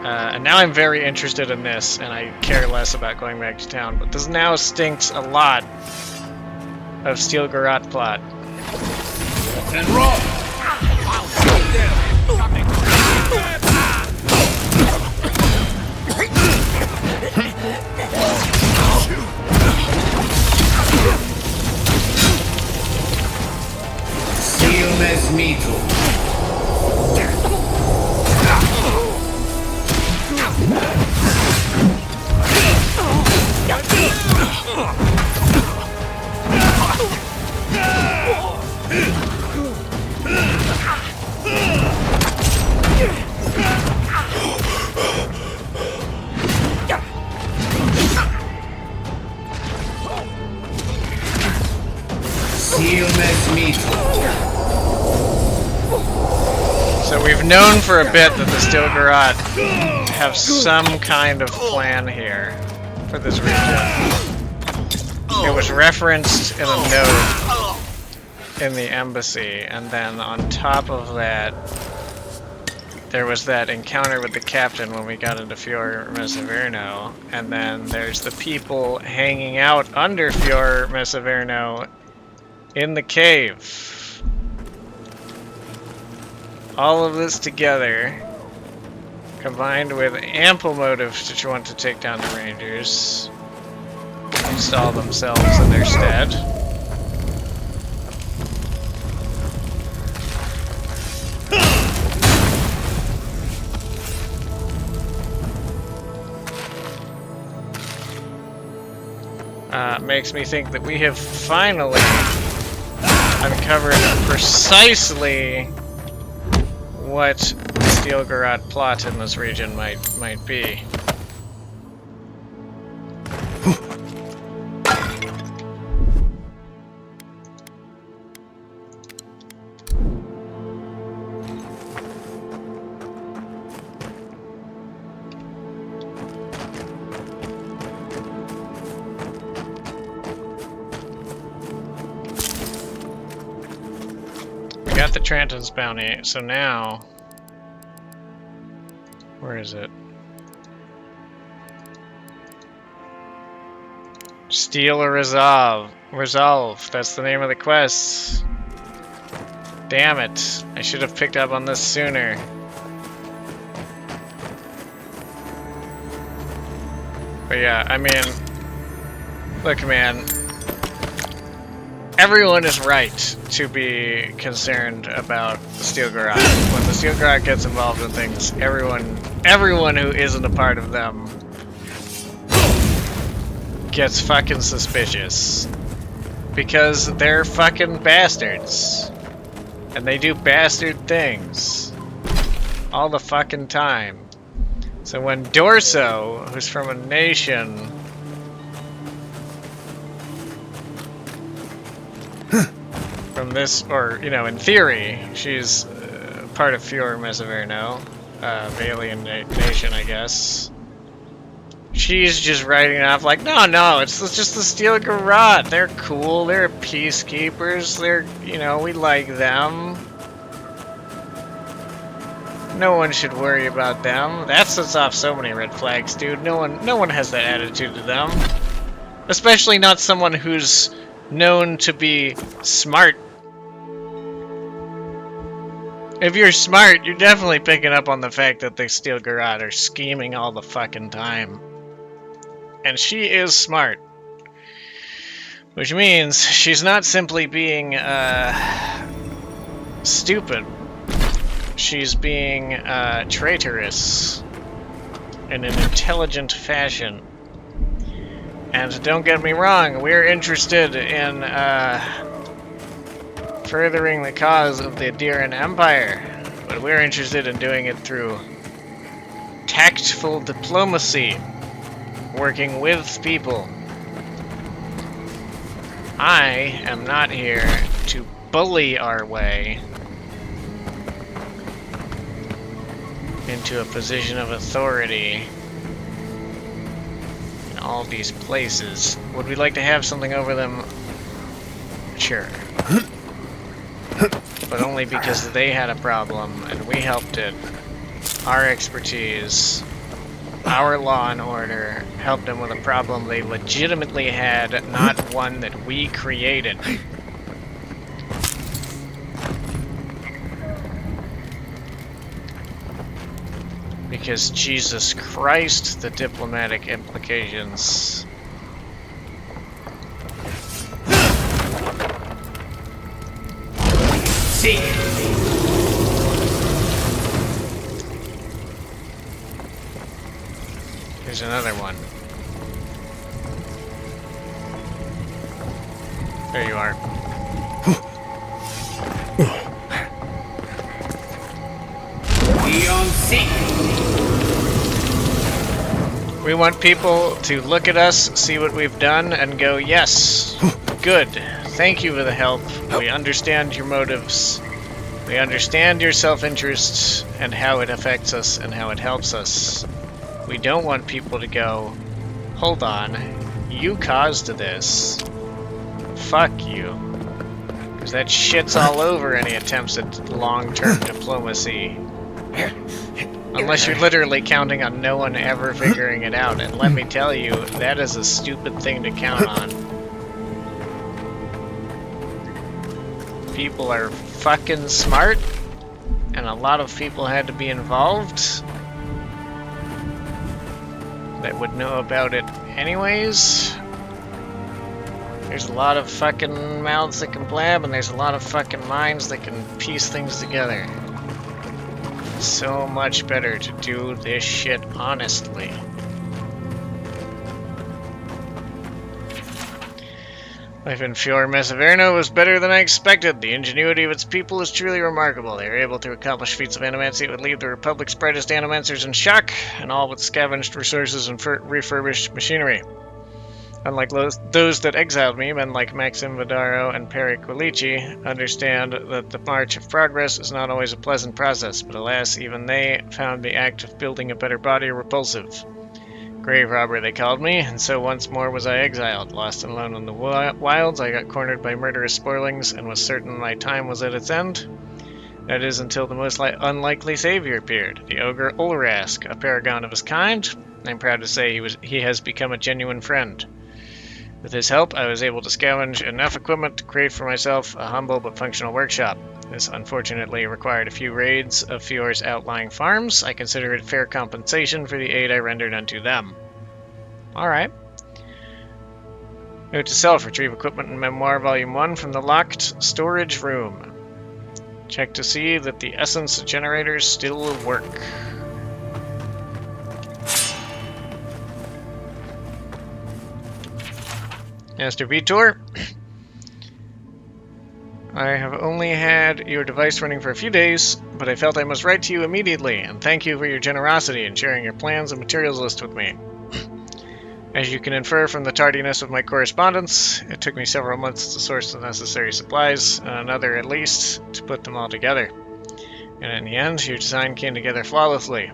[SPEAKER 1] and now I'm very interested in this, and I care less about going back to town, but this now stinks a lot of Stilgarat plot.
[SPEAKER 20] And roll! Silmes mito.
[SPEAKER 1] So we've known for a bit that the Stilgarat have some kind of plan here for this region. It was referenced in a note in the embassy, and then on top of that, there was that encounter with the captain when we got into Fior Verano, and then there's the people hanging out under Fior Verano in the cave. All of this together, combined with ample motives to want to take down the Rangers, install themselves in their stead. Makes me think that we have finally uncovered precisely what the Stilgarat plot in this region might be. Got the Trantons bounty, so now... Where is it? Steal or resolve. Resolve, that's the name of the quest. Damn it, I should have picked up on this sooner. But yeah, I mean... Look, man. Everyone is right to be concerned about the Stilgarat. When the Stilgarat gets involved in things, everyone who isn't a part of them gets fucking suspicious. Because they're fucking bastards. And they do bastard things. All the fucking time. So when Dorso, who's from a nation... from this, or, you know, in theory, she's part of Fior Verano, alien nation, I guess. She's just writing it off like, no, it's just the Stilgarat. They're cool, they're peacekeepers, they're, you know, we like them. No one should worry about them. That sets off so many red flags, dude. No one has that attitude to them. Especially not someone who's known to be smart. If you're smart, you're definitely picking up on the fact that the Stilgarad are scheming all the fucking time. And she is smart. Which means she's not simply being, stupid. She's being, traitorous in an intelligent fashion. And don't get me wrong, we're interested in, furthering the cause of the Adieran Empire. But we're interested in doing it through tactful diplomacy. Working with people. I am not here to bully our way into a position of authority in all these places. Would we like to have something over them? Sure. But only because they had a problem and we helped it. Our expertise, our law and order, helped them with a problem they legitimately had, not one that we created. Because Jesus Christ, the diplomatic implications.
[SPEAKER 20] Seek.
[SPEAKER 1] Here's another one. There you are. We want people to look at us, see what we've done, and go, yes, good. Thank you for the help. We understand your motives. We understand your self-interest and how it affects us and how it helps us. We don't want people to go, hold on, you caused this. Fuck you. Because that shit's all over any attempts at long-term diplomacy. Unless you're literally counting on no one ever figuring it out. And let me tell you, that is a stupid thing to count on. People are fucking smart, and a lot of people had to be involved that would know about it anyways. There's a lot of fucking mouths that can blab, and there's a lot of fucking minds that can piece things together. It's so much better to do this shit honestly. Life in Verano was better than I expected. The ingenuity of its people is truly remarkable. They were able to accomplish feats of animancy that would leave the Republic's brightest animancers in shock, and all with scavenged resources and refurbished machinery. Unlike those that exiled me, men like Maxim Vidaro and Peri Quilici understand that the march of progress is not always a pleasant process, but alas, even they found the act of building a better body repulsive. Grave robber, they called me, and so once more was I exiled. Lost and alone in the wilds, I got cornered by murderous spoilings and was certain my time was at its end. That is, until the most unlikely savior appeared, the ogre Ulrask, a paragon of his kind. I'm proud to say he has become a genuine friend. With his help, I was able to scavenge enough equipment to create for myself a humble but functional workshop. This unfortunately required a few raids of Fior's outlying farms. I consider it fair compensation for the aid I rendered unto them. Alright. Note to self, retrieve equipment and memoir volume 1 from the locked storage room. Check to see that the essence generators still work. Master Vitor, I have only had your device running for a few days, but I felt I must write to you immediately, and thank you for your generosity in sharing your plans and materials list with me. As you can infer from the tardiness of my correspondence, it took me several months to source the necessary supplies, and another at least, to put them all together. And in the end, your design came together flawlessly.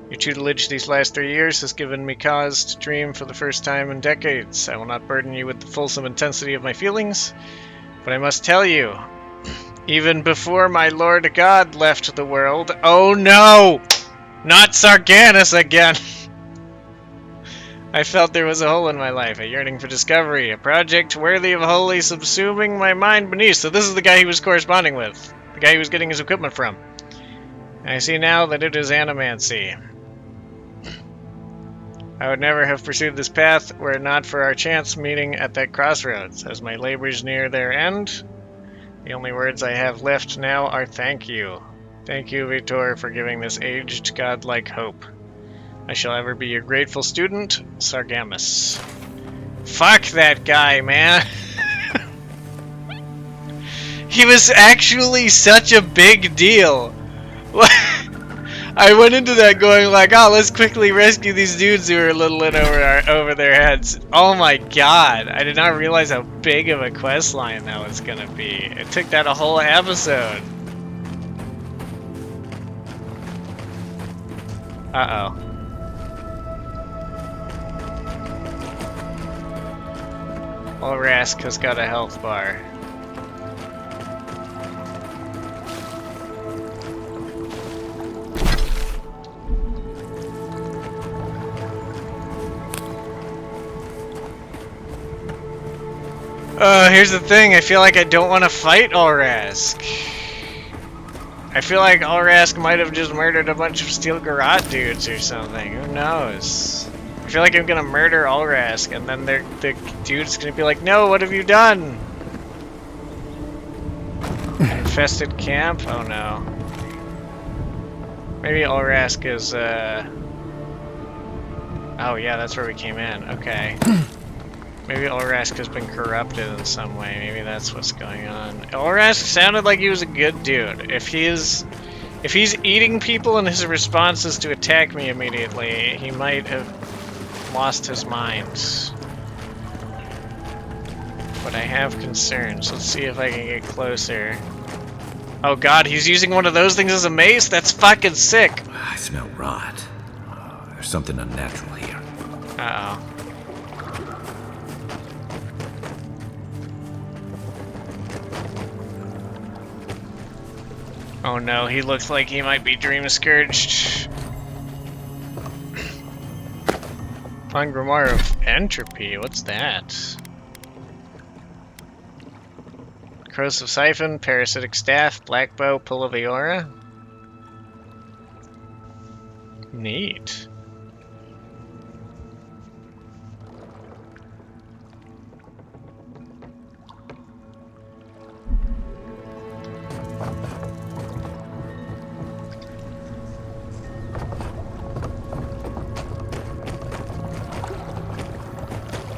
[SPEAKER 1] Your tutelage these last 3 years has given me cause to dream for the first time in decades. I will not burden you with the fulsome intensity of my feelings, but I must tell you Even before my Lord God left the world. Oh no! Not Sargeras again! I felt there was a hole in my life, a yearning for discovery, a project worthy of wholly subsuming my mind beneath. So this is the guy he was corresponding with. The guy he was getting his equipment from. I see now that it is animancy. I would never have pursued this path were it not for our chance meeting at that crossroads. As my labors near their end, the only words I have left now are thank you. Thank you, Vitor, for giving this aged godlike hope. I shall ever be your grateful student, Sargeras. Fuck that guy, man. He was actually such a big deal. I went into that going like, oh, let's quickly rescue these dudes who are a little in over their heads. Oh my god, I did not realize how big of a quest line that was gonna be. It took that a whole episode. Uh-oh. Ulrask has got a health bar. Here's the thing, I feel like I don't want to fight Ulrask. I feel like Ulrask might have just murdered a bunch of Steel Garrote dudes or something, who knows? I feel like I'm gonna murder Ulrask and then the dude's gonna be like, no, what have you done? Infested camp? Oh no. Maybe Ulrask is, oh yeah, that's where we came in, okay. Maybe Ulrask has been corrupted in some way. Maybe that's what's going on. Ulrask sounded like he was a good dude. If he's eating people and his response is to attack me immediately, he might have lost his mind. But I have concerns. Let's see if I can get closer. Oh god, he's using one of those things as a mace? That's fucking sick!
[SPEAKER 3] I smell rot. There's something unnatural here.
[SPEAKER 1] Uh-oh. Oh no, he looks like he might be dream scourged. Find Grimoire of Entropy, what's that? Corrosive Siphon, Parasitic Staff, Black Bow, Pull of Eora. Neat.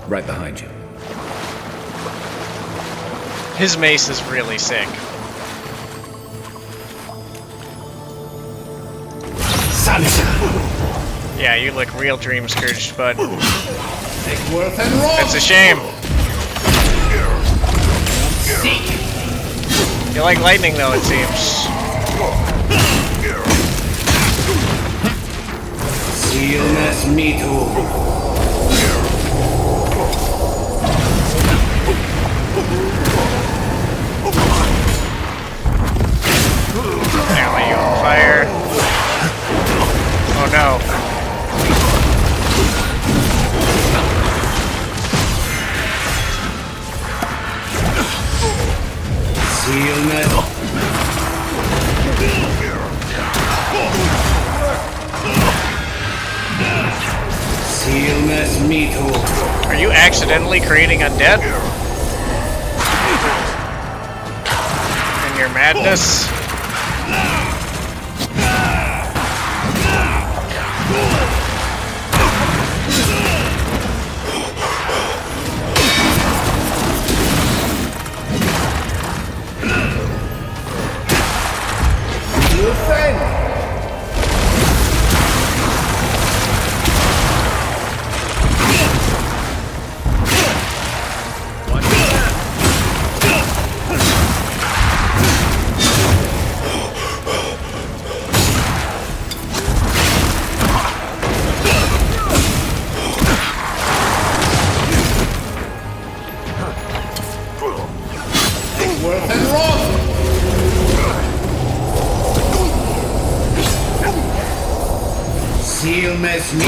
[SPEAKER 3] Right behind you.
[SPEAKER 1] His mace is really sick. Yeah, you look real dream scourged, bud. That's a shame. You like lightning though, it seems.
[SPEAKER 20] Sealness me too.
[SPEAKER 1] Apparently you on fire. Oh no.
[SPEAKER 20] Sealness me too.
[SPEAKER 1] Are you accidentally creating undead? In your madness?
[SPEAKER 20] mess me.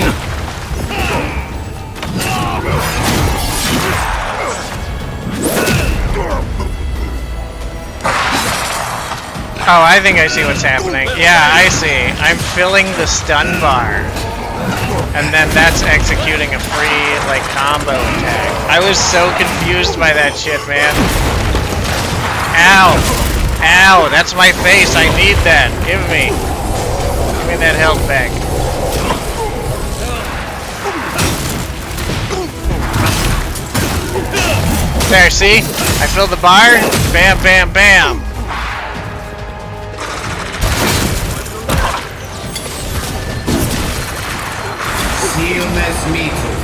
[SPEAKER 1] Oh, I think I see what's happening. Yeah, I see. I'm filling the stun bar. And then that's executing a free, like, combo attack. I was so confused by that shit, man. Ow! Ow! That's my face! I need that! Give me! Give me that health back. There, see? I filled the bar. Bam, bam, bam!
[SPEAKER 20] Mess me too.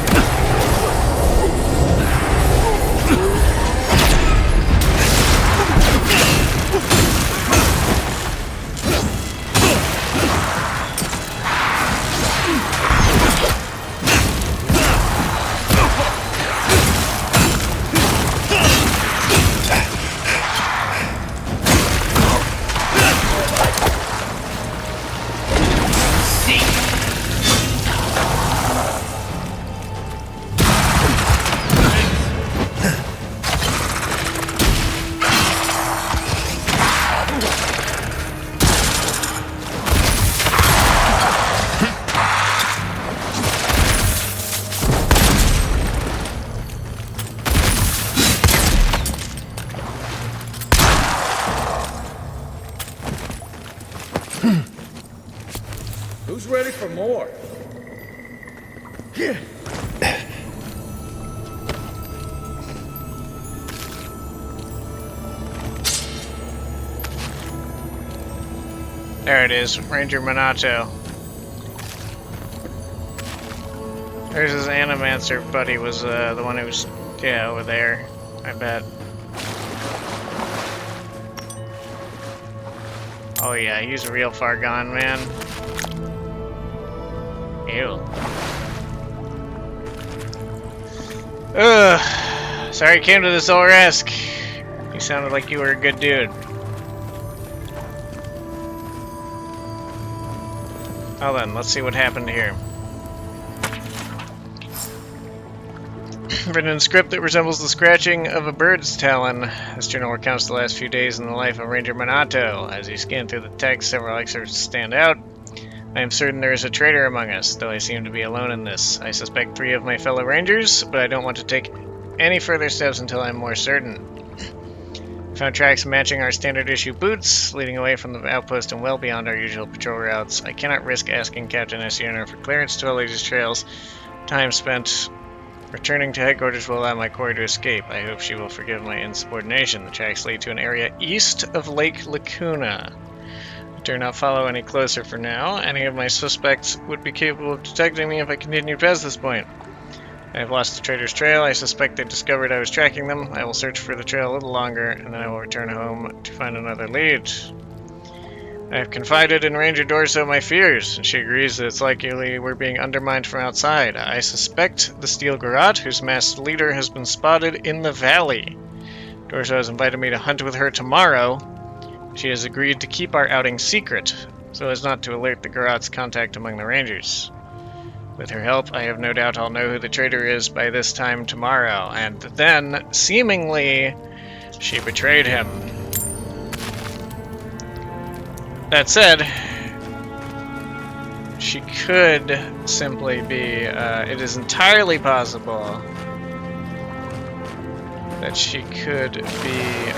[SPEAKER 8] Who's ready for more?
[SPEAKER 1] There it is, Ranger Monato. There's his Animancer buddy, was the one who was, yeah, over there, I bet. Oh yeah, he's a real far gone, man. Ew. Ugh. Sorry you came to this Ulrask. You sounded like you were a good dude. Well then, let's see what happened here. Written in script that resembles the scratching of a bird's talon. This journal recounts the last few days in the life of Ranger Monato. As you scan through the text, several excerpts stand out. I am certain there is a traitor among us, though I seem to be alone in this. I suspect 3 of my fellow rangers, but I don't want to take any further steps until I'm more certain. Found tracks matching our standard issue boots, leading away from the outpost and well beyond our usual patrol routes. I cannot risk asking Captain Acierno for clearance to all these trails. Time spent returning to headquarters will allow my quarry to escape. I hope she will forgive my insubordination. The tracks lead to an area east of Lake Lacuna. I dare not follow any closer for now. Any of my suspects would be capable of detecting me if I continued past this point. I have lost the traitor's trail. I suspect they discovered I was tracking them. I will search for the trail a little longer, and then I will return home to find another lead. I have confided in Ranger Dorso my fears, and she agrees that it's likely we're being undermined from outside. I suspect the Steel Garrote, whose masked leader has been spotted in the valley. Dorso has invited me to hunt with her tomorrow. She has agreed to keep our outing secret, so as not to alert the Garrote's contact among the Rangers. With her help, I have no doubt I'll know who the traitor is by this time tomorrow. And then, seemingly, she betrayed him. That said, she could simply be, it is entirely possible that she could be,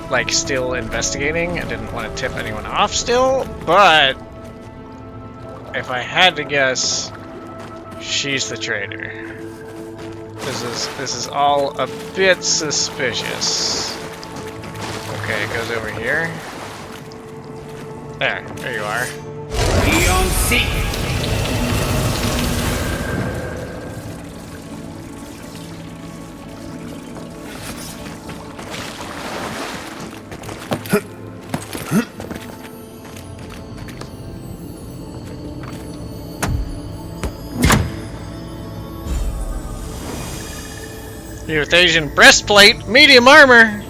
[SPEAKER 1] like, still investigating and didn't want to tip anyone off still, but if I had to guess, she's the traitor. This is all a bit suspicious. Okay, it goes over here. There you are.
[SPEAKER 20] Be on seek.
[SPEAKER 1] Euthasian breastplate, medium armor.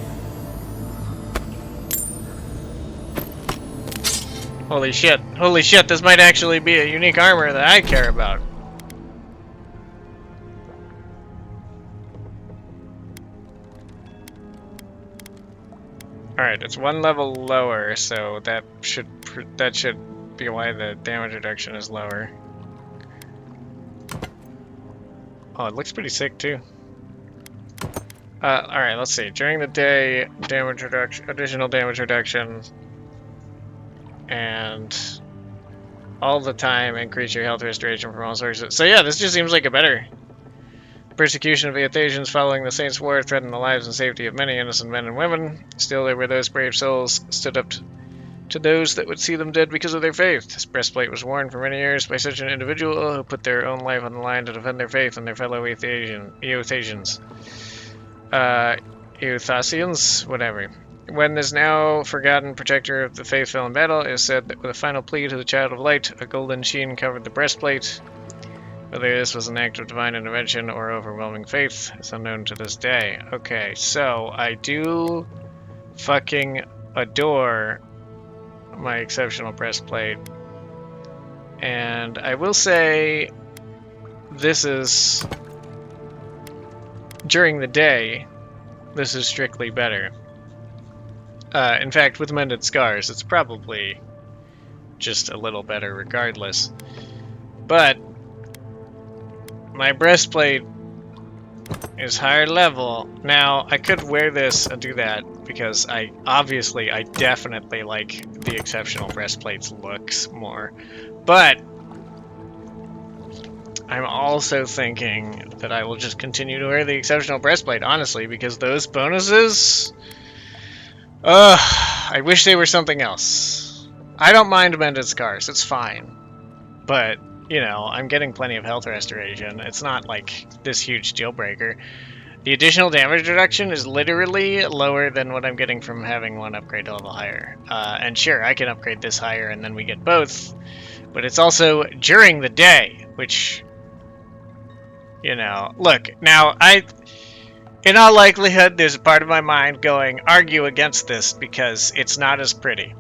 [SPEAKER 1] Holy shit. Holy shit, this might actually be a unique armor that I care about. Alright, it's one level lower, so that should be why the damage reduction is lower. Oh, it looks pretty sick too. Alright, let's see. During the day, damage reduction, additional damage reduction, and all the time increase your health restoration from all sources. So yeah, this just seems like a better. Persecution of the Athasians following the Saints' War threatened the lives and safety of many innocent men and women. Still, there were those brave souls stood up to those that would see them dead because of their faith. This breastplate was worn for many years by such an individual who put their own life on the line to defend their faith and their fellow Eothasians. Eothasians? Whatever. When this now forgotten protector of the faith fell in battle, it is said that with a final plea to the Child of Light, a golden sheen covered the breastplate. Whether this was an act of divine intervention or overwhelming faith is unknown to this day. Okay, so I do fucking adore my exceptional breastplate. And I will say this is, during the day, this is strictly better. In fact, with Mended Scars, it's probably just a little better regardless. But my breastplate is higher level. Now, I could wear this and do that because I definitely like the exceptional breastplate's looks more. But I'm also thinking that I will just continue to wear the exceptional breastplate, honestly, because those bonuses, I wish they were something else. I don't mind Mended Scars, it's fine. But you know, I'm getting plenty of health restoration. It's not like this huge deal breaker. The additional damage reduction is literally lower than what I'm getting from having one upgrade a level higher. And sure, I can upgrade this higher and then we get both. But it's also during the day, which, you know, look, now in all likelihood, there's a part of my mind going, argue against this because it's not as pretty.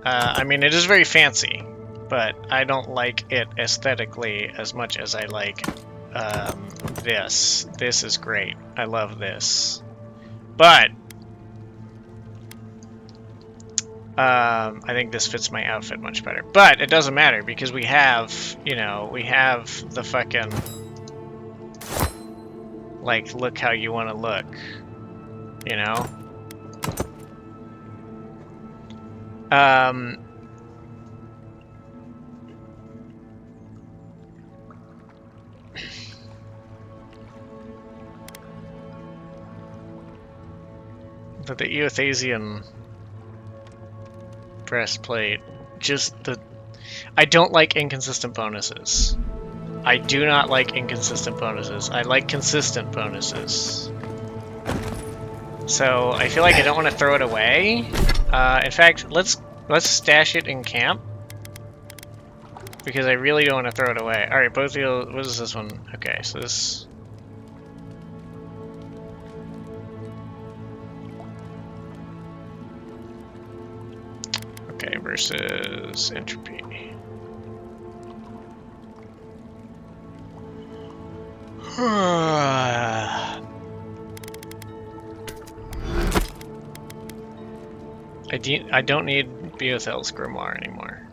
[SPEAKER 1] I mean, it is very fancy. But I don't like it aesthetically as much as I like this. This is great. I love this. But I think this fits my outfit much better. But it doesn't matter because we have, you know, we have the fucking, like, look how you want to look, you know? The Eothasian breastplate, I don't like inconsistent bonuses. I do not like inconsistent bonuses. I like consistent bonuses. So I feel like I don't want to throw it away. In fact, let's stash it in camp because I really don't want to throw it away. All right, both of you. What is this one? Okay, so this. Okay, versus entropy. I don't need Beothel's Grimoire anymore.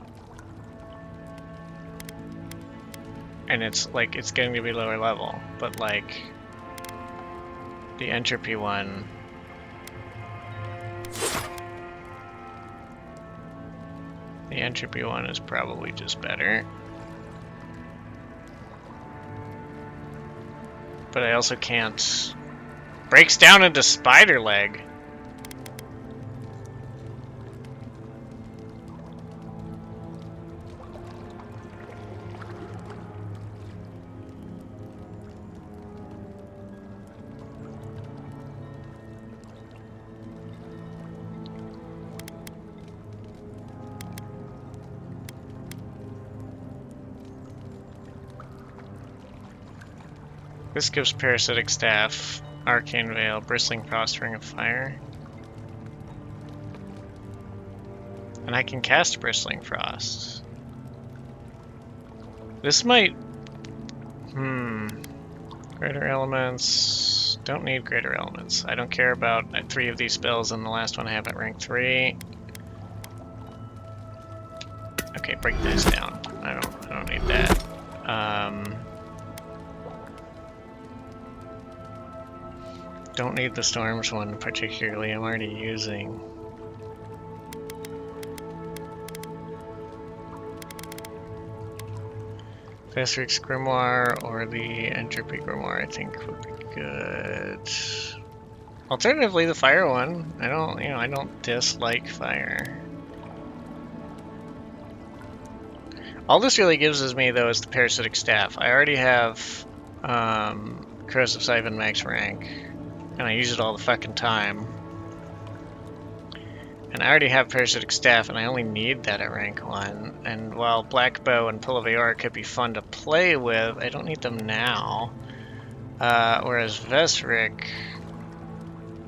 [SPEAKER 1] And it's like, it's getting to be lower level, but like, the entropy one. The entropy one is probably just better. But I also can't... Breaks down into spider leg. This gives Parasitic Staff, Arcane Veil, Bristling Frost Ring of Fire. And And I can cast Bristling Frost. This might... Greater Elements... Don't need Greater Elements. I don't care about 3 of these spells, and the last one I have at rank 3. Okay, break this down. I don't need that. Don't need the Storms one particularly. I'm already using. Vesric's Grimoire or the Entropy Grimoire, I think would be good. Alternatively, the Fire one. I don't dislike fire. All this really gives me, though, is the Parasitic Staff. I already have Corrosive Siphon max rank, and I use it all the fucking time. And I already have Parasitic Staff, and I only need that at rank 1. And while Black Bow and Pull of Aora could be fun to play with, I don't need them now. Whereas Vesric,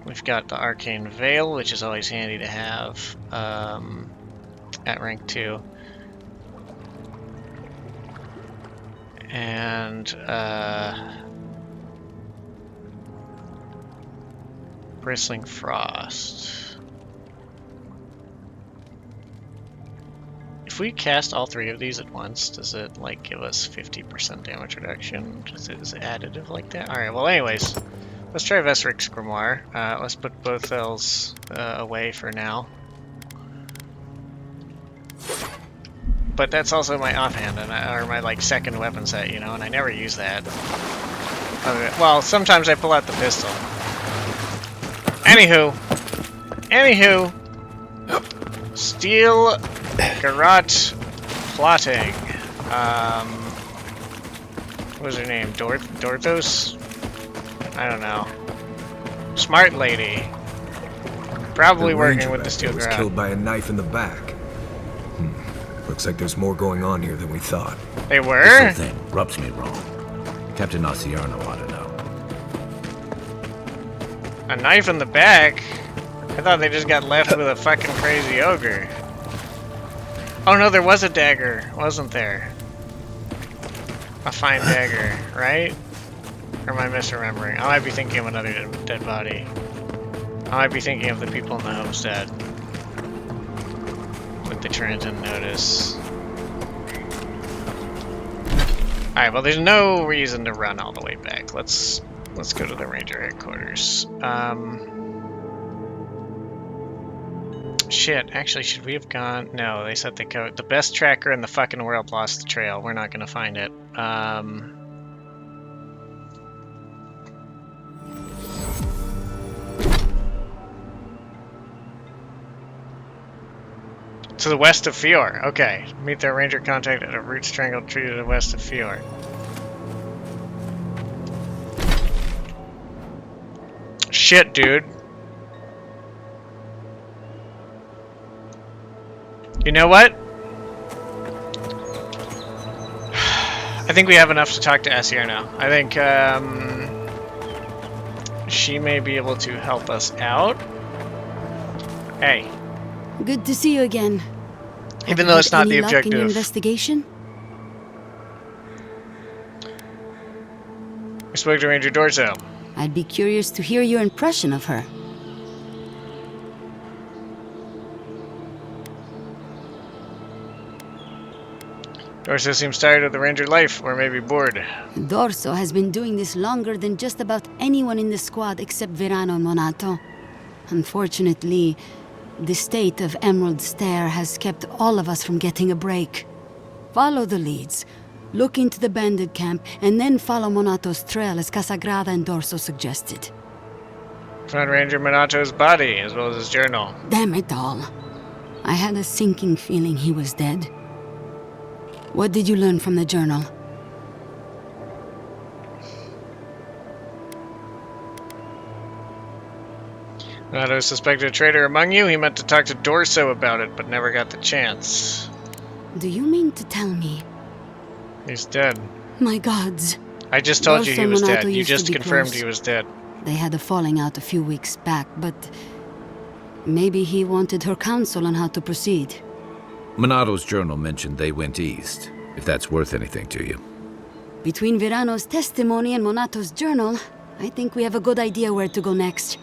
[SPEAKER 1] we've got the Arcane Veil, which is always handy to have at rank 2. And Bristling Frost. If we cast all 3 of these at once, does it like give us 50% damage reduction? Is it additive like that? Alright, well anyways, let's try Vesric's Grimoire. Let's put both those away for now. But that's also my offhand, or my like second weapon set, you know, and I never use that. Well, sometimes I pull out the pistol. Anywho, Steel Garrote Plotting. What was her name? Dorthos? I don't know. Smart lady. Probably working with the Steel
[SPEAKER 2] was
[SPEAKER 1] Garrote.
[SPEAKER 2] Killed by a knife in the back. Looks like there's more going on here than we thought.
[SPEAKER 1] They were?
[SPEAKER 3] This whole thing rubs me wrong. Captain Acierno ought to know.
[SPEAKER 1] A knife in the back? I thought they just got left with a fucking crazy ogre. Oh no, there was a dagger, wasn't there? A fine dagger, right? Or am I misremembering? I might be thinking of another dead body. I might be thinking of the people in the homestead. With the Tranton notice. Alright, well there's no reason to run all the way back. Let's go to the Ranger headquarters. Shit, actually should we have gone? No, they said they go. The best tracker in the fucking world lost the trail. We're not gonna find it. To the west of Fjord. Okay. Meet their ranger contact at a root strangled tree to the west of Fjord. Shit, dude. You know what? I think we have enough to talk to Acierno. I think she may be able to help us out. Hey.
[SPEAKER 13] Good to see you again.
[SPEAKER 1] Even though it's not the
[SPEAKER 13] Any luck in your
[SPEAKER 1] objective.
[SPEAKER 13] investigation?
[SPEAKER 1] We spoke to Ranger Dorso.
[SPEAKER 13] I'd be curious to hear your impression of her.
[SPEAKER 1] Dorso seems tired of the ranger life, or maybe bored.
[SPEAKER 13] Dorso has been doing this longer than just about anyone in the squad except Verano and Monato. Unfortunately, the state of Emerald Stair has kept all of us from getting a break. Follow the leads. Look into the bandit camp, and then follow Monato's trail as Casagrada and Dorso suggested.
[SPEAKER 1] Found Ranger Monato's body, as well as his journal.
[SPEAKER 13] Damn it all. I had a sinking feeling he was dead. What did you learn from the journal?
[SPEAKER 1] Monato suspected a traitor among you. He meant to talk to Dorso about it, but never got the chance.
[SPEAKER 13] Do you mean to tell me?
[SPEAKER 1] He's dead.
[SPEAKER 13] My gods.
[SPEAKER 1] I just told you
[SPEAKER 13] Dorso
[SPEAKER 1] he
[SPEAKER 13] and
[SPEAKER 1] was
[SPEAKER 13] Monato
[SPEAKER 1] dead. You
[SPEAKER 13] used to
[SPEAKER 1] just
[SPEAKER 13] be
[SPEAKER 1] confirmed
[SPEAKER 13] close.
[SPEAKER 1] he was dead.
[SPEAKER 13] They had a falling out a few weeks back, but maybe he wanted her counsel on how to proceed.
[SPEAKER 3] Monato's journal mentioned they went east, if that's worth anything to you.
[SPEAKER 13] Between Verano's testimony and Monato's journal, I think we have a good idea where to go next.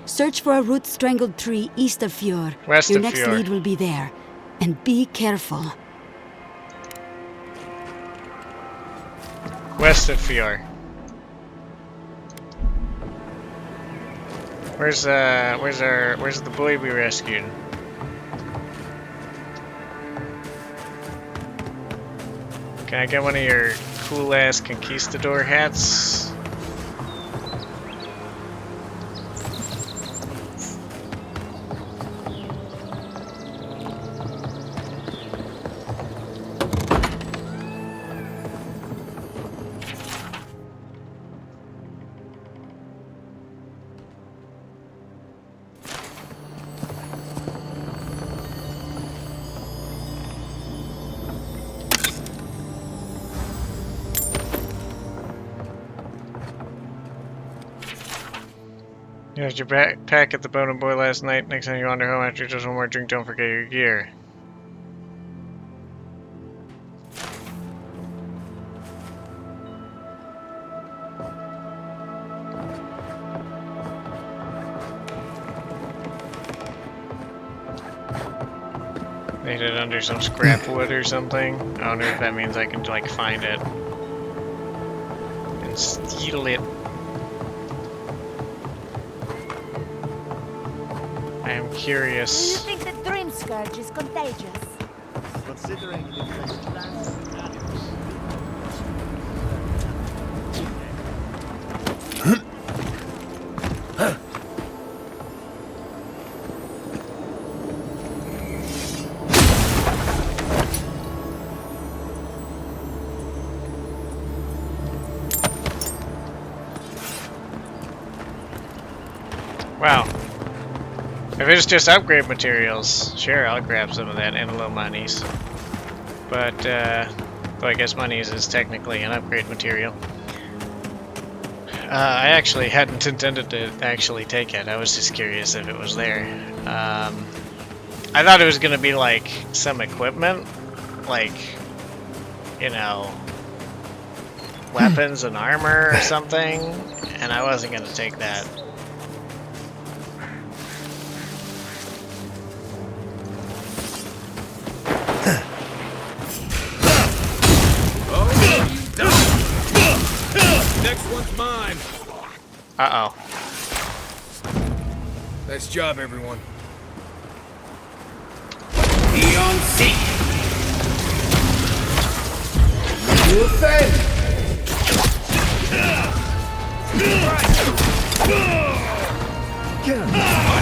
[SPEAKER 13] Search for a root-strangled tree east of Fjord.
[SPEAKER 1] West
[SPEAKER 13] Your
[SPEAKER 1] of
[SPEAKER 13] next
[SPEAKER 1] Fjord.
[SPEAKER 13] lead will be there. And be careful.
[SPEAKER 1] West of Fjord. Where's the boy we rescued? Can I get one of your cool ass conquistador hats? You left your backpack at the Bone and Boy last night. Next time you wander home after just one more drink, don't forget your gear. Made it under some scrap wood or something. I wonder if that means I can like find it and steal it. I am curious.
[SPEAKER 16] Do you think the Dream Scourge is contagious?
[SPEAKER 15] Considering it infects plants and animals.
[SPEAKER 1] Wow. If it's just upgrade materials, sure, I'll grab some of that and a little monies. But, though I guess monies is technically an upgrade material. I actually hadn't intended to actually take it. I was just curious if it was there. I thought it was going to be like some equipment, like, you know, weapons and armor or something, and I wasn't going to take that.
[SPEAKER 17] Next one's mine.
[SPEAKER 1] Uh-oh.
[SPEAKER 17] Nice job, everyone.
[SPEAKER 20] Beyond seek. You fail.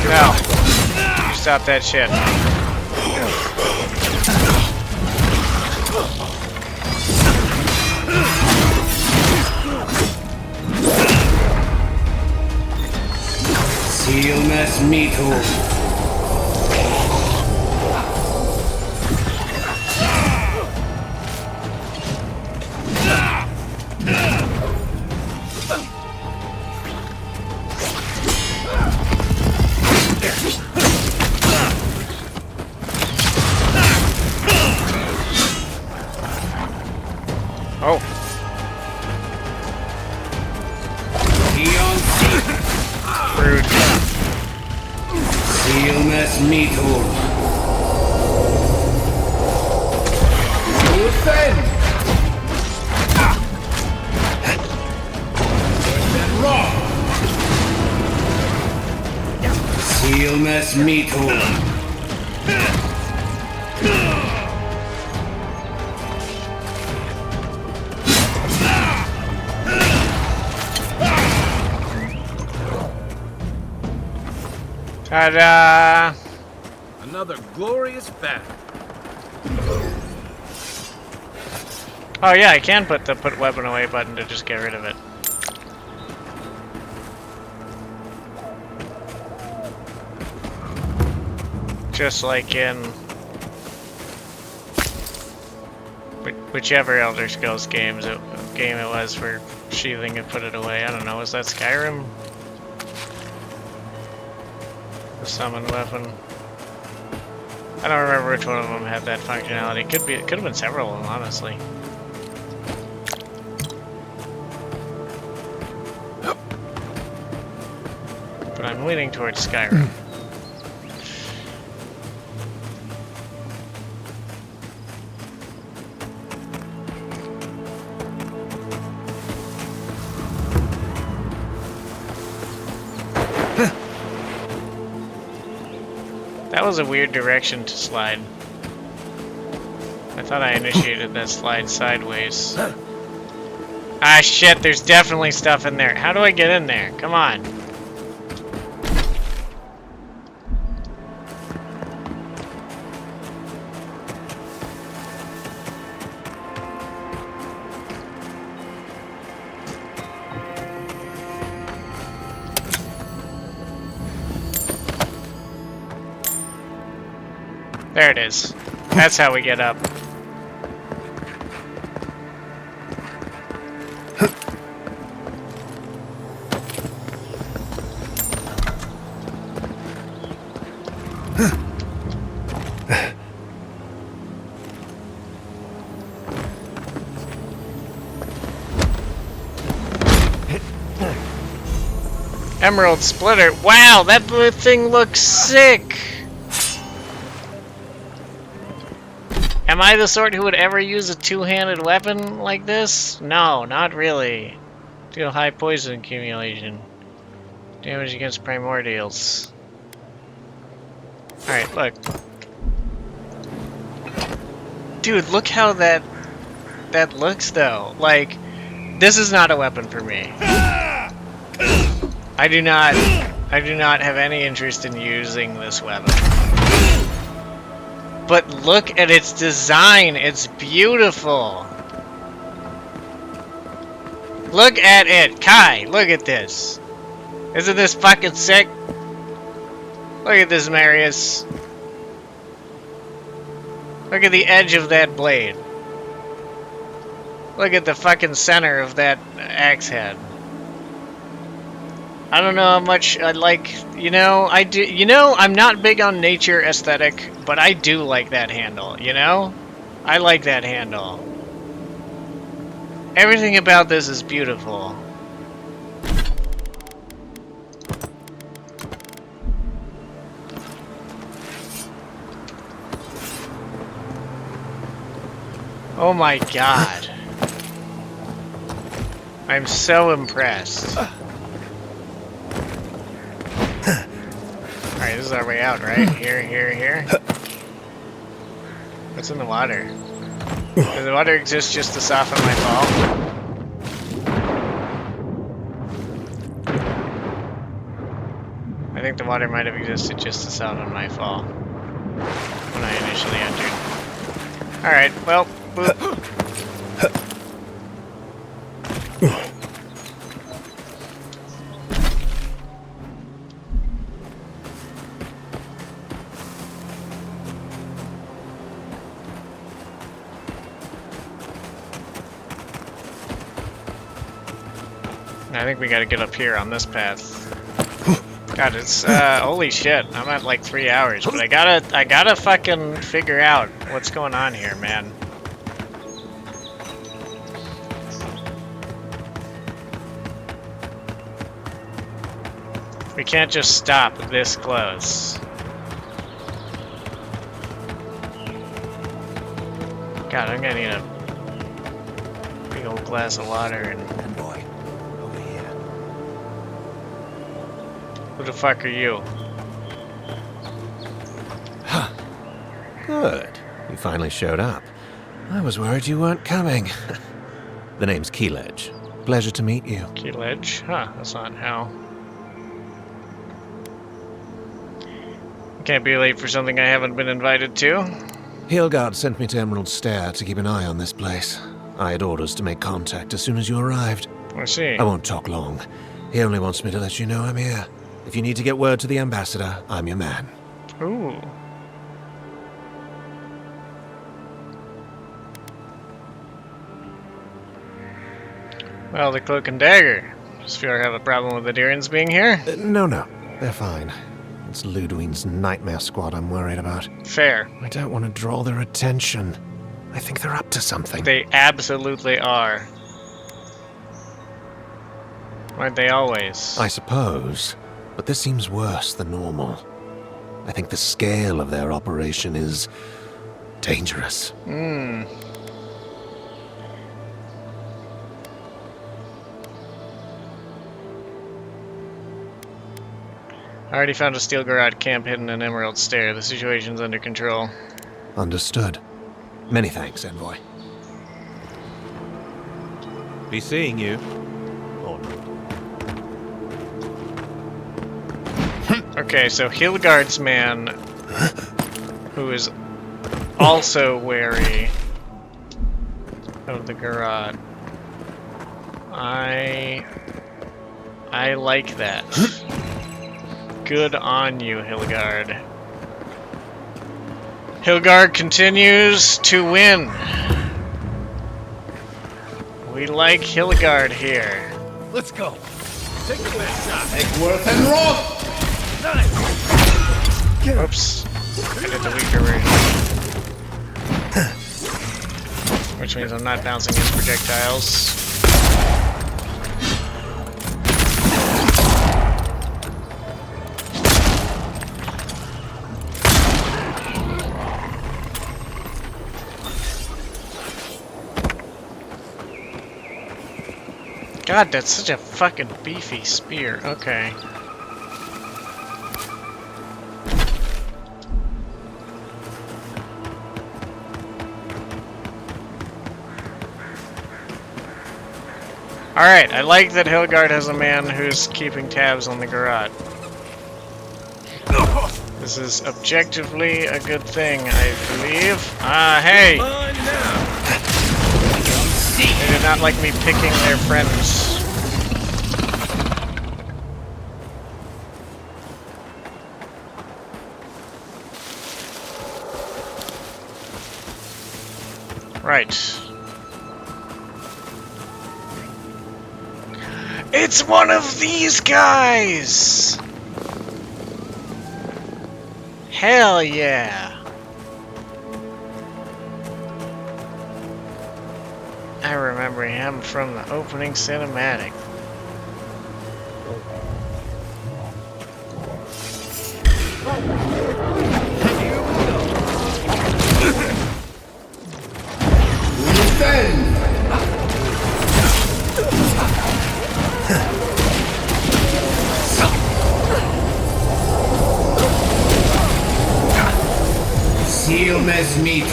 [SPEAKER 1] No. You stop that shit.
[SPEAKER 20] Silmas Mito.
[SPEAKER 1] Oh.
[SPEAKER 20] Beyond seek.
[SPEAKER 1] Rude.
[SPEAKER 20] Silmas Mito. You defend. Wrong. Silmas Mito.
[SPEAKER 1] Ta-da!
[SPEAKER 17] Another glorious battle.
[SPEAKER 1] Oh yeah, I can put the put weapon away button to just get rid of it. Just like in whichever Elder Scrolls game it was for sheathing and put it away. I don't know, was that Skyrim? The summon weapon. I don't remember which one of them had that functionality. It could have been several of them, honestly. But I'm leaning towards Skyrim. That was a weird direction to slide. I thought I initiated that slide sideways. Ah shit, there's definitely stuff in there. How do I get in there? Come on. There it is. That's how we get up. Emerald Splitter. Wow, that blue thing looks sick. Am I the sort who would ever use a two-handed weapon like this? No, not really. Deal high poison accumulation. Damage against primordials. Alright, look. Dude, look how that looks though. Like, this is not a weapon for me. I do not have any interest in using this weapon. But look at its design, it's beautiful. Look at it, Kai, look at this. Isn't this fucking sick? Look at this, Marius. Look at the edge of that blade. Look at the fucking center of that axe head. I don't know how much I like, I'm not big on nature aesthetic, but I do like that handle, you know? I like that handle. Everything about this is beautiful. Oh my god. I'm so impressed. Alright, this is our way out, right? Here. What's in the water? Does the water exist just to soften my fall? I think the water might have existed just to soften my fall when I initially entered. Alright, well, boop. I think we gotta get up here on this path. God, it's holy shit! I'm at like 3 hours, but I gotta fucking figure out what's going on here, man. We can't just stop this close. God, I'm gonna need a big old glass of water and boy. Who the fuck are you?
[SPEAKER 4] Huh. Good. You finally showed up. I was worried you weren't coming. The name's Kylecg. Pleasure to meet you.
[SPEAKER 1] Kylecg? Huh, that's not how. Can't be late for something I haven't been invited to.
[SPEAKER 4] Hylgard sent me to Emerald Stair to keep an eye on this place. I had orders to make contact as soon as you arrived.
[SPEAKER 1] I see.
[SPEAKER 4] I won't talk long. He only wants me to let you know I'm here. If you need to get word to the ambassador, I'm your man.
[SPEAKER 1] Ooh. Well, the cloak and dagger. Just feel I have a problem with the Dirans being here?
[SPEAKER 4] No. They're fine. It's Ludwig's nightmare squad I'm worried about.
[SPEAKER 1] Fair.
[SPEAKER 4] I don't want to draw their attention. I think they're up to something.
[SPEAKER 1] They absolutely are. Aren't they always?
[SPEAKER 4] I suppose. But this seems worse than normal. I think the scale of their operation is dangerous.
[SPEAKER 1] Hmm. I already found a steel garage camp hidden in Emerald Stair. The situation's under control.
[SPEAKER 4] Understood. Many thanks, Envoy.
[SPEAKER 12] Be seeing you.
[SPEAKER 1] Okay, so Hylgard's man, who is also wary of the garage. I like that. Good on you, Hylgard. Hylgard continues to win. We like Hylgard here.
[SPEAKER 15] Let's go. Take the best shot.
[SPEAKER 20] Eggworth and Roth!
[SPEAKER 1] Oops. I did the weaker version. Which means I'm not bouncing his projectiles. God, that's such a fucking beefy spear. Okay. Alright, I like that Hylgard has a man who's keeping tabs on the garage. This is objectively a good thing, I believe. Hey! They do not like me picking their friends. Right. It's one of these guys! Hell yeah! I remember him from the opening cinematic.
[SPEAKER 20] Seal mes meat.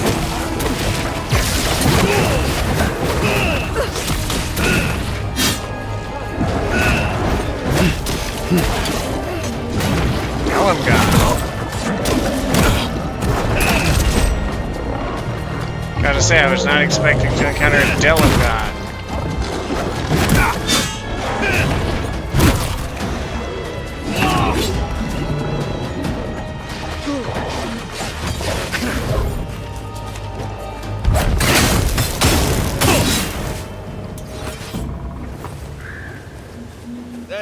[SPEAKER 1] Gotta say, I was not expecting to encounter a delemgan.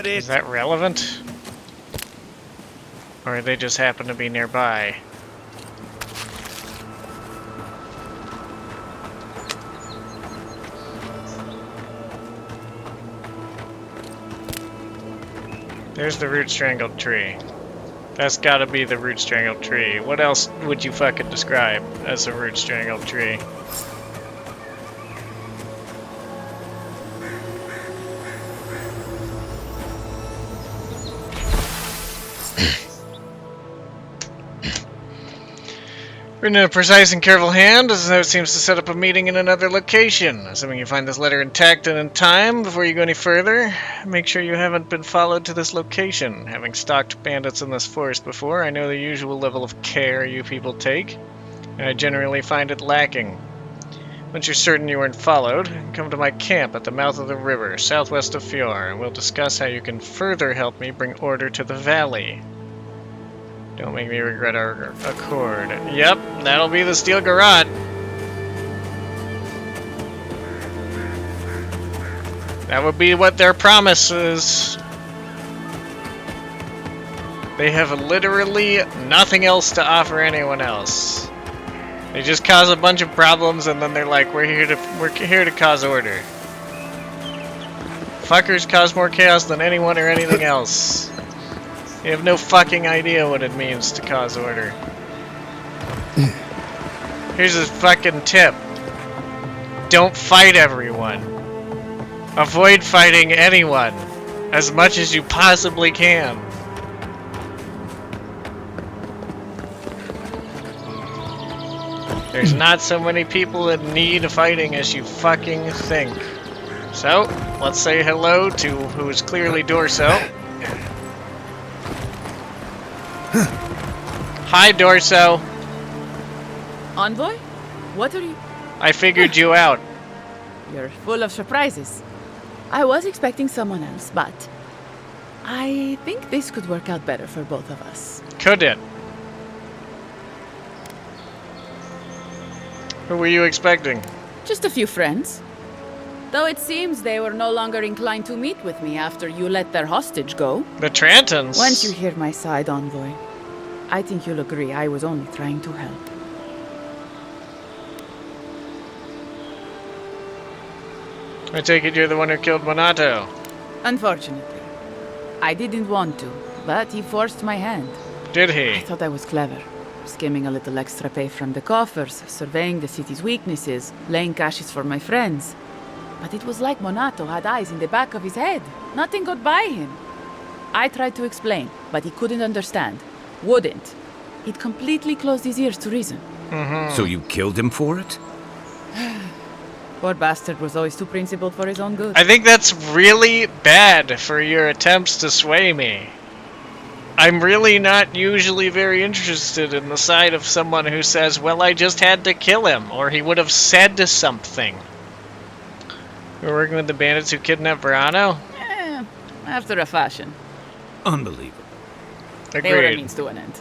[SPEAKER 1] Is that relevant? Or they just happen to be nearby? There's the root strangled tree. That's gotta be the root strangled tree. What else would you fucking describe as a root strangled tree? Written in a precise and careful hand, this note seems to set up a meeting in another location. Assuming you find this letter intact and in time, before you go any further, make sure you haven't been followed to this location. Having stalked bandits in this forest before, I know the usual level of care you people take, and I generally find it lacking. Once you're certain you weren't followed, come to my camp at the mouth of the river, southwest of Fjord, and we'll discuss how you can further help me bring order to the valley. Don't make me regret our accord. Yep, that'll be the steel garrote. That would be what their promise is. They have literally nothing else to offer anyone else. They just cause a bunch of problems and then they're like, we're here to cause order. Fuckers cause more chaos than anyone or anything else. They have no fucking idea what it means to cause order. Here's a fucking tip. Don't fight everyone. Avoid fighting anyone as much as you possibly can. There's not so many people in need of fighting as you fucking think. So, let's say hello to who is clearly Dorso. Hi, Dorso.
[SPEAKER 19] Envoy? What are you...
[SPEAKER 1] I figured you out.
[SPEAKER 19] You're full of surprises. I was expecting someone else, but... I think this could work out better for both of us.
[SPEAKER 1] Could it? Who were you expecting?
[SPEAKER 19] Just a few friends. Though it seems they were no longer inclined to meet with me after you let their hostage go.
[SPEAKER 1] The Trantons?
[SPEAKER 19] Once you hear my side, Envoy, I think you'll agree I was only trying to help.
[SPEAKER 1] I take it you're the one who killed Monato.
[SPEAKER 19] Unfortunately. I didn't want to, but he forced my hand.
[SPEAKER 1] Did he?
[SPEAKER 19] I thought I was clever. Skimming a little extra pay from the coffers, surveying the city's weaknesses, laying caches for my friends. But it was like Monato had eyes in the back of his head. Nothing got by him. I tried to explain, but he couldn't understand. Wouldn't. He'd completely closed his ears to reason.
[SPEAKER 3] So you killed him for it?
[SPEAKER 19] Poor bastard was always too principled for his own good.
[SPEAKER 1] I think that's really bad for your attempts to sway me. I'm really not usually very interested in the side of someone who says, well, I just had to kill him, or he would have said something. We're working with the bandits who kidnapped Verano?
[SPEAKER 19] After a fashion.
[SPEAKER 3] Unbelievable.
[SPEAKER 19] They were a
[SPEAKER 1] Agreed.
[SPEAKER 19] means to an end.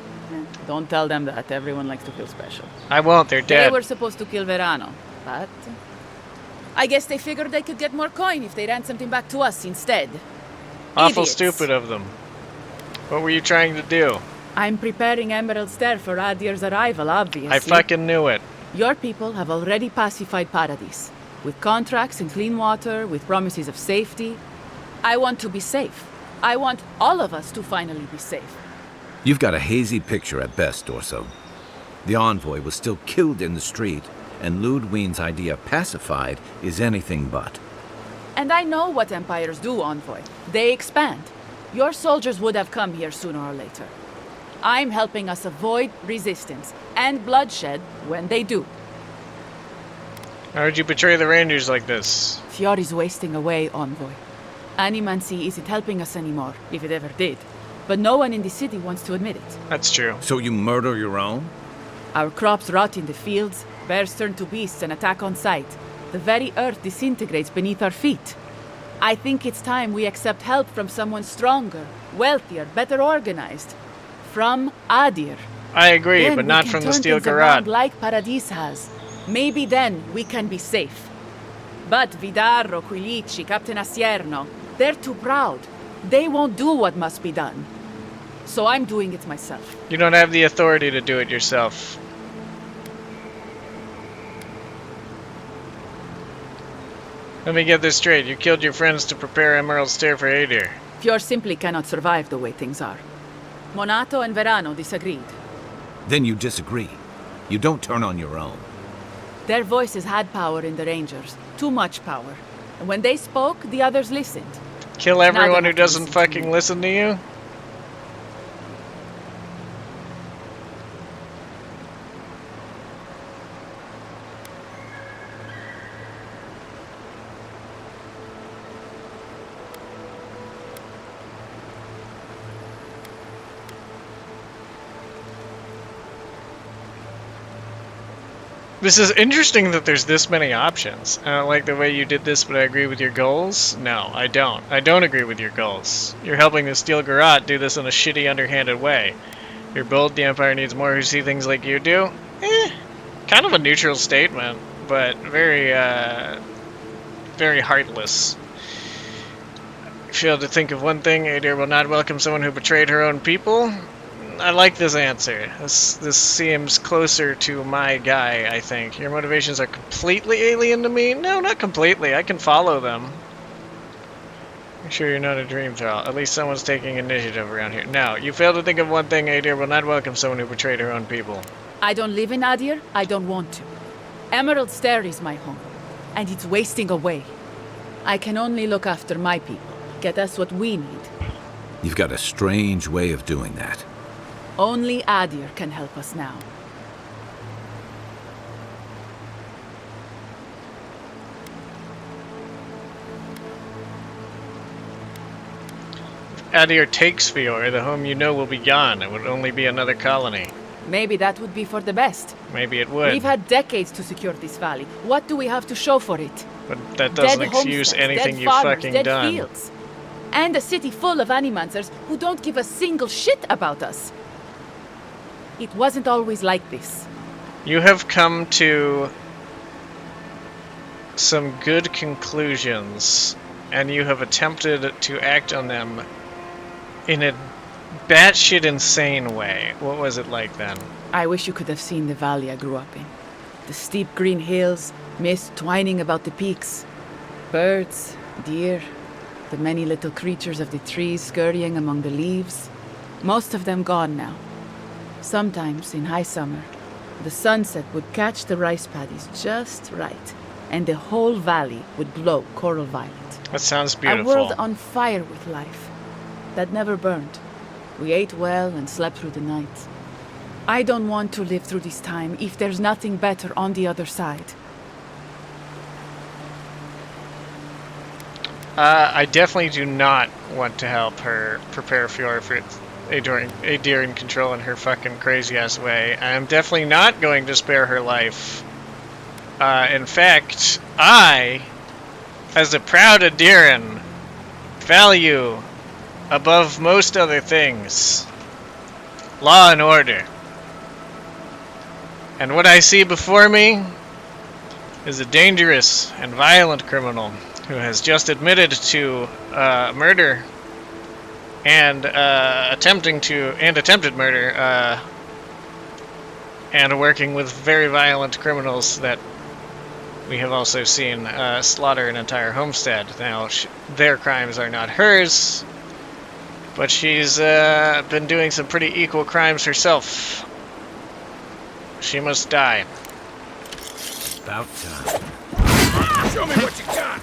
[SPEAKER 19] Don't tell them that. Everyone likes to feel special.
[SPEAKER 1] I won't, they're dead.
[SPEAKER 19] They were supposed to kill Verano, but... I guess they figured they could get more coin if they ran something back to us instead.
[SPEAKER 1] Awful
[SPEAKER 19] Idiots.
[SPEAKER 1] stupid of them. What were you trying to do?
[SPEAKER 19] I'm preparing Emerald Stair for Adir's arrival, obviously.
[SPEAKER 1] I fucking knew it.
[SPEAKER 19] Your people have already pacified Paradis. With contracts and clean water, with promises of safety. I want to be safe. I want all of us to finally be safe.
[SPEAKER 3] You've got a hazy picture at best, Dorso. The envoy was still killed in the street, and Ludwine's idea of pacified is anything but.
[SPEAKER 19] And I know what empires do, Envoy. They expand. Your soldiers would have come here sooner or later. I'm helping us avoid resistance and bloodshed when they do.
[SPEAKER 1] How would you betray the Rangers like this?
[SPEAKER 19] Fiori's wasting away, Envoy. Animancy isn't helping us anymore, if it ever did. But no one in the city wants to admit it.
[SPEAKER 1] That's true.
[SPEAKER 3] So you murder your own?
[SPEAKER 19] Our crops rot in the fields, bears turn to beasts and attack on sight. The very earth disintegrates beneath our feet. I think it's time we accept help from someone stronger, wealthier, better organized. From Adir.
[SPEAKER 1] I agree,
[SPEAKER 19] Then
[SPEAKER 1] but
[SPEAKER 19] we
[SPEAKER 1] not
[SPEAKER 19] can
[SPEAKER 1] from the
[SPEAKER 19] turn
[SPEAKER 1] Steel
[SPEAKER 19] things around
[SPEAKER 1] Garrote.
[SPEAKER 19] like Paradis has. Maybe then we can be safe. But Vidarro, Kylecg, Captain Acierno, they're too proud. They won't do what must be done. So I'm doing it myself.
[SPEAKER 1] You don't have the authority to do it yourself. Let me get this straight. You killed your friends to prepare Emerald Stair for Adir.
[SPEAKER 19] Fjord simply cannot survive the way things are. Monato and Verano disagreed.
[SPEAKER 3] Then you disagree. You don't turn on your own.
[SPEAKER 19] Their voices had power in the Rangers. Too much power. And when they spoke, the others listened.
[SPEAKER 1] Kill
[SPEAKER 19] Now
[SPEAKER 1] everyone
[SPEAKER 19] they
[SPEAKER 1] who
[SPEAKER 19] have to
[SPEAKER 1] doesn't
[SPEAKER 19] listen to
[SPEAKER 1] fucking listen to you? This is interesting that there's this many options. I don't like the way you did this, but I agree with your goals. No, I don't. I don't agree with your goals. You're helping the Steel Garrote do this in a shitty, underhanded way. You're bold, the Empire needs more who see things like you do. Kind of a neutral statement, but very, very heartless. failed to think of one thing. Adir will not welcome someone who betrayed her own people. I like this answer. This seems closer to my guy, I think. Your motivations are completely alien to me? No, not completely. I can follow them. I'm sure you're not a dream thrall. At least someone's taking initiative around here. No, you failed to think of one thing. Adir will not welcome someone who betrayed her own people.
[SPEAKER 19] I don't live in Adir. I don't want to. Emerald Stair is my home, and it's wasting away. I can only look after my people, get us what we need.
[SPEAKER 3] You've got a strange way of doing that.
[SPEAKER 19] Only Adir can help us now.
[SPEAKER 1] Adir takes Fior, the home you know will be gone. It would only be another colony.
[SPEAKER 19] Maybe that would be for the best.
[SPEAKER 1] Maybe it would.
[SPEAKER 19] We've had decades to secure this valley. What do we have to show for it?
[SPEAKER 1] But that doesn't excuse anything you've fucking
[SPEAKER 19] dead
[SPEAKER 1] done.
[SPEAKER 19] Fields. And a city full of animancers who don't give a single shit about us. It wasn't always like this.
[SPEAKER 1] You have come to some good conclusions, and you have attempted to act on them in a batshit insane way. What was it like then?
[SPEAKER 19] I wish you could have seen the valley I grew up in. The steep green hills, mist twining about the peaks. Birds, deer, the many little creatures of the trees scurrying among the leaves. Most of them gone now. Sometimes, in high summer, the sunset would catch the rice paddies just right, and the whole valley would glow coral violet.
[SPEAKER 1] That sounds beautiful.
[SPEAKER 19] A world on fire with life that never burned. We ate well and slept through the night. I don't want to live through this time if there's nothing better on the other side.
[SPEAKER 1] I definitely do not want to help her prepare Fior for Adir in control in her fucking crazy-ass way. I'm definitely not going to spare her life. In fact, I, as a proud Adiran, value, above most other things, law and order. And what I see before me is a dangerous and violent criminal who has just admitted to murder and attempted murder and working with very violent criminals that we have also seen slaughter an entire homestead. Now, their crimes are not hers, but she's been doing some pretty equal crimes herself. She must die.
[SPEAKER 2] About time. Show me what you got!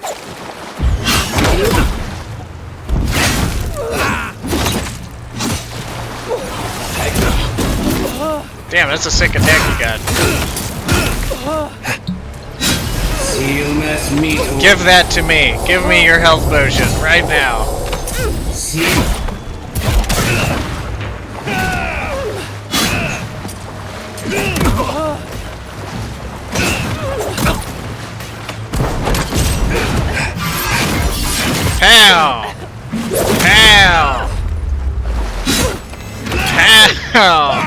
[SPEAKER 1] Damn, that's a sick attack you got. Give that to me. Give me your health potion right now. Pow! Pow! Pow!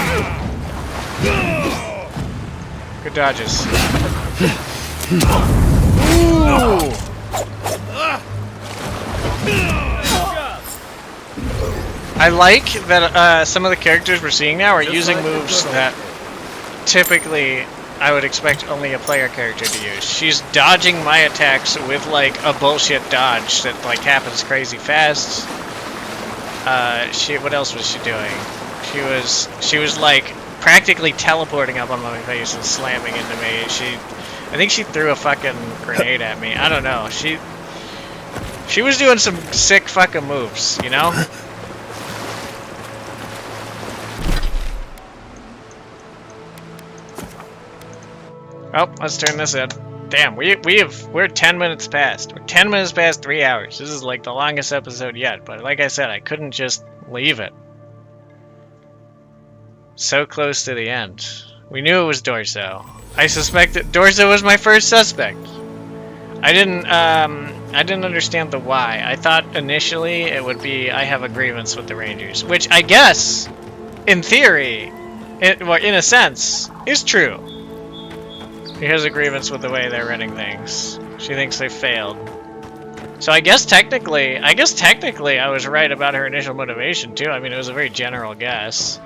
[SPEAKER 1] Good dodges. Ooh. I like that some of the characters we're seeing now are using moves that typically I would expect only a player character to use. She's dodging my attacks with like a bullshit dodge that like happens crazy fast. What else was she doing? She was like practically teleporting up on my face and slamming into me. I think she threw a fucking grenade at me. I don't know. She was doing some sick fucking moves, you know? Oh, let's turn this in. Damn, we're 10 minutes past. We're 10 minutes past 3 hours. This is like the longest episode yet, but like I said, I couldn't just leave it. So close to the end. We knew it was Dorso. I suspected Dorso was my first suspect. I didn't understand the why. I thought initially it would be I have a grievance with the Rangers, which I guess, in theory, well, in a sense, is true. She has a grievance with the way they're running things. She thinks they failed. So I guess technically I was right about her initial motivation too. I mean, it was a very general guess.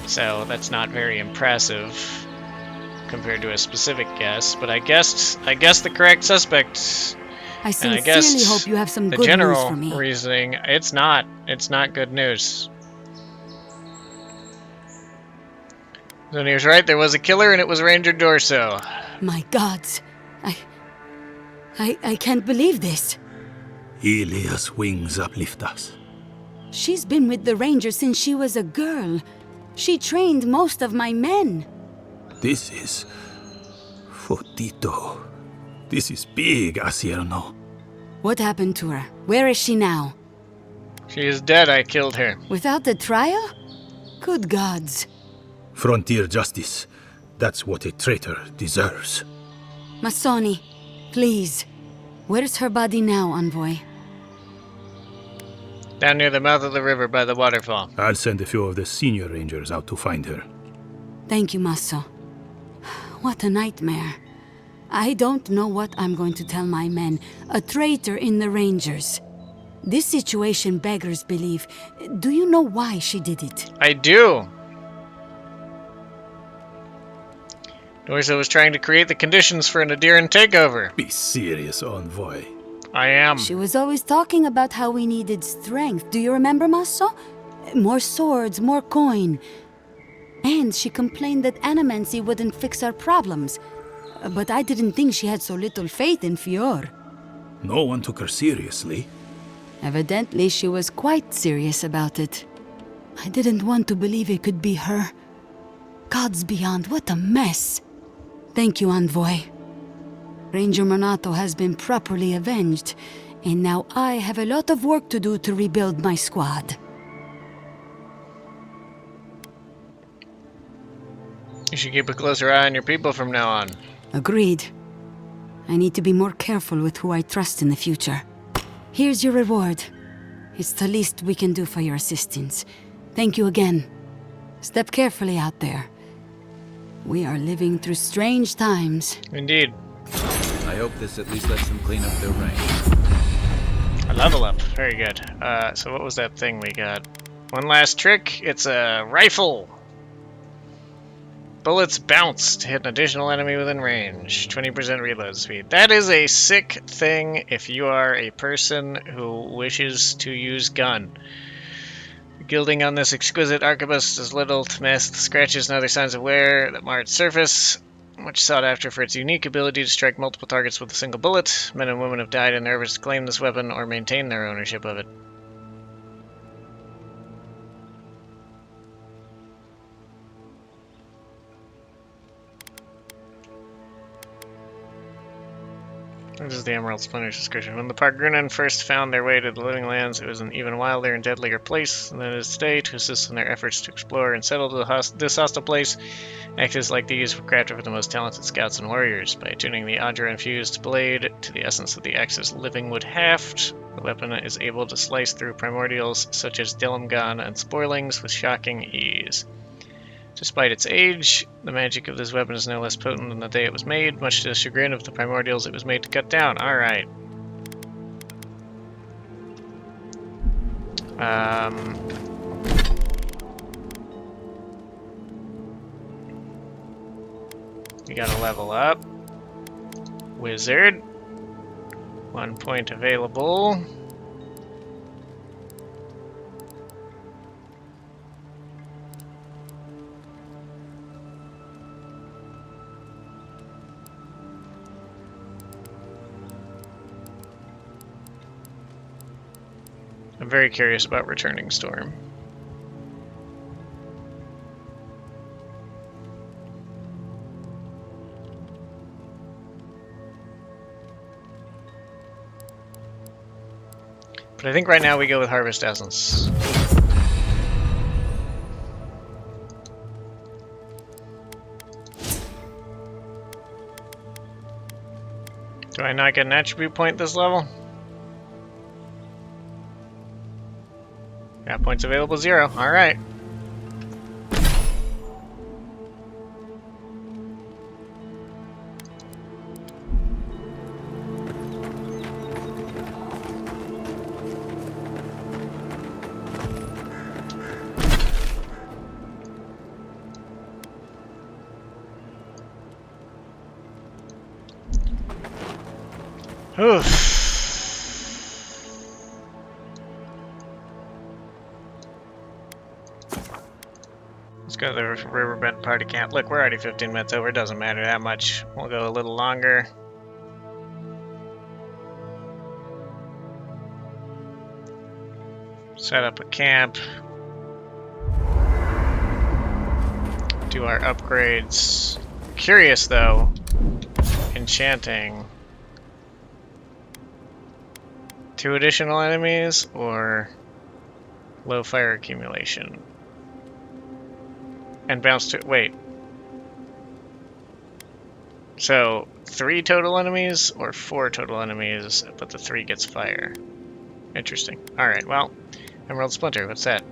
[SPEAKER 1] So that's not very impressive compared to a specific guess, but I guessed the correct suspect.
[SPEAKER 13] I sincerely hope you have some good news for me.
[SPEAKER 1] The general reasoning, it's not good news. So he was right, there was a killer and it was Ranger Dorso.
[SPEAKER 13] My gods. I can't believe this.
[SPEAKER 14] Ilia's wings uplift us.
[SPEAKER 13] She's been with the Ranger since she was a girl. She trained most of my men.
[SPEAKER 14] This is... Fotito. This is big, Acierno.
[SPEAKER 13] What happened to her? Where is she now?
[SPEAKER 1] She is dead, I killed her.
[SPEAKER 13] Without the trial? Good gods.
[SPEAKER 14] Frontier justice. That's what a traitor deserves.
[SPEAKER 13] Masoni, please. Where's her body now, Envoy?
[SPEAKER 1] Down near the mouth of the river by the waterfall.
[SPEAKER 14] I'll send a few of the senior rangers out to find her.
[SPEAKER 13] Thank you, Masso. What a nightmare. I don't know what I'm going to tell my men. A traitor in the Rangers. This situation beggars belief. Do you know why she did it?
[SPEAKER 1] I do. Dorso was trying to create the conditions for an Adiran takeover.
[SPEAKER 14] Be serious, Envoy.
[SPEAKER 1] I am.
[SPEAKER 13] She was always talking about how we needed strength. Do you remember, Masso? More swords, more coin. And she complained that animancy wouldn't fix our problems. But I didn't think she had so little faith in Fior.
[SPEAKER 14] No one took her seriously.
[SPEAKER 13] Evidently, she was quite serious about it. I didn't want to believe it could be her. Gods beyond, what a mess. Thank you, Envoy. Ranger Monato has been properly avenged, and now I have a lot of work to do to rebuild my squad.
[SPEAKER 1] You should keep a closer eye on your people from now on.
[SPEAKER 13] Agreed. I need to be more careful with who I trust in the future. Here's your reward. It's the least we can do for your assistance. Thank you again. Step carefully out there. We are living through strange times.
[SPEAKER 1] Indeed.
[SPEAKER 3] I hope this at least lets them clean up their range.
[SPEAKER 1] A level up. Very good. So what was that thing we got? One last trick. It's a rifle. Bullets bounce to hit an additional enemy within range. 20% reload speed. That is a sick thing if you are a person who wishes to use gun. Gilding on this exquisite arquebus does little to mask the scratches and other signs of wear that mar its surface. Much sought after for its unique ability to strike multiple targets with a single bullet. Men and women have died in their efforts to claim this weapon or maintain their ownership of it. This is the Emerald Splinter's description. When the Pargrunan first found their way to the Living Lands, it was an even wilder and deadlier place than it is today. To assist in their efforts to explore and settle this hostile place, axes like these were crafted for the most talented scouts and warriors. By tuning the Adra-infused blade to the essence of the axe's living wood haft, the weapon is able to slice through primordials such as delemgan and spoilings with shocking ease. Despite its age, the magic of this weapon is no less potent than the day it was made, much to the chagrin of the primordials it was made to cut down. Alright. We gotta level up. Wizard. 1 point available. I'm very curious about Returning Storm. But I think right now we go with Harvest Essence. Do I not get an attribute point this level? Got points available 0. Alright. Oof. Let's go to the riverbed party camp. Look, we're already 15 minutes over. It doesn't matter that much. We'll go a little longer. Set up a camp. Do our upgrades. Curious though. Enchanting. 2 additional enemies or low fire accumulation. And bounce to wait. So 3 total enemies or 4 total enemies, but the 3 gets fire. Interesting. Alright, well, Emerald Splinter, what's that?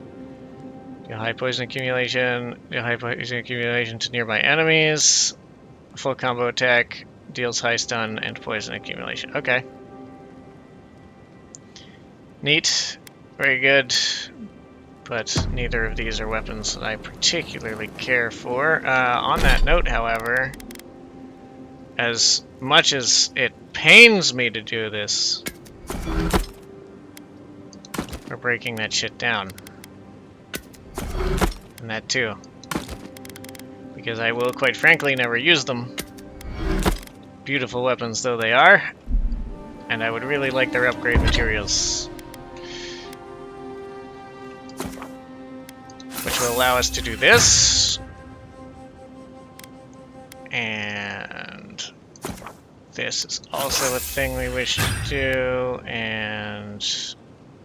[SPEAKER 1] Deal high poison accumulation. Deal high poison accumulation to nearby enemies. Full combo attack. Deals high stun and poison accumulation. Okay. Neat. Very good. But neither of these are weapons that I particularly care for. On that note, however, as much as it pains me to do this, we're breaking that shit down. And that too. Because I will, quite frankly, never use them. Beautiful weapons though they are. And I would really like their upgrade materials. Which will allow us to do this. And this is also a thing we wish to do. And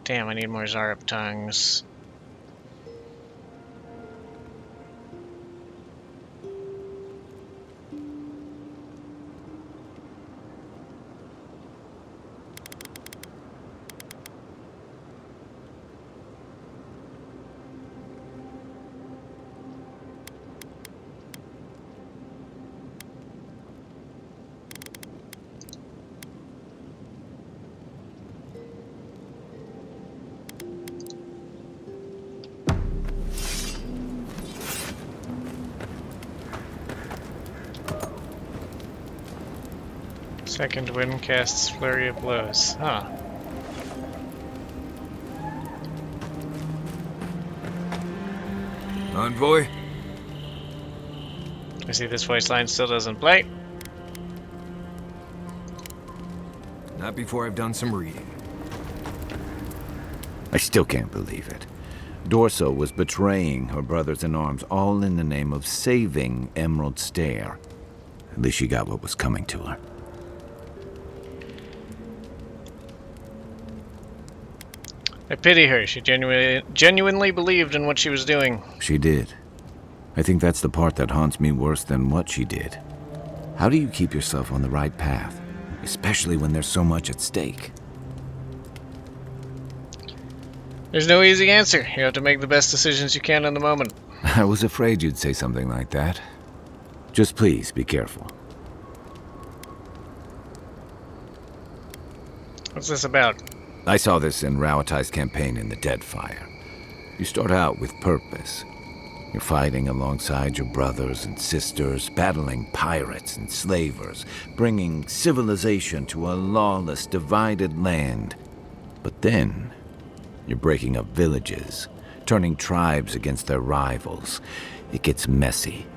[SPEAKER 1] damn, I need more Zarup tongues. Second wind casts flurry of blows. Huh.
[SPEAKER 17] Envoy?
[SPEAKER 1] I see this voice line still doesn't play.
[SPEAKER 17] Not before I've done some reading.
[SPEAKER 3] I still can't believe it. Dorso was betraying her brothers-in-arms, all in the name of saving Emerald Stair. At least she got what was coming to her.
[SPEAKER 1] I pity her. She genuinely believed in what she was doing.
[SPEAKER 3] She did. I think that's the part that haunts me worse than what she did. How do you keep yourself on the right path? Especially when there's so much at stake.
[SPEAKER 1] There's no easy answer. You have to make the best decisions you can in the moment.
[SPEAKER 3] I was afraid you'd say something like that. Just please, be careful.
[SPEAKER 1] What's this about?
[SPEAKER 3] I saw this in Rauatai's campaign in the Deadfire. You start out with purpose. You're fighting alongside your brothers and sisters, battling pirates and slavers, bringing civilization to a lawless, divided land. But then, you're breaking up villages, turning tribes against their rivals. It gets messy,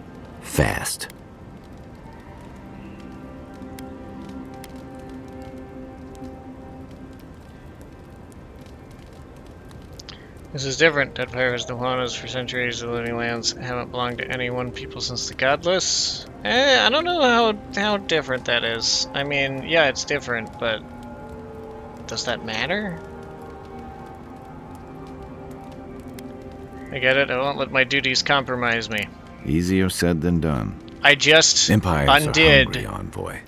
[SPEAKER 3] fast.
[SPEAKER 1] This is different. Deadfire has the Juanas for centuries. The living lands haven't belonged to any one people since the Godless. I don't know how different that is. I mean, yeah, it's different, but does that matter? I get it. I won't let my duties compromise me.
[SPEAKER 3] Easier said than done.
[SPEAKER 1] I just
[SPEAKER 3] Empires
[SPEAKER 1] undid
[SPEAKER 3] are hungry, Envoy.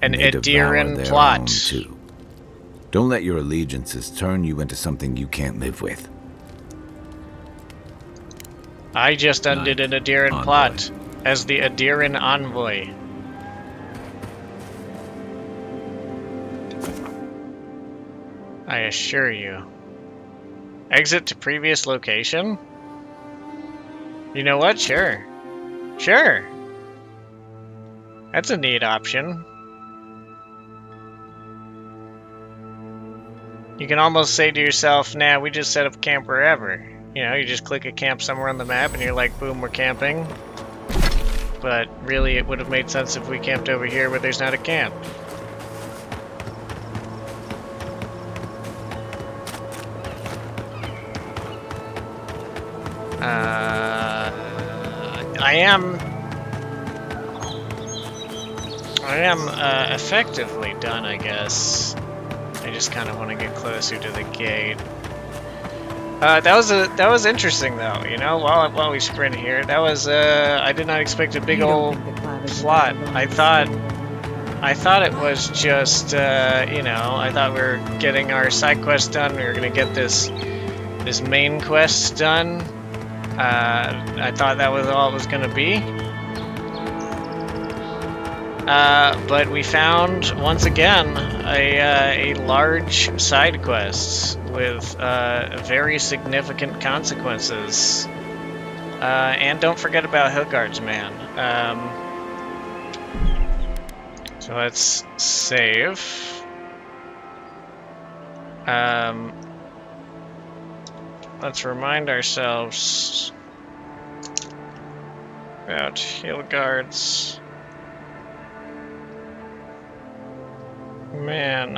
[SPEAKER 1] an
[SPEAKER 3] They devour
[SPEAKER 1] Adieran
[SPEAKER 3] their
[SPEAKER 1] plot.
[SPEAKER 3] own, too. Don't let your allegiances turn you into something you can't live with.
[SPEAKER 1] I just undid an Adieran plot as the Adieran envoy. I assure you. Exit to previous location? You know what? Sure. Sure. That's a neat option. You can almost say to yourself, nah, we just set up camp wherever. You know, you just click a camp somewhere on the map and you're like, boom, we're camping. But really, it would have made sense if we camped over here where there's not a camp. I am effectively done, I guess. I just kind of want to get closer to the gate. That was interesting though, you know. While we sprint here, that was I did not expect a big old plot. I thought it was just you know, I thought we were getting our side quest done. We were gonna get this main quest done. I thought that was all it was gonna be. But we found, once again, a large side quest with very significant consequences. And don't forget about Hylgard's man. So let's save. Let's remind ourselves about Hylgard's man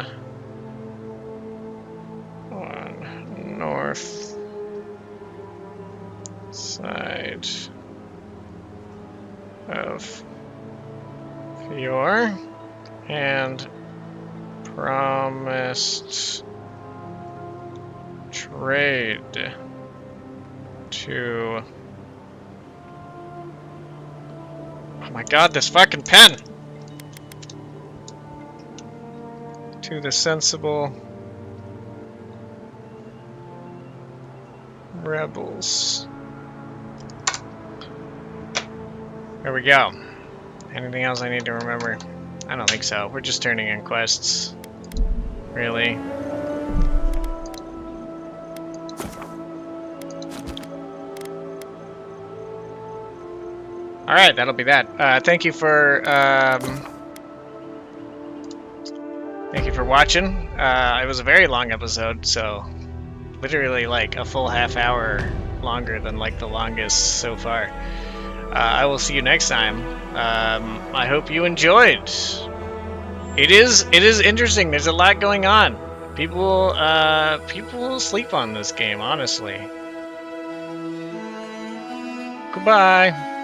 [SPEAKER 1] on north side of Fjord and promised trade to... Oh my god, this fucking pen! To the sensible rebels. There we go. Anything else I need to remember? I don't think so. We're just turning in quests. Really. Alright, that'll be that. Thank you for watching. It was a very long episode, so literally like a full half hour longer than like the longest so far. I will see you next time. I hope you enjoyed. It is interesting. There's a lot going on. People sleep on this game, honestly. Goodbye.